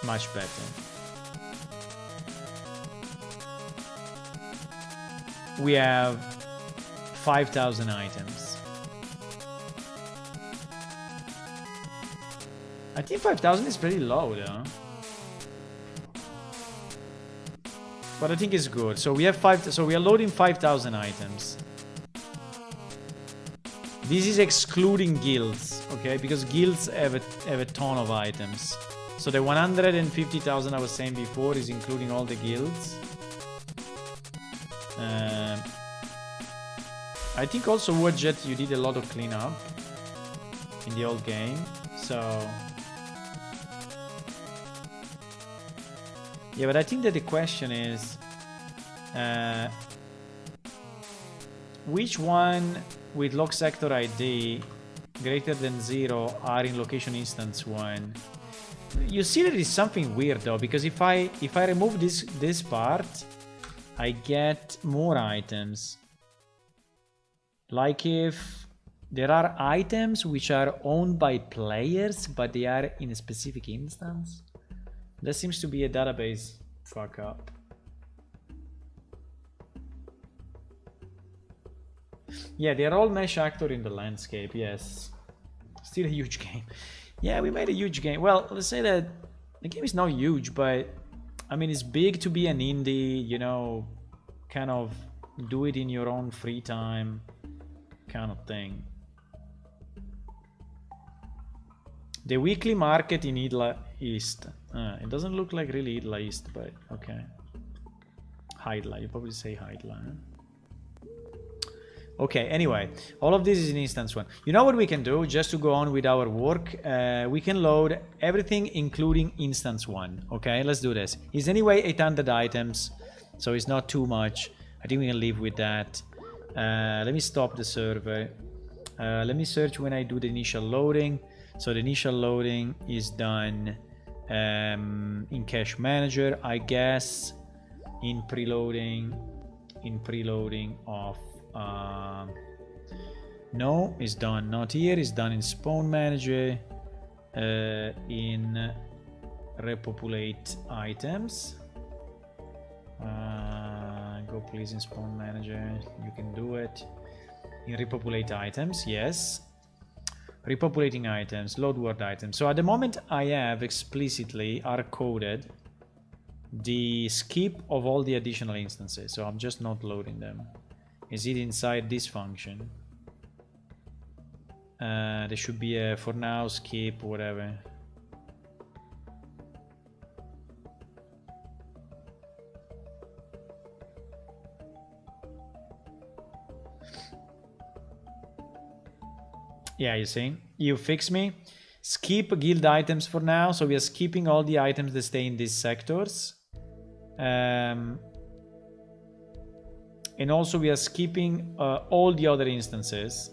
Much better. We have 5,000 items. I think 5,000 is pretty low though. But I think it's good. So we have so we are loading 5,000 items. This is excluding guilds, okay? Because guilds have a ton of items. So the 150,000 I was saying before is including all the guilds. I think also Warjet, you did a lot of cleanup in the old game. So yeah, but I think that the question is which one with lock sector ID greater than 0 are in location instance 1. You see that it's something weird though, because if I remove this part, I get more items. Like if there are items which are owned by players, but they are in a specific instance. That seems to be a database fuck up. Yeah, they are all mesh actor in the landscape, yes. Still a huge game. Yeah, we made a huge game. Well, let's say that the game is not huge, but I mean, it's big to be an indie, you know, kind of do it in your own free time kind of thing. The weekly market in Idla East. It doesn't look like really Idla East, but okay. Hydla, you probably say Hydla. Huh? Okay, anyway, all of this is in instance 1. You know what we can do, just to go on with our work? We can load everything including instance 1. Okay, let's do this. It's anyway 800 items, so it's not too much. I think we can live with that. Let me stop the server. Let me search when I do the initial loading. So the initial loading is done in Cache Manager, I guess, in preloading of no, it's done not here, it's done in Spawn Manager, in repopulate items. Go please in Spawn Manager, you can do it. In repopulate items, yes. Repopulating items, load word items. So at the moment I have explicitly hard-coded the skip of all the additional instances. So I'm just not loading them. Is it inside this function? There should be a for now skip whatever. Yeah, you see, you fix me. Skip guild items for now. So we are skipping all the items that stay in these sectors. And also we are skipping all the other instances.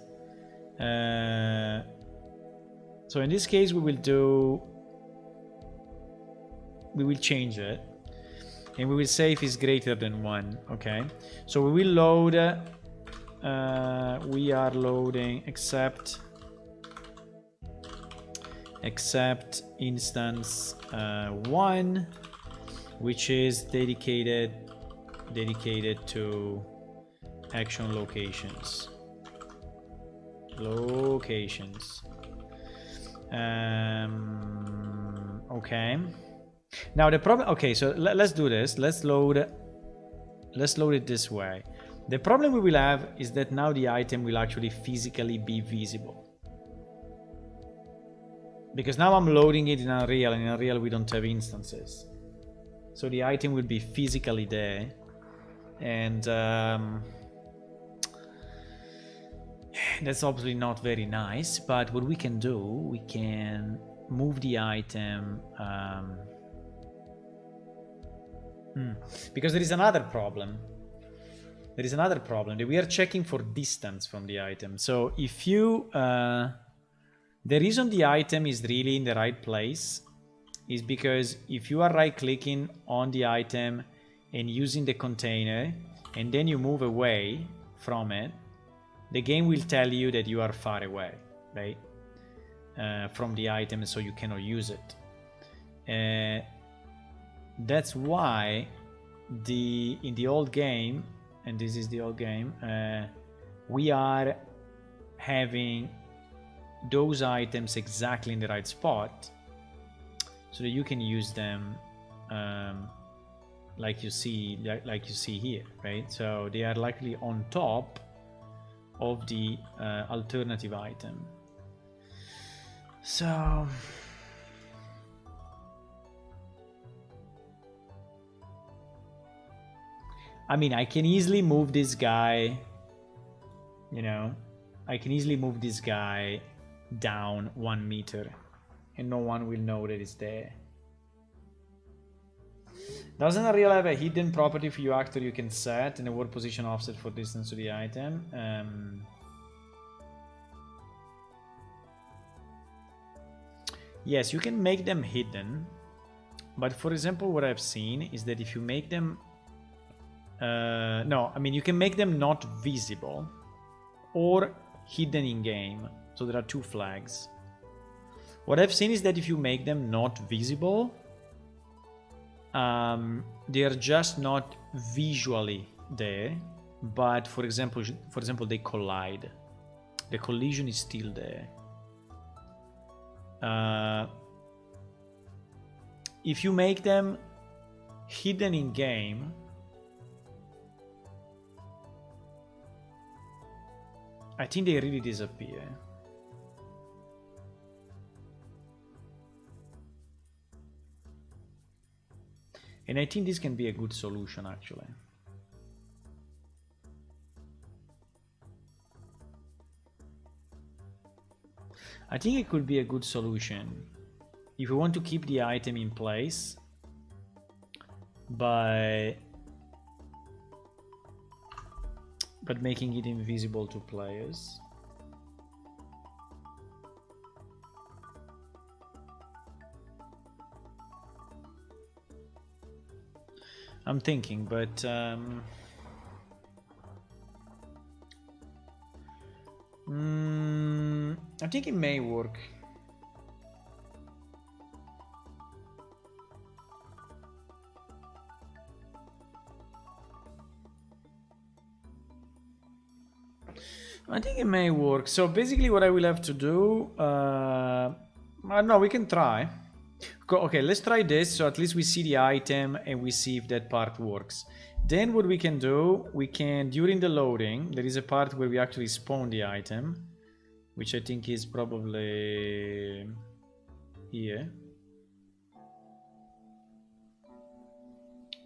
So in this case we will change it. And we will say if it's greater than 1. Okay. So we will load, we are loading except instance 1, which is dedicated to action locations. Okay, now the problem, okay, so let's do this. Let's load it this way. The problem we will have is that now the item will actually physically be visible. Because now I'm loading it in Unreal, and in Unreal we don't have instances. So the item will be physically there. And that's obviously not very nice, but what we can do, we can move the item. Because there is another problem. There is another problem. We are checking for distance from the item. So if you... the reason the item is really in the right place is because if you are right-clicking on the item and using the container, and then you move away from it, the game will tell you that you are far away, right? From the item, so you cannot use it. That's why in the old game, and this is the old game, we are having those items exactly in the right spot, so that you can use them like you see here, right? So they are likely on top of the alternative item. So I mean, I can easily move this guy, you know, I can easily move this guy down 1 meter and no one will know that it's there. Doesn't Unreal have a hidden property for you actor you can set and a world position offset for distance to the item? Yes, you can make them hidden, but for example, what I've seen is that if you make them no, I mean, you can make them not visible or hidden in game. So there are two flags. What I've seen is that if you make them not visible, they are just not visually there, but for example they collide. The collision is still there. If you make them hidden in game, I think they really disappear. And I think this can be a good solution, actually. I think it could be a good solution if you want to keep the item in place but making it invisible to players. I'm thinking, but I think it may work. I think it may work. So basically what I will have to do, no, we can try. Okay, let's try this, so at least we see the item and we see if that part works. Then what we can do, we can, during the loading, there is a part where we actually spawn the item, which I think is probably here.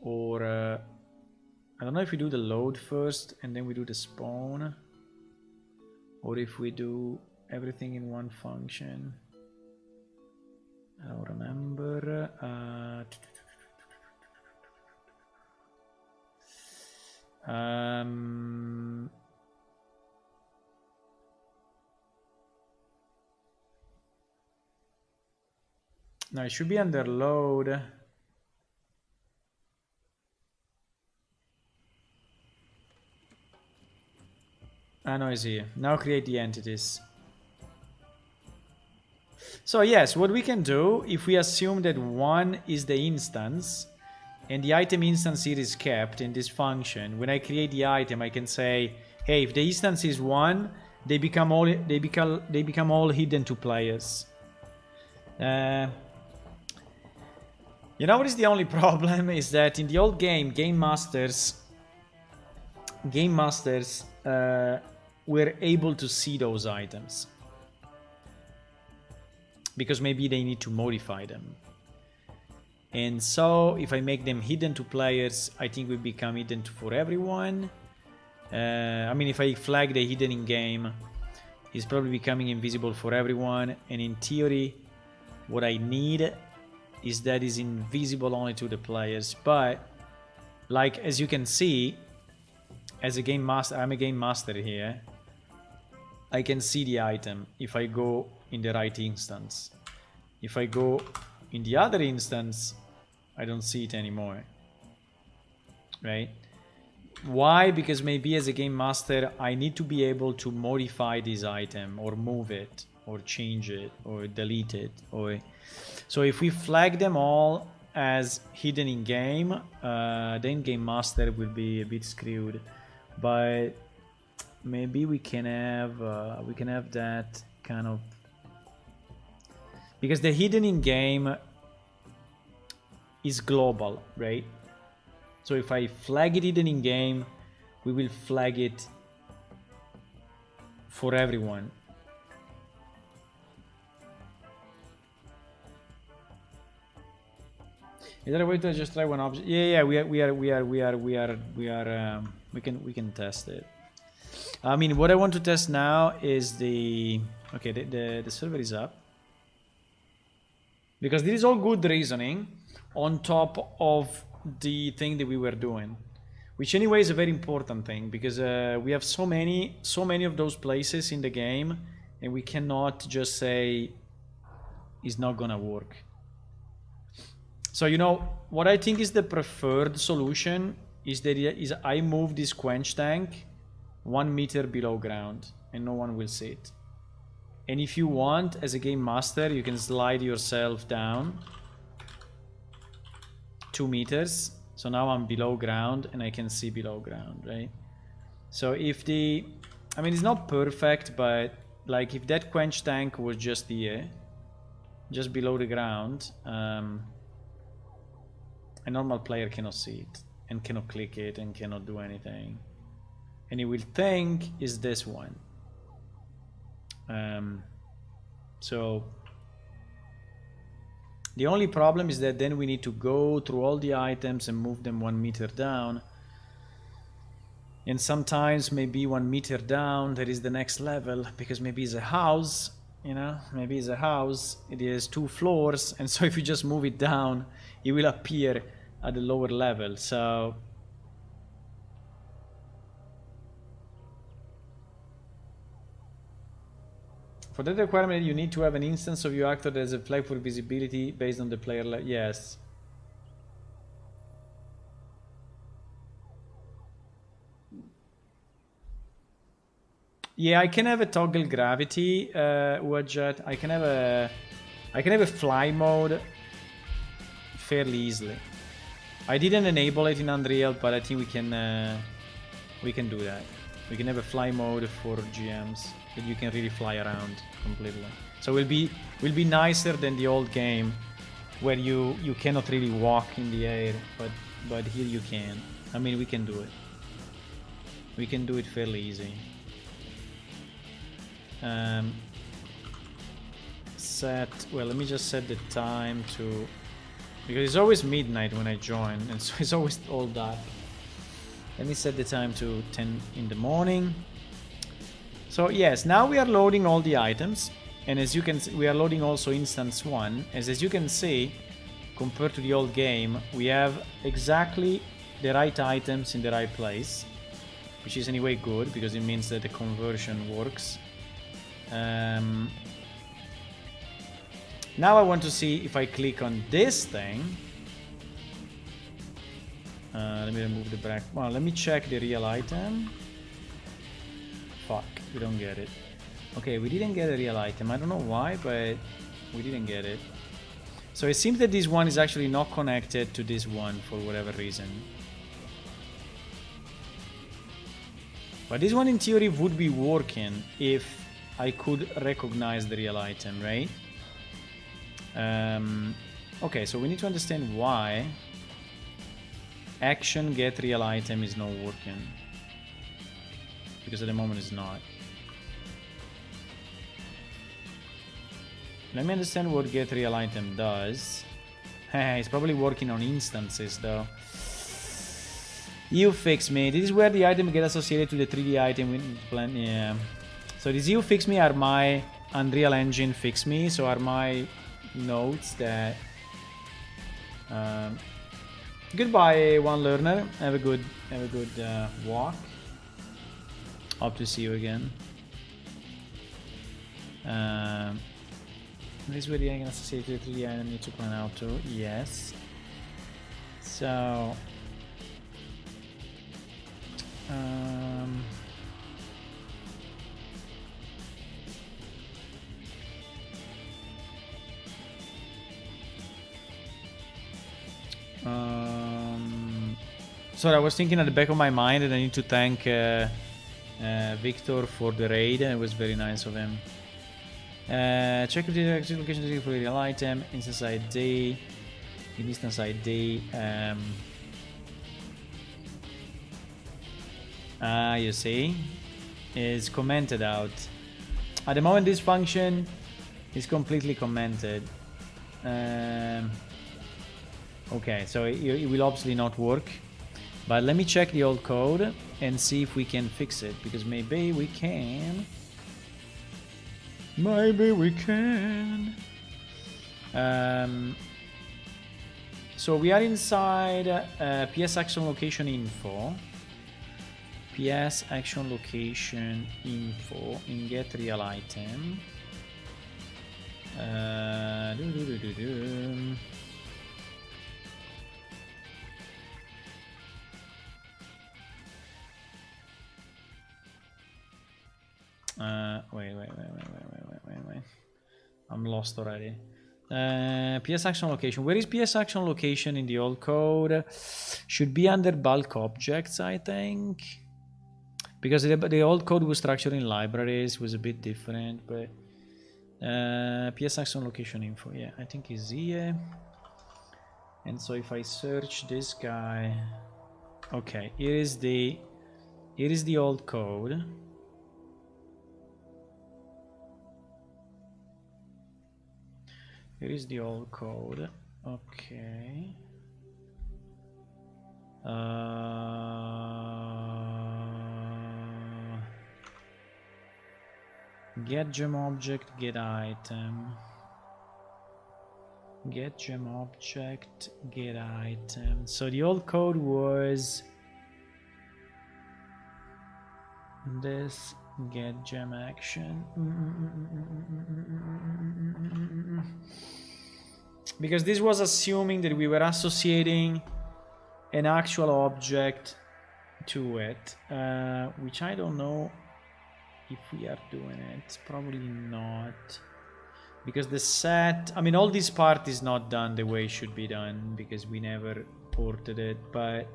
Or, I don't know if we do the load first and then we do the spawn, or if we do everything in one function. I don't remember. No, it should be under load. No, it's here. Now create the entities. So yes, what we can do, if we assume that 1 is the instance, and the item instance here is kept in this function, when I create the item, I can say, hey, if the instance is 1, they become all hidden to players. You know what is the only problem is that in the old game, game masters were able to see those items. because maybe they need to modify them. And so if I make them hidden to players, I think we become hidden for everyone. I mean, if I flag the hidden in game, it's probably becoming invisible for everyone. And in theory, what I need is that is invisible only to the players. But like, as you can see, as a game master, I'm a game master here. I can see the item if I go in the right instance. If I go in the other instance, I don't see it anymore, right? Why? Because maybe as a game master, I need to be able to modify this item or move it or change it or delete it. So if we flag them all as hidden in game, then game master will be a bit screwed. But maybe we can have that kind of, because the hidden in game is global, right? So if I flag it hidden in game, we will flag it for everyone. Is there a way to just try one object? Yeah, we can test it. I mean, what I want to test now is the server is up, because this is all good reasoning on top of the thing that we were doing, which anyway is a very important thing, because we have so many of those places in the game, and we cannot just say it's not gonna work. So, you know, what I think is the preferred solution is that I move this quench tank 1 meter below ground and no one will see it. And if you want, as a game master, you can slide yourself down 2 meters. So now I'm below ground and I can see below ground, right? So if I mean, it's not perfect, but like if that quench tank was just here, just below the ground, a normal player cannot see it and cannot click it and cannot do anything. And he will think is this one. So the only problem is that then we need to go through all the items and move them 1 meter down. And sometimes maybe 1 meter down there is the next level, because maybe it's a house, you know, maybe it's a house, it has 2 floors, and so if you just move it down, it will appear at the lower level. So for that requirement, you need to have an instance of your actor that has a flag for visibility based on the player level. Yes. Yeah, I can have a toggle gravity widget. I can have a fly mode fairly easily. I didn't enable it in Unreal, but I think we can do that. We can have a fly mode for GMs that you can really fly around completely. So it will be nicer than the old game where you cannot really walk in the air, but here you can. I mean, we can do it. We can do it fairly easy. Well, let me just set the time to, because it's always midnight when I join, and so it's always all dark. Let me set the time to 10 in the morning. So yes, now we are loading all the items, and as you can see, we are loading also instance 1. As you can see, compared to the old game, we have exactly the right items in the right place, which is anyway good, because it means that the conversion works. Now I want to see if I click on this thing. Let me remove the back. Well, let me check the real item. Fuck, we don't get it. Okay, we didn't get a real item. I don't know why, but we didn't get it. So it seems that this one is actually not connected to this one for whatever reason. But this one in theory would be working if I could recognize the real item, right? Okay, so we need to understand why action get real item is not working, because at the moment it's not. Let me understand what get real item does. It's probably working on instances though. You fix me. This is where the item get associated to the 3D item with plan. Yeah. So these you fix me are my Unreal Engine fix me. So are my notes that. Goodbye, one learner. Have a good walk. Hope to see you again. This is where the item associated to the 3D item need to plan out to. Yes. So. So I was thinking at the back of my mind that I need to thank Victor for the raid. It was very nice of him. Check if the exit location for real item, instance ID, instance ID. You see, is commented out. At the moment, this function is completely commented. Okay, so it will obviously not work. But let me check the old code and see if we can fix it, because maybe we can. Maybe we can. So we are inside PS action location info. PS action location info in get real item. Wait. I'm lost already. PS action location. Where is PS action location in the old code? Should be under bulk objects, I think. Because the old code was structured in libraries, was a bit different, but PS action location info, yeah, I think is here. And so if I search this guy, okay, here is the old code. Here is the old code. Okay. Get gem object, get item. Get gem object, get item. So the old code was this get gem action. Because this was assuming that we were associating an actual object to it, which I don't know if we are doing it. Probably not, because the set, I mean, all this part is not done the way it should be done because we never ported it, but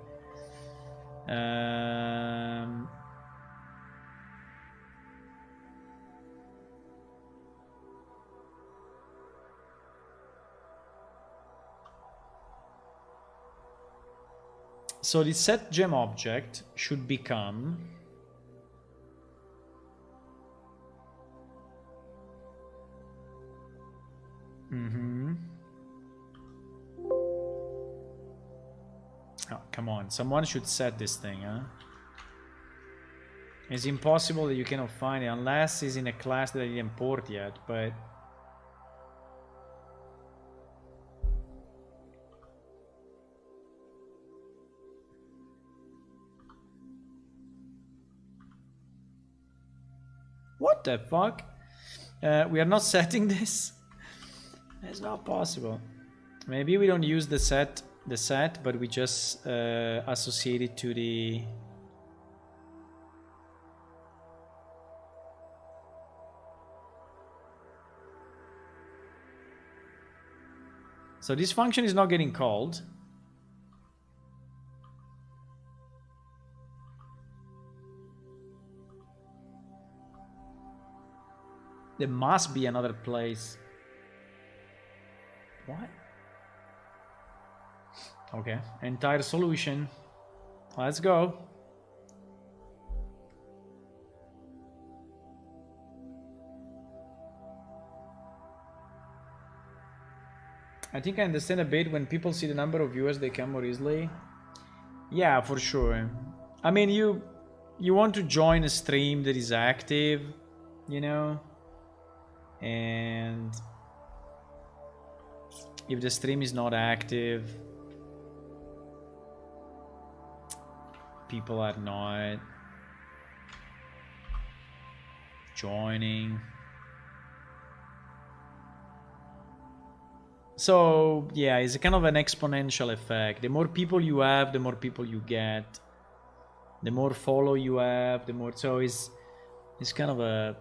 so the set gem object should become Oh, come on, someone should set this thing, huh? It's impossible that you cannot find it unless it's in a class that I didn't import yet, but what the fuck? We are not setting this? It's not possible. Maybe we don't use the set, but we just associate it to the... So this function is not getting called. There must be another place. What? Okay, entire solution. Let's go. I think I understand a bit. When people see the number of viewers, they come more easily. Yeah, for sure. I mean, you want to join a stream that is active, you know, and if the stream is not active, people are not joining. So yeah, it's a kind of an exponential effect. The more people you have, the more people you get. The more follow you have, the more. So it's kind of a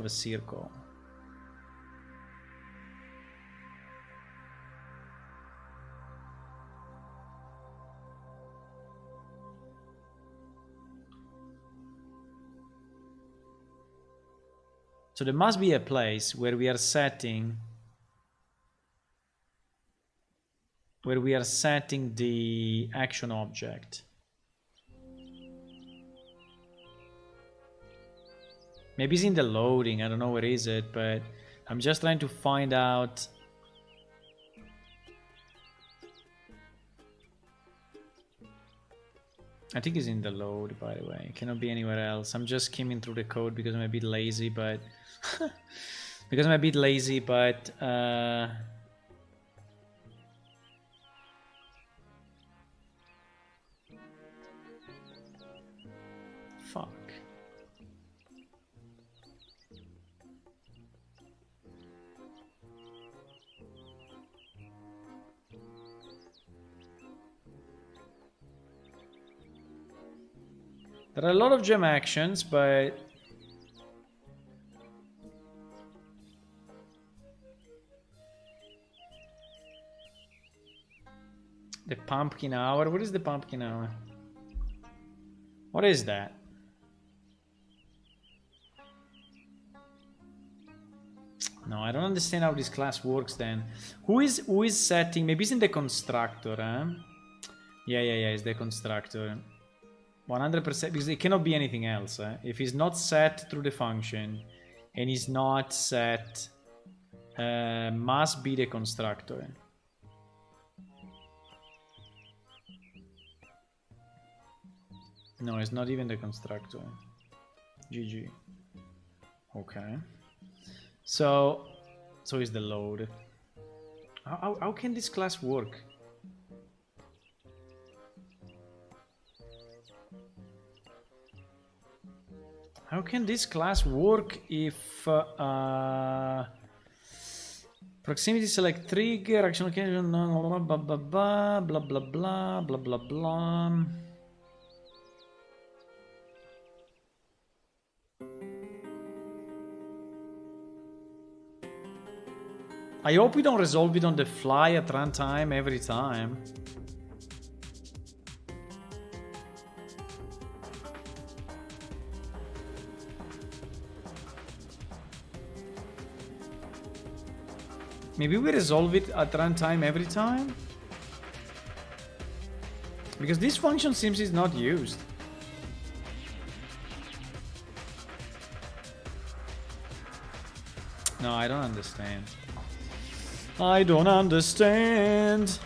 circle. So there must be a place where we are setting the action object. Maybe it's in the loading, I don't know where is it, but I'm just trying to find out. I think it's in the load, by the way. It cannot be anywhere else. I'm just skimming through the code because I'm a bit lazy, but fuck. There are a lot of gem actions, but the pumpkin hour. What is the pumpkin hour? What is that? No, I don't understand how this class works then. Who is setting? Maybe it's in the constructor, huh? Yeah, it's the constructor. 100%, because it cannot be anything else. If it's not set through the function and is not set, must be the constructor. No, it's not even the constructor. GG. Okay. So is the load. How can this class work? How can this class work if proximity select trigger action occasion blah blah blah blah blah blah blah blah blah blah. I hope we don't resolve it on the fly at runtime every time. Maybe we resolve it at runtime every time? Because this function seems is not used. No, I don't understand. I don't understand.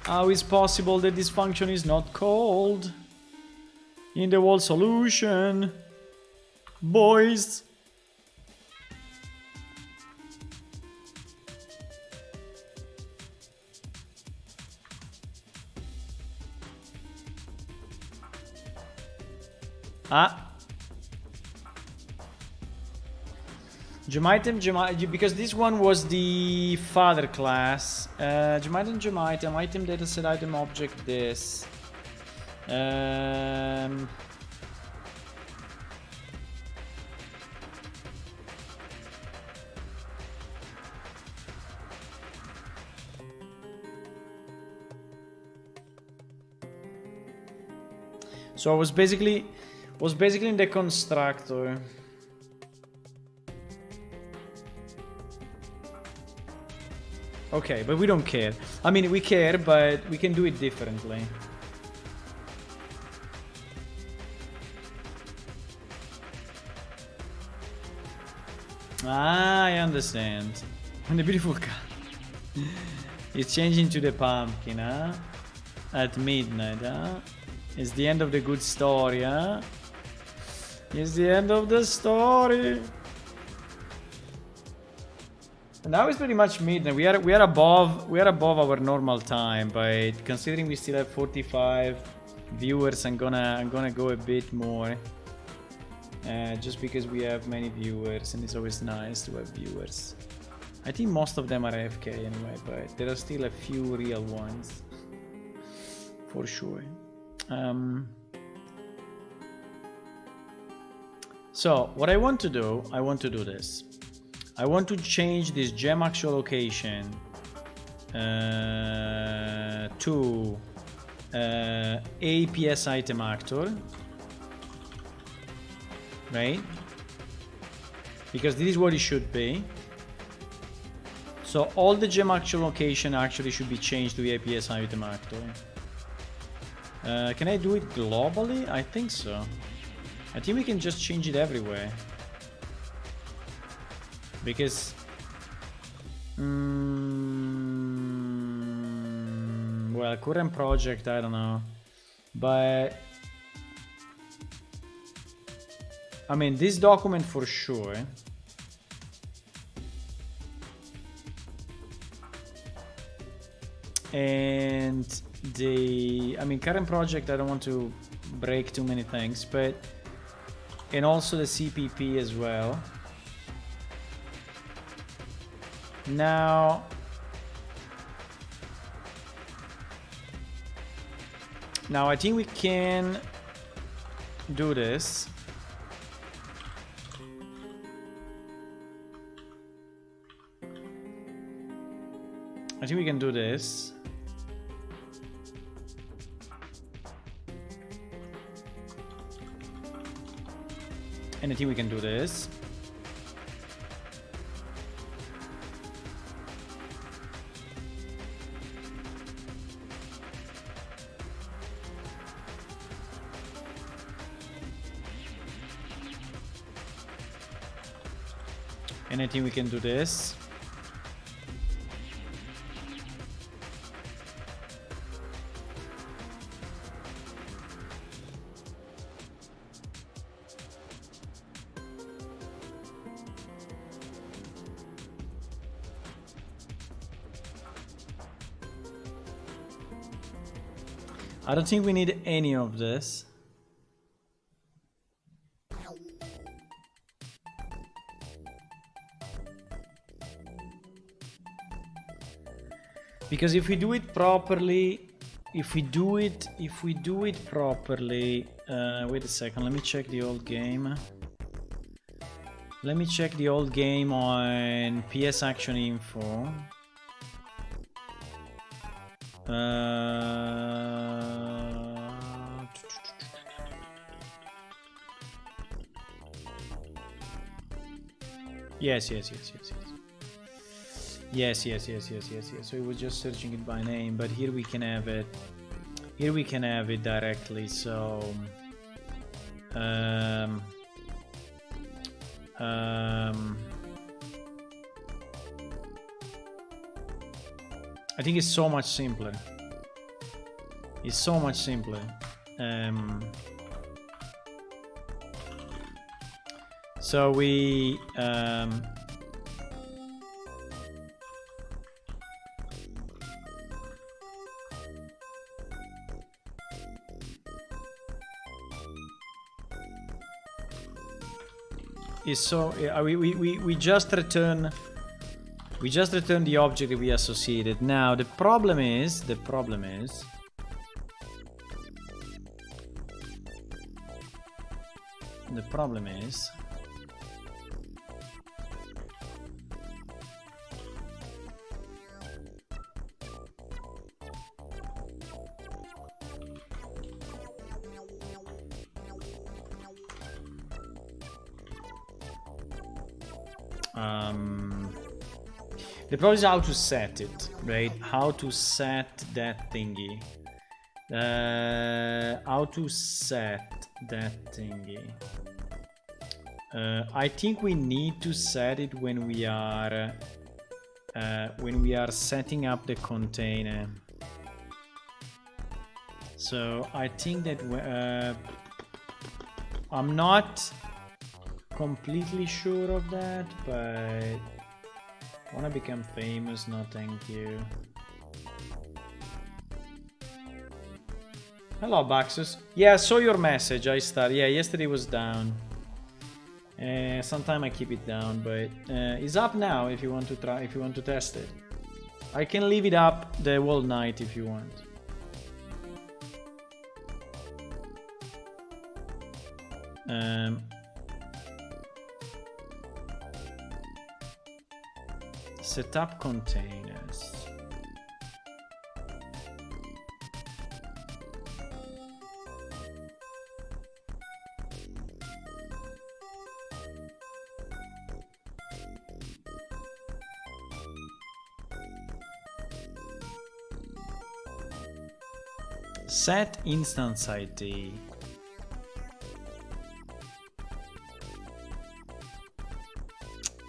How is possible that this function is not called in the whole solution? Boys. Gem item, because this one was the father class. Gem item, item dataset, item object, this. So I was basically in the constructor. Okay, but we don't care. I mean, we care, but we can do it differently. I understand. And the beautiful car. It's changing to the pumpkin, huh? At midnight, huh? It's the end of the good story, huh? It's the end of the story. Now it's pretty much midnight. We are above our normal time, but considering we still have 45 viewers, I'm gonna go a bit more. Just because we have many viewers, and it's always nice to have viewers. I think most of them are AFK anyway, but there are still a few real ones, for sure. So what I want to do this. I want to change this gem actual location to APS item actor, right? Because this is what it should be. So all the gem actual location actually should be changed to APS item actor. Can I do it globally? I think so. I think we can just change it everywhere. Because well, current project, I don't know, but I mean this document for sure. And I mean current project, I don't want to break too many things, but and also the CPP as well. Now I think we can do this. I think we can do this. And I think we can do this. And I think we can do this. I don't think we need any of this. Because if we do it properly, wait a second, let me check the old game. Let me check the old game on PS Action Info. Yes. So it was just searching it by name, but here we can have it. Here we can have it directly. So I think it's so much simpler. It's so much simpler. So we we just return the object that we associated. Now the problem is how to set it, right? How to set that thingy. How to set that thingy. I think we need to set it when we are setting up the container. So I think that I'm not completely sure of that, but wanna become famous? No, thank you. Hello, Baxus. Yeah, I saw your message. I started. Yeah, yesterday was down. Sometimes I keep it down, but it's up now. If you want to try, if you want to test it, I can leave it up the whole night if you want. Set up containers. Set instance ID.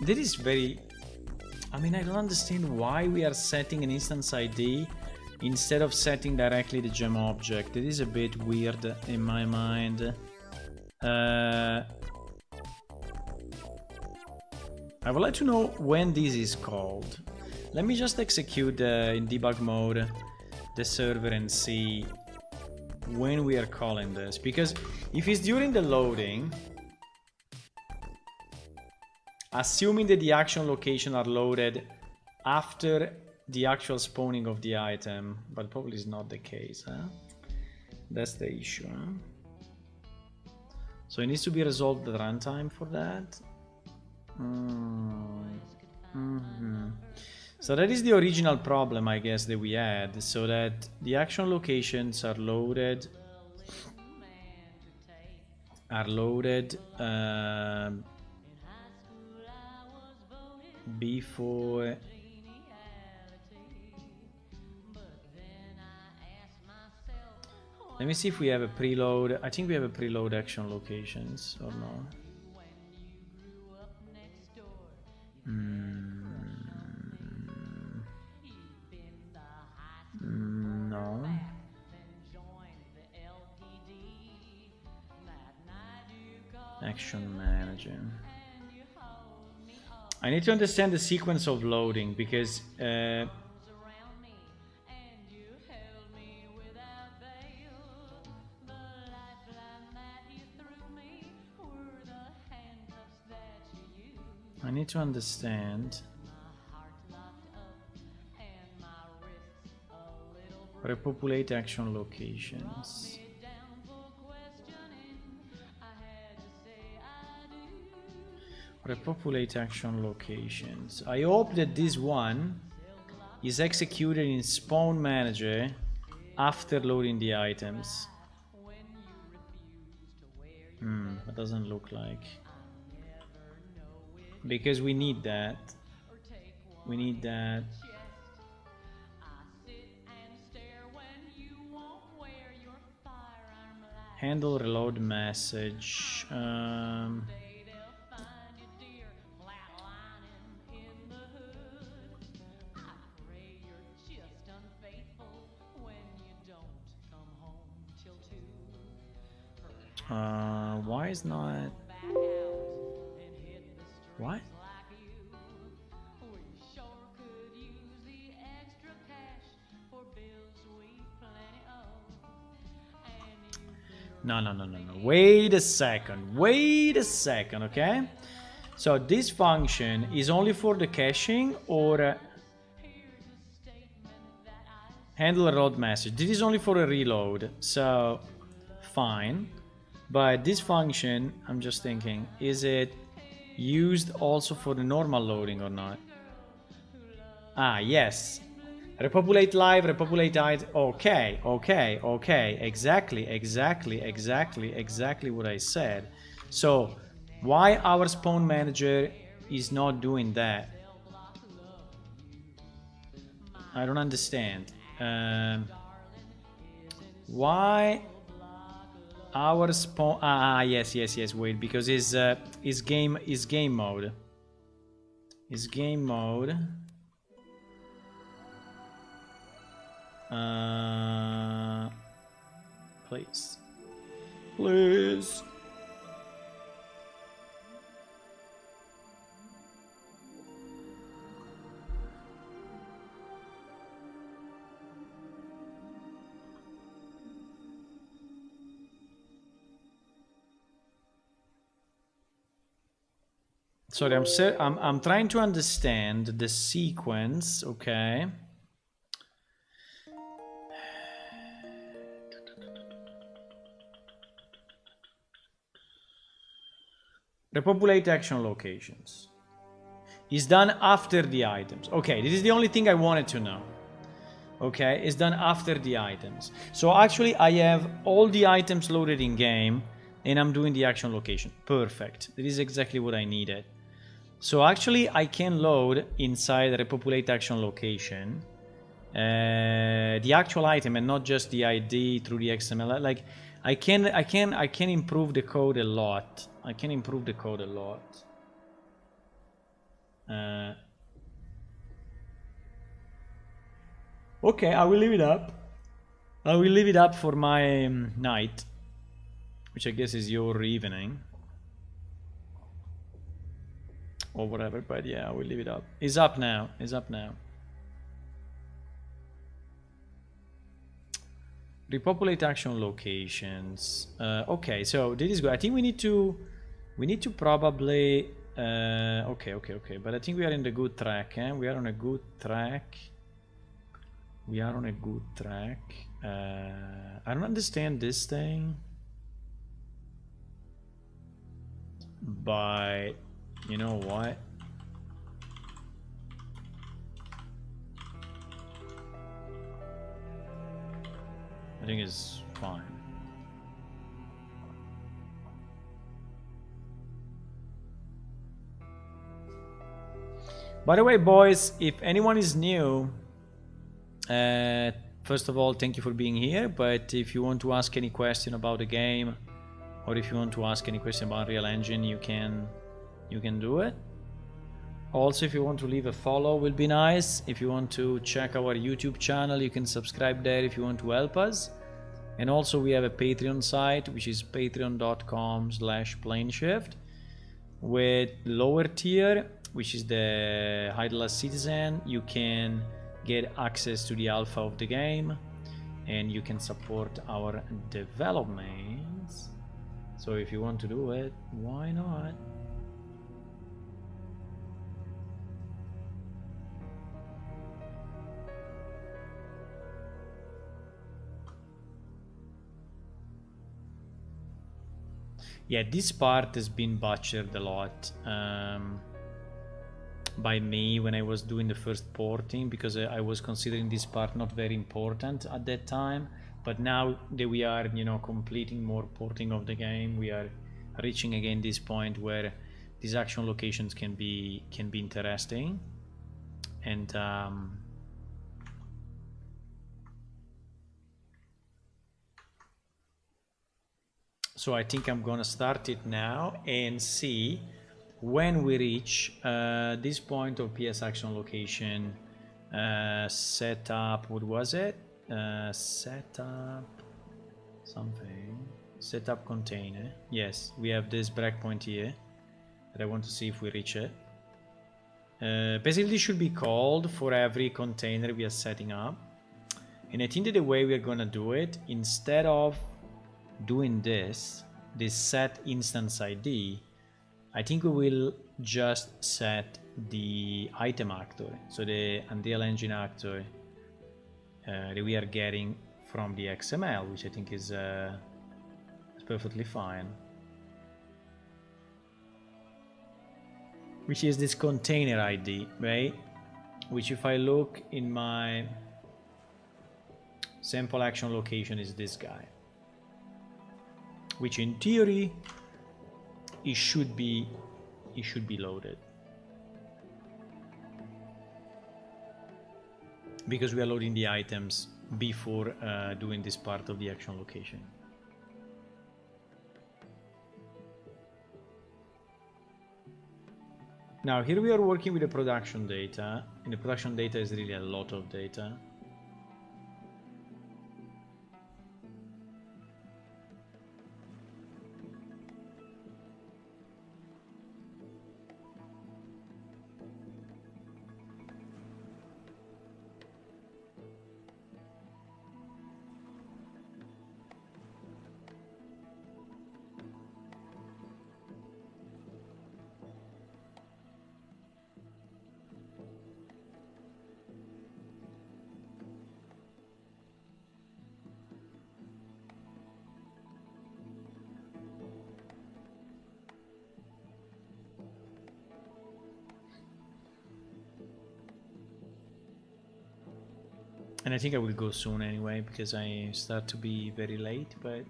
This is very... I mean, I don't understand why we are setting an instance ID instead of setting directly the gem object. It is a bit weird in my mind. I would like to know when this is called. Let me just execute in debug mode the server and see when we are calling this, because if it's during the loading, assuming that the action location are loaded after the actual spawning of the item, but probably is not the case, huh? That's the issue, huh? So it needs to be resolved at runtime for that. So that is the original problem, I guess, that we had, so that the action locations are loaded before let me see if we have a preload. I think we have a preload action locations or no. No. Action manager. I need to understand the sequence of loading, because I need to understand. Repopulate action locations. Repopulate action locations. I hope that this one is executed in spawn manager after loading the items. That doesn't look like. Because we need that. We need that. Handle reload message. Why is not... What? No. Wait a second, okay? So this function is only for the caching, or handle reload message. This is only for a reload, so fine. But this function, I'm just thinking, is it used also for the normal loading or not? Ah, yes. Repopulate live, repopulate item. Okay. Exactly what I said. So, why our spawn manager is not doing that? I don't understand. Why our spawn. Yes. Wait, because is game mode. Is game mode. Please. Sorry, I'm trying to understand the sequence. Okay. Repopulate action locations. Is done after the items. Okay, this is the only thing I wanted to know. Okay, it's done after the items. So actually I have all the items loaded in game and I'm doing the action location. Perfect. That is exactly what I needed. So actually I can load inside the repopulate action location the actual item and not just the ID through the XML. Like I can improve the code a lot. I can improve the code a lot. Okay, I will leave it up. I will leave it up for my night, which I guess is your evening. Or whatever, but yeah, I will leave it up. It's up now. It's up now. Repopulate action locations. Okay, so this is good. I think we need to probably okay. But I think we are in the good track, eh? We are on a good track. We are on a good track. I don't understand this thing. But you know what? I think it's fine. By the way, boys, if anyone is new, first of all, thank you for being here. But if you want to ask any question about the game, or if you want to ask any question about Unreal Engine, you can do it. Also, if you want to leave a follow, will be nice. If you want to check our YouTube channel, you can subscribe there if you want to help us. And also we have a Patreon site, which is patreon.com/planeshift, with lower tier, which is the Idle Citizen. You can get access to the alpha of the game and you can support our developments. So if you want to do it, why not? Yeah, this part has been butchered a lot by me when I was doing the first porting, because I was considering this part not very important at that time. But now that we are, you know, completing more porting of the game, we are reaching again this point where these action locations can be interesting. And so I think I'm gonna start it now and see when we reach this point of PS action location setup. What was it? Setup something. Setup container. Yes, we have this breakpoint here that I want to see if we reach it. Basically, this should be called for every container we are setting up. And I think that the way we are gonna do it, instead of doing this set instance ID, I think we will just set the item actor, so the Unreal Engine actor that we are getting from the XML, which I think is perfectly fine. Which is this container ID, right? Which, if I look in my sample action location, is this guy. Which in theory it should be loaded, because we are loading the items before doing this part of the action location. Now here we are working with the production data, and the production data is really a lot of data. And I think I will go soon anyway, because I start to be very late, but...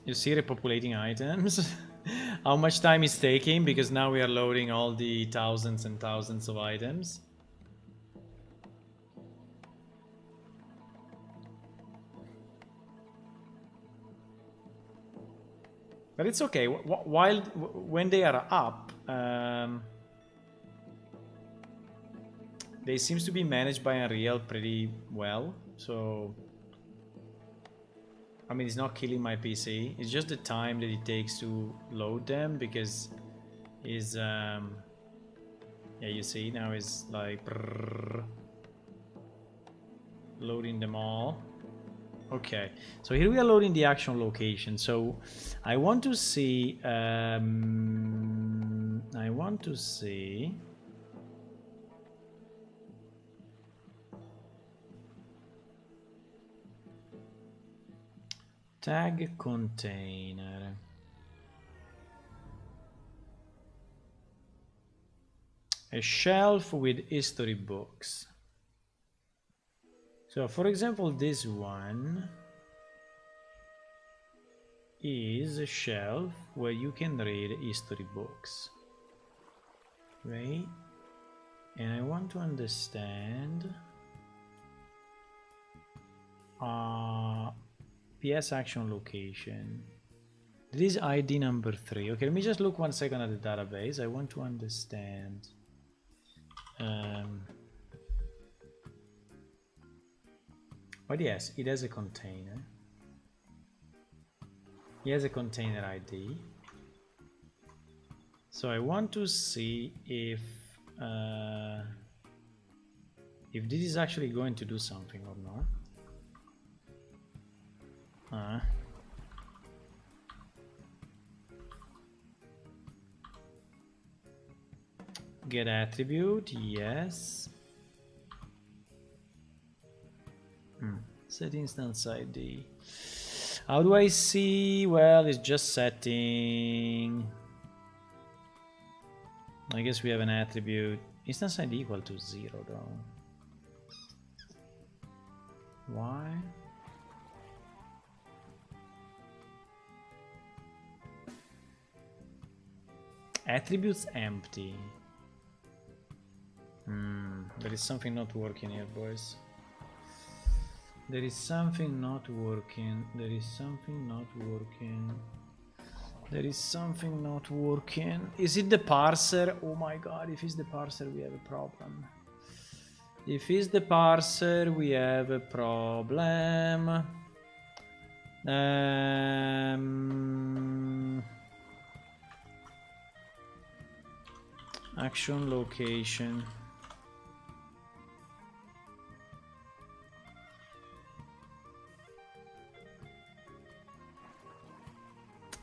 You see repopulating items? How much time is taking, because now we are loading all the thousands and thousands of items. But it's okay. When they are up, they seems to be managed by Unreal pretty well. So, I mean, it's not killing my PC. It's just the time that it takes to load them, because is yeah, you see now is like loading them all. Okay, so here we are loading the action location. So I want to see tag container. A shelf with history books. So for example, this one is a shelf where you can read history books, right? And I want to understand PS action location. This is ID number 3. Okay, let me just look 1 second at the database. I want to understand. But yes, it has a container. It has a container ID. So I want to see if this is actually going to do something or not. Get attribute, yes. Set instance ID. How do I see? Well, it's just setting. I guess we have an attribute. Instance ID equal to 0 though. Why? Attributes empty. There is something not working here, boys. There is something not working. There is something not working. There is something not working. Is it the parser? Oh my god, if it's the parser, we have a problem. If it's the parser, we have a problem. Action location.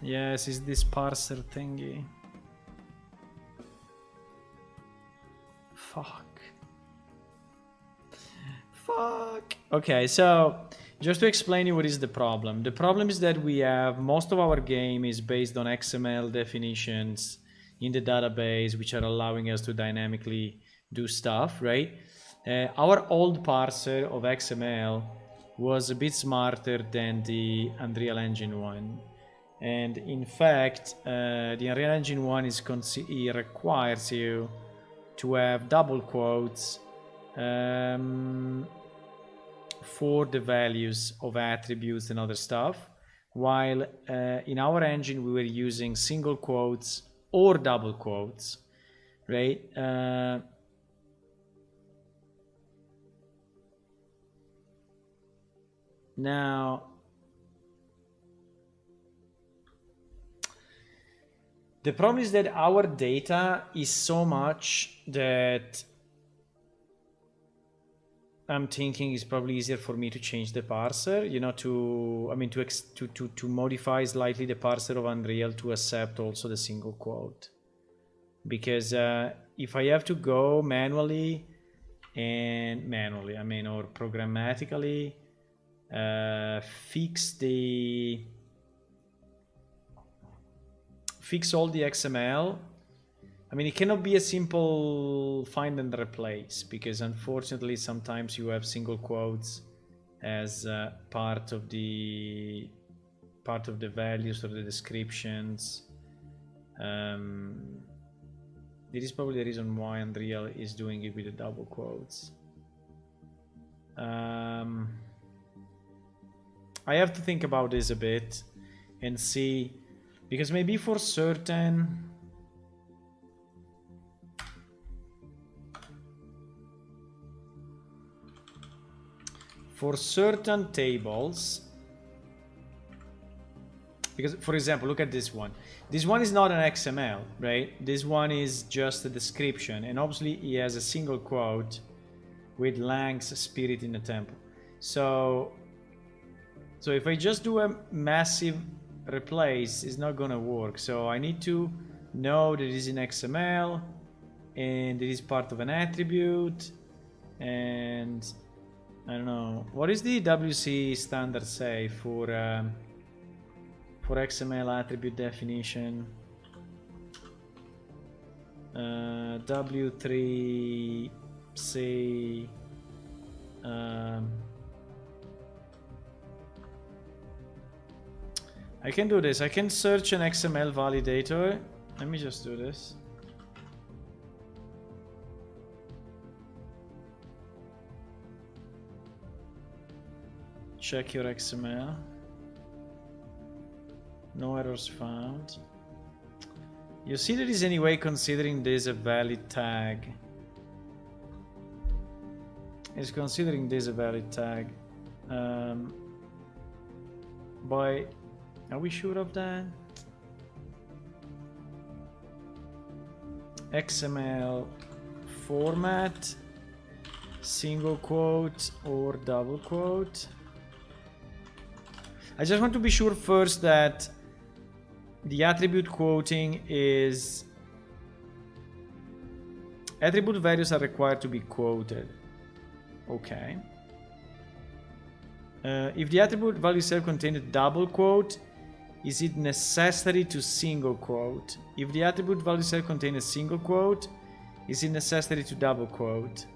Yes, it's this parser thingy. Fuck. Okay, so just to explain you what is the problem. The problem is that we have most of our game is based on XML definitions in the database, which are allowing us to dynamically do stuff, right? Our old parser of XML was a bit smarter than the Unreal Engine one. And in fact, the Unreal Engine 1 it requires you to have double quotes for the values of attributes and other stuff, while in our engine we were using single quotes or double quotes, right? Now, the problem is that our data is so much that I'm thinking it's probably easier for me to change the parser, you know, to modify slightly the parser of Unreal to accept also the single quote. Because if I have to go manually, or programmatically fix all the XML, I mean, it cannot be a simple find and replace, because unfortunately sometimes you have single quotes as part of the values or the descriptions. This is probably the reason why Unreal is doing it with the double quotes. I have to think about this a bit and see, because maybe for certain tables, because for example, look at this one. This one is not an XML, right? This one is just a description, and obviously he has a single quote with Lang's spirit in the temple. So if I just do a massive replace, it's not gonna work. So I need to know that it is in XML and it is part of an attribute, and I don't know, what is the WC standard say for XML attribute definition? W3C I can do this. I can search an XML validator. Let me just do this. Check your XML. No errors found. You see there is any way considering this a valid tag. It's considering this a valid tag. By, are we sure of that? XML format, single quote or double quote. I just want to be sure first that the attribute quoting is, attribute values are required to be quoted. Okay. If the attribute value itself contains a double quote, is it necessary to single quote? If the attribute value itself contains a single quote, is it necessary to double quote?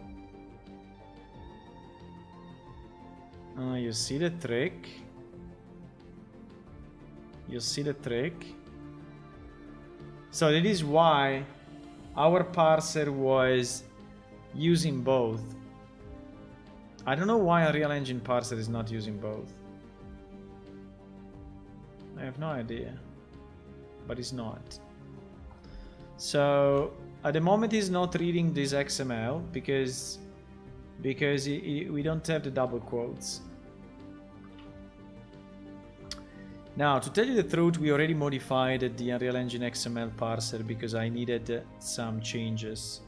You see the trick? You see the trick? So that is why our parser was using both. I don't know why a Unreal Engine parser is not using both. I have no idea, but it's not. So at the moment it's not reading this XML because we don't have the double quotes. Now, to tell you the truth, we already modified the Unreal Engine XML parser because I needed some changes.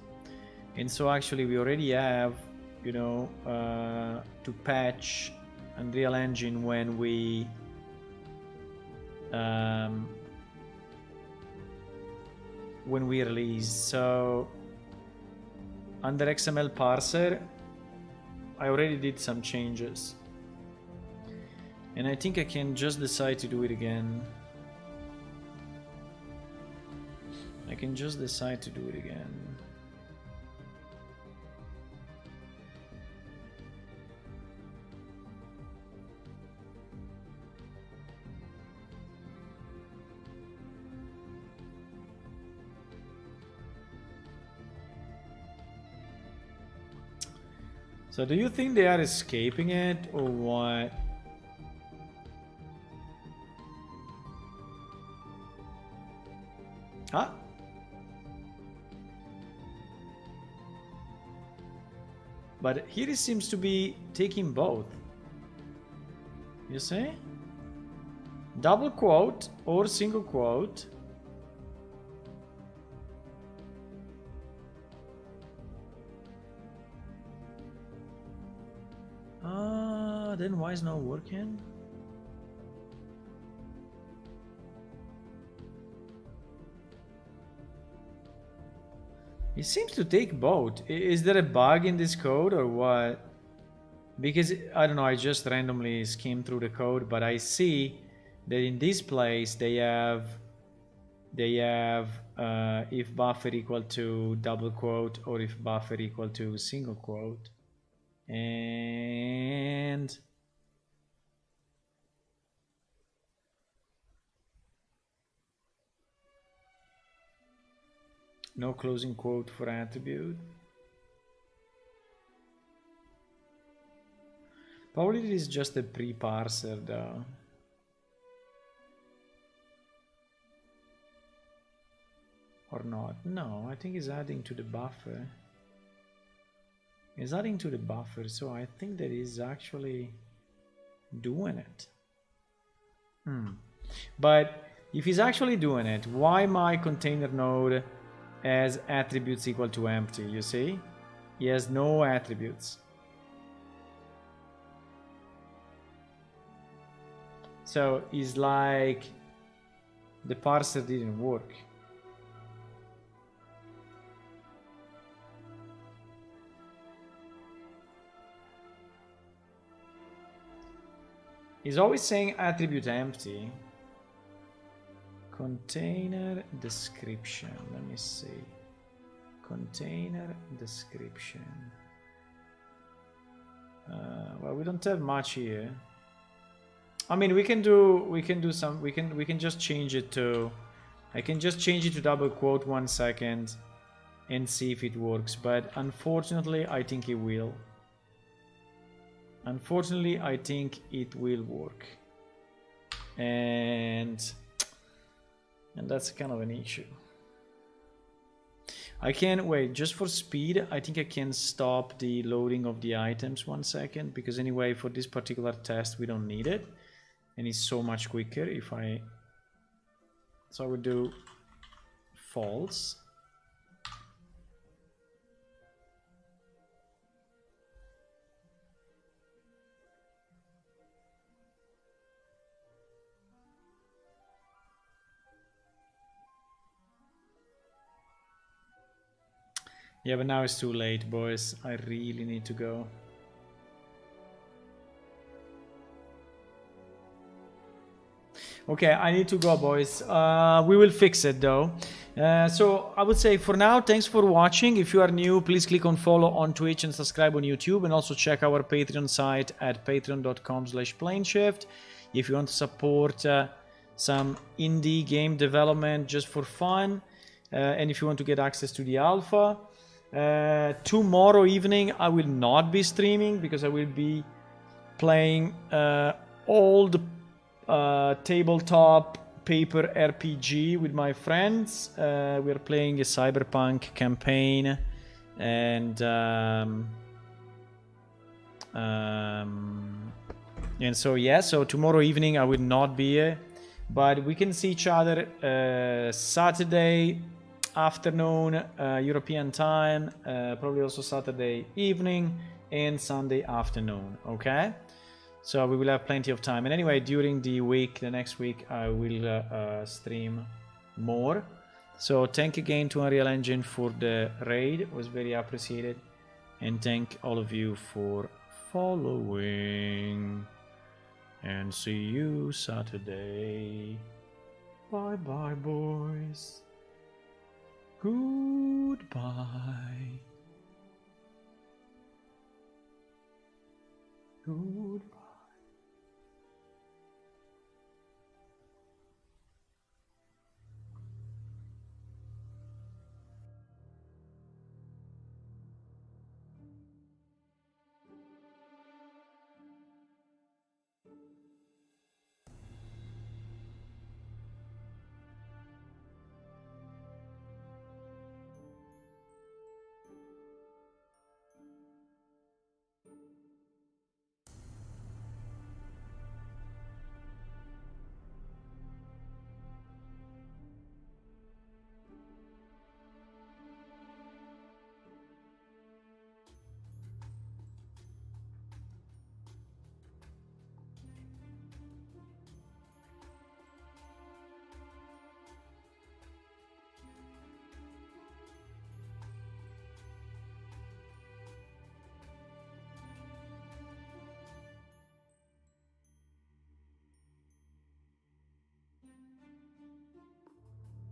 And so actually we already have, you know, to patch Unreal Engine when we release. So under XML parser, I already did some changes. And I think I can just decide to do it again. I can just decide to do it again. So do you think they are escaping it or what? Huh? But here it seems to be taking both. You see? Double quote or single quote. Then why is not working? It seems to take both. Is there a bug in this code or what? Because I don't know, I just randomly skimmed through the code, but I see that in this place they have if buffer equal to double quote or if buffer equal to single quote, and no closing quote for attribute. Probably it is just a pre-parser though. Or not. No, I think it's adding to the buffer. It's adding to the buffer, so I think that is actually doing it. But if he's actually doing it, why my container node has attributes equal to empty? You see? He has no attributes. So it's like the parser didn't work. He's always saying attribute empty. Container description. Let me see. Container description. Well, we don't have much here. I mean, we can just change it to. I can just change it to double quote 1 second, and see if it works. But unfortunately, I think it will. Unfortunately, I think it will work, and that's kind of an issue. I can wait just for speed. I think I can stop the loading of the items 1 second, because anyway, for this particular test, we don't need it, and it's so much quicker if I. So I would do false. Yeah, but now it's too late, boys. I really need to go. Okay, I need to go, boys. We will fix it, though. So I would say for now, thanks for watching. If you are new, please click on follow on Twitch and subscribe on YouTube. And also check our Patreon site at patreon.com/planeshift. If you want to support some indie game development just for fun. And if you want to get access to the alpha. Tomorrow evening I will not be streaming because I will be playing old tabletop paper RPG with my friends. We are playing a cyberpunk campaign, and so yeah, so tomorrow evening I will not be here, but we can see each other Saturday afternoon European time, probably also Saturday evening and Sunday afternoon. Okay, so we will have plenty of time, and anyway, during the week, the next week, I will stream more. So thank again to Unreal Engine for the raid, it was very appreciated, and thank all of you for following, and see you Saturday. Bye bye, boys. Goodbye. Goodbye.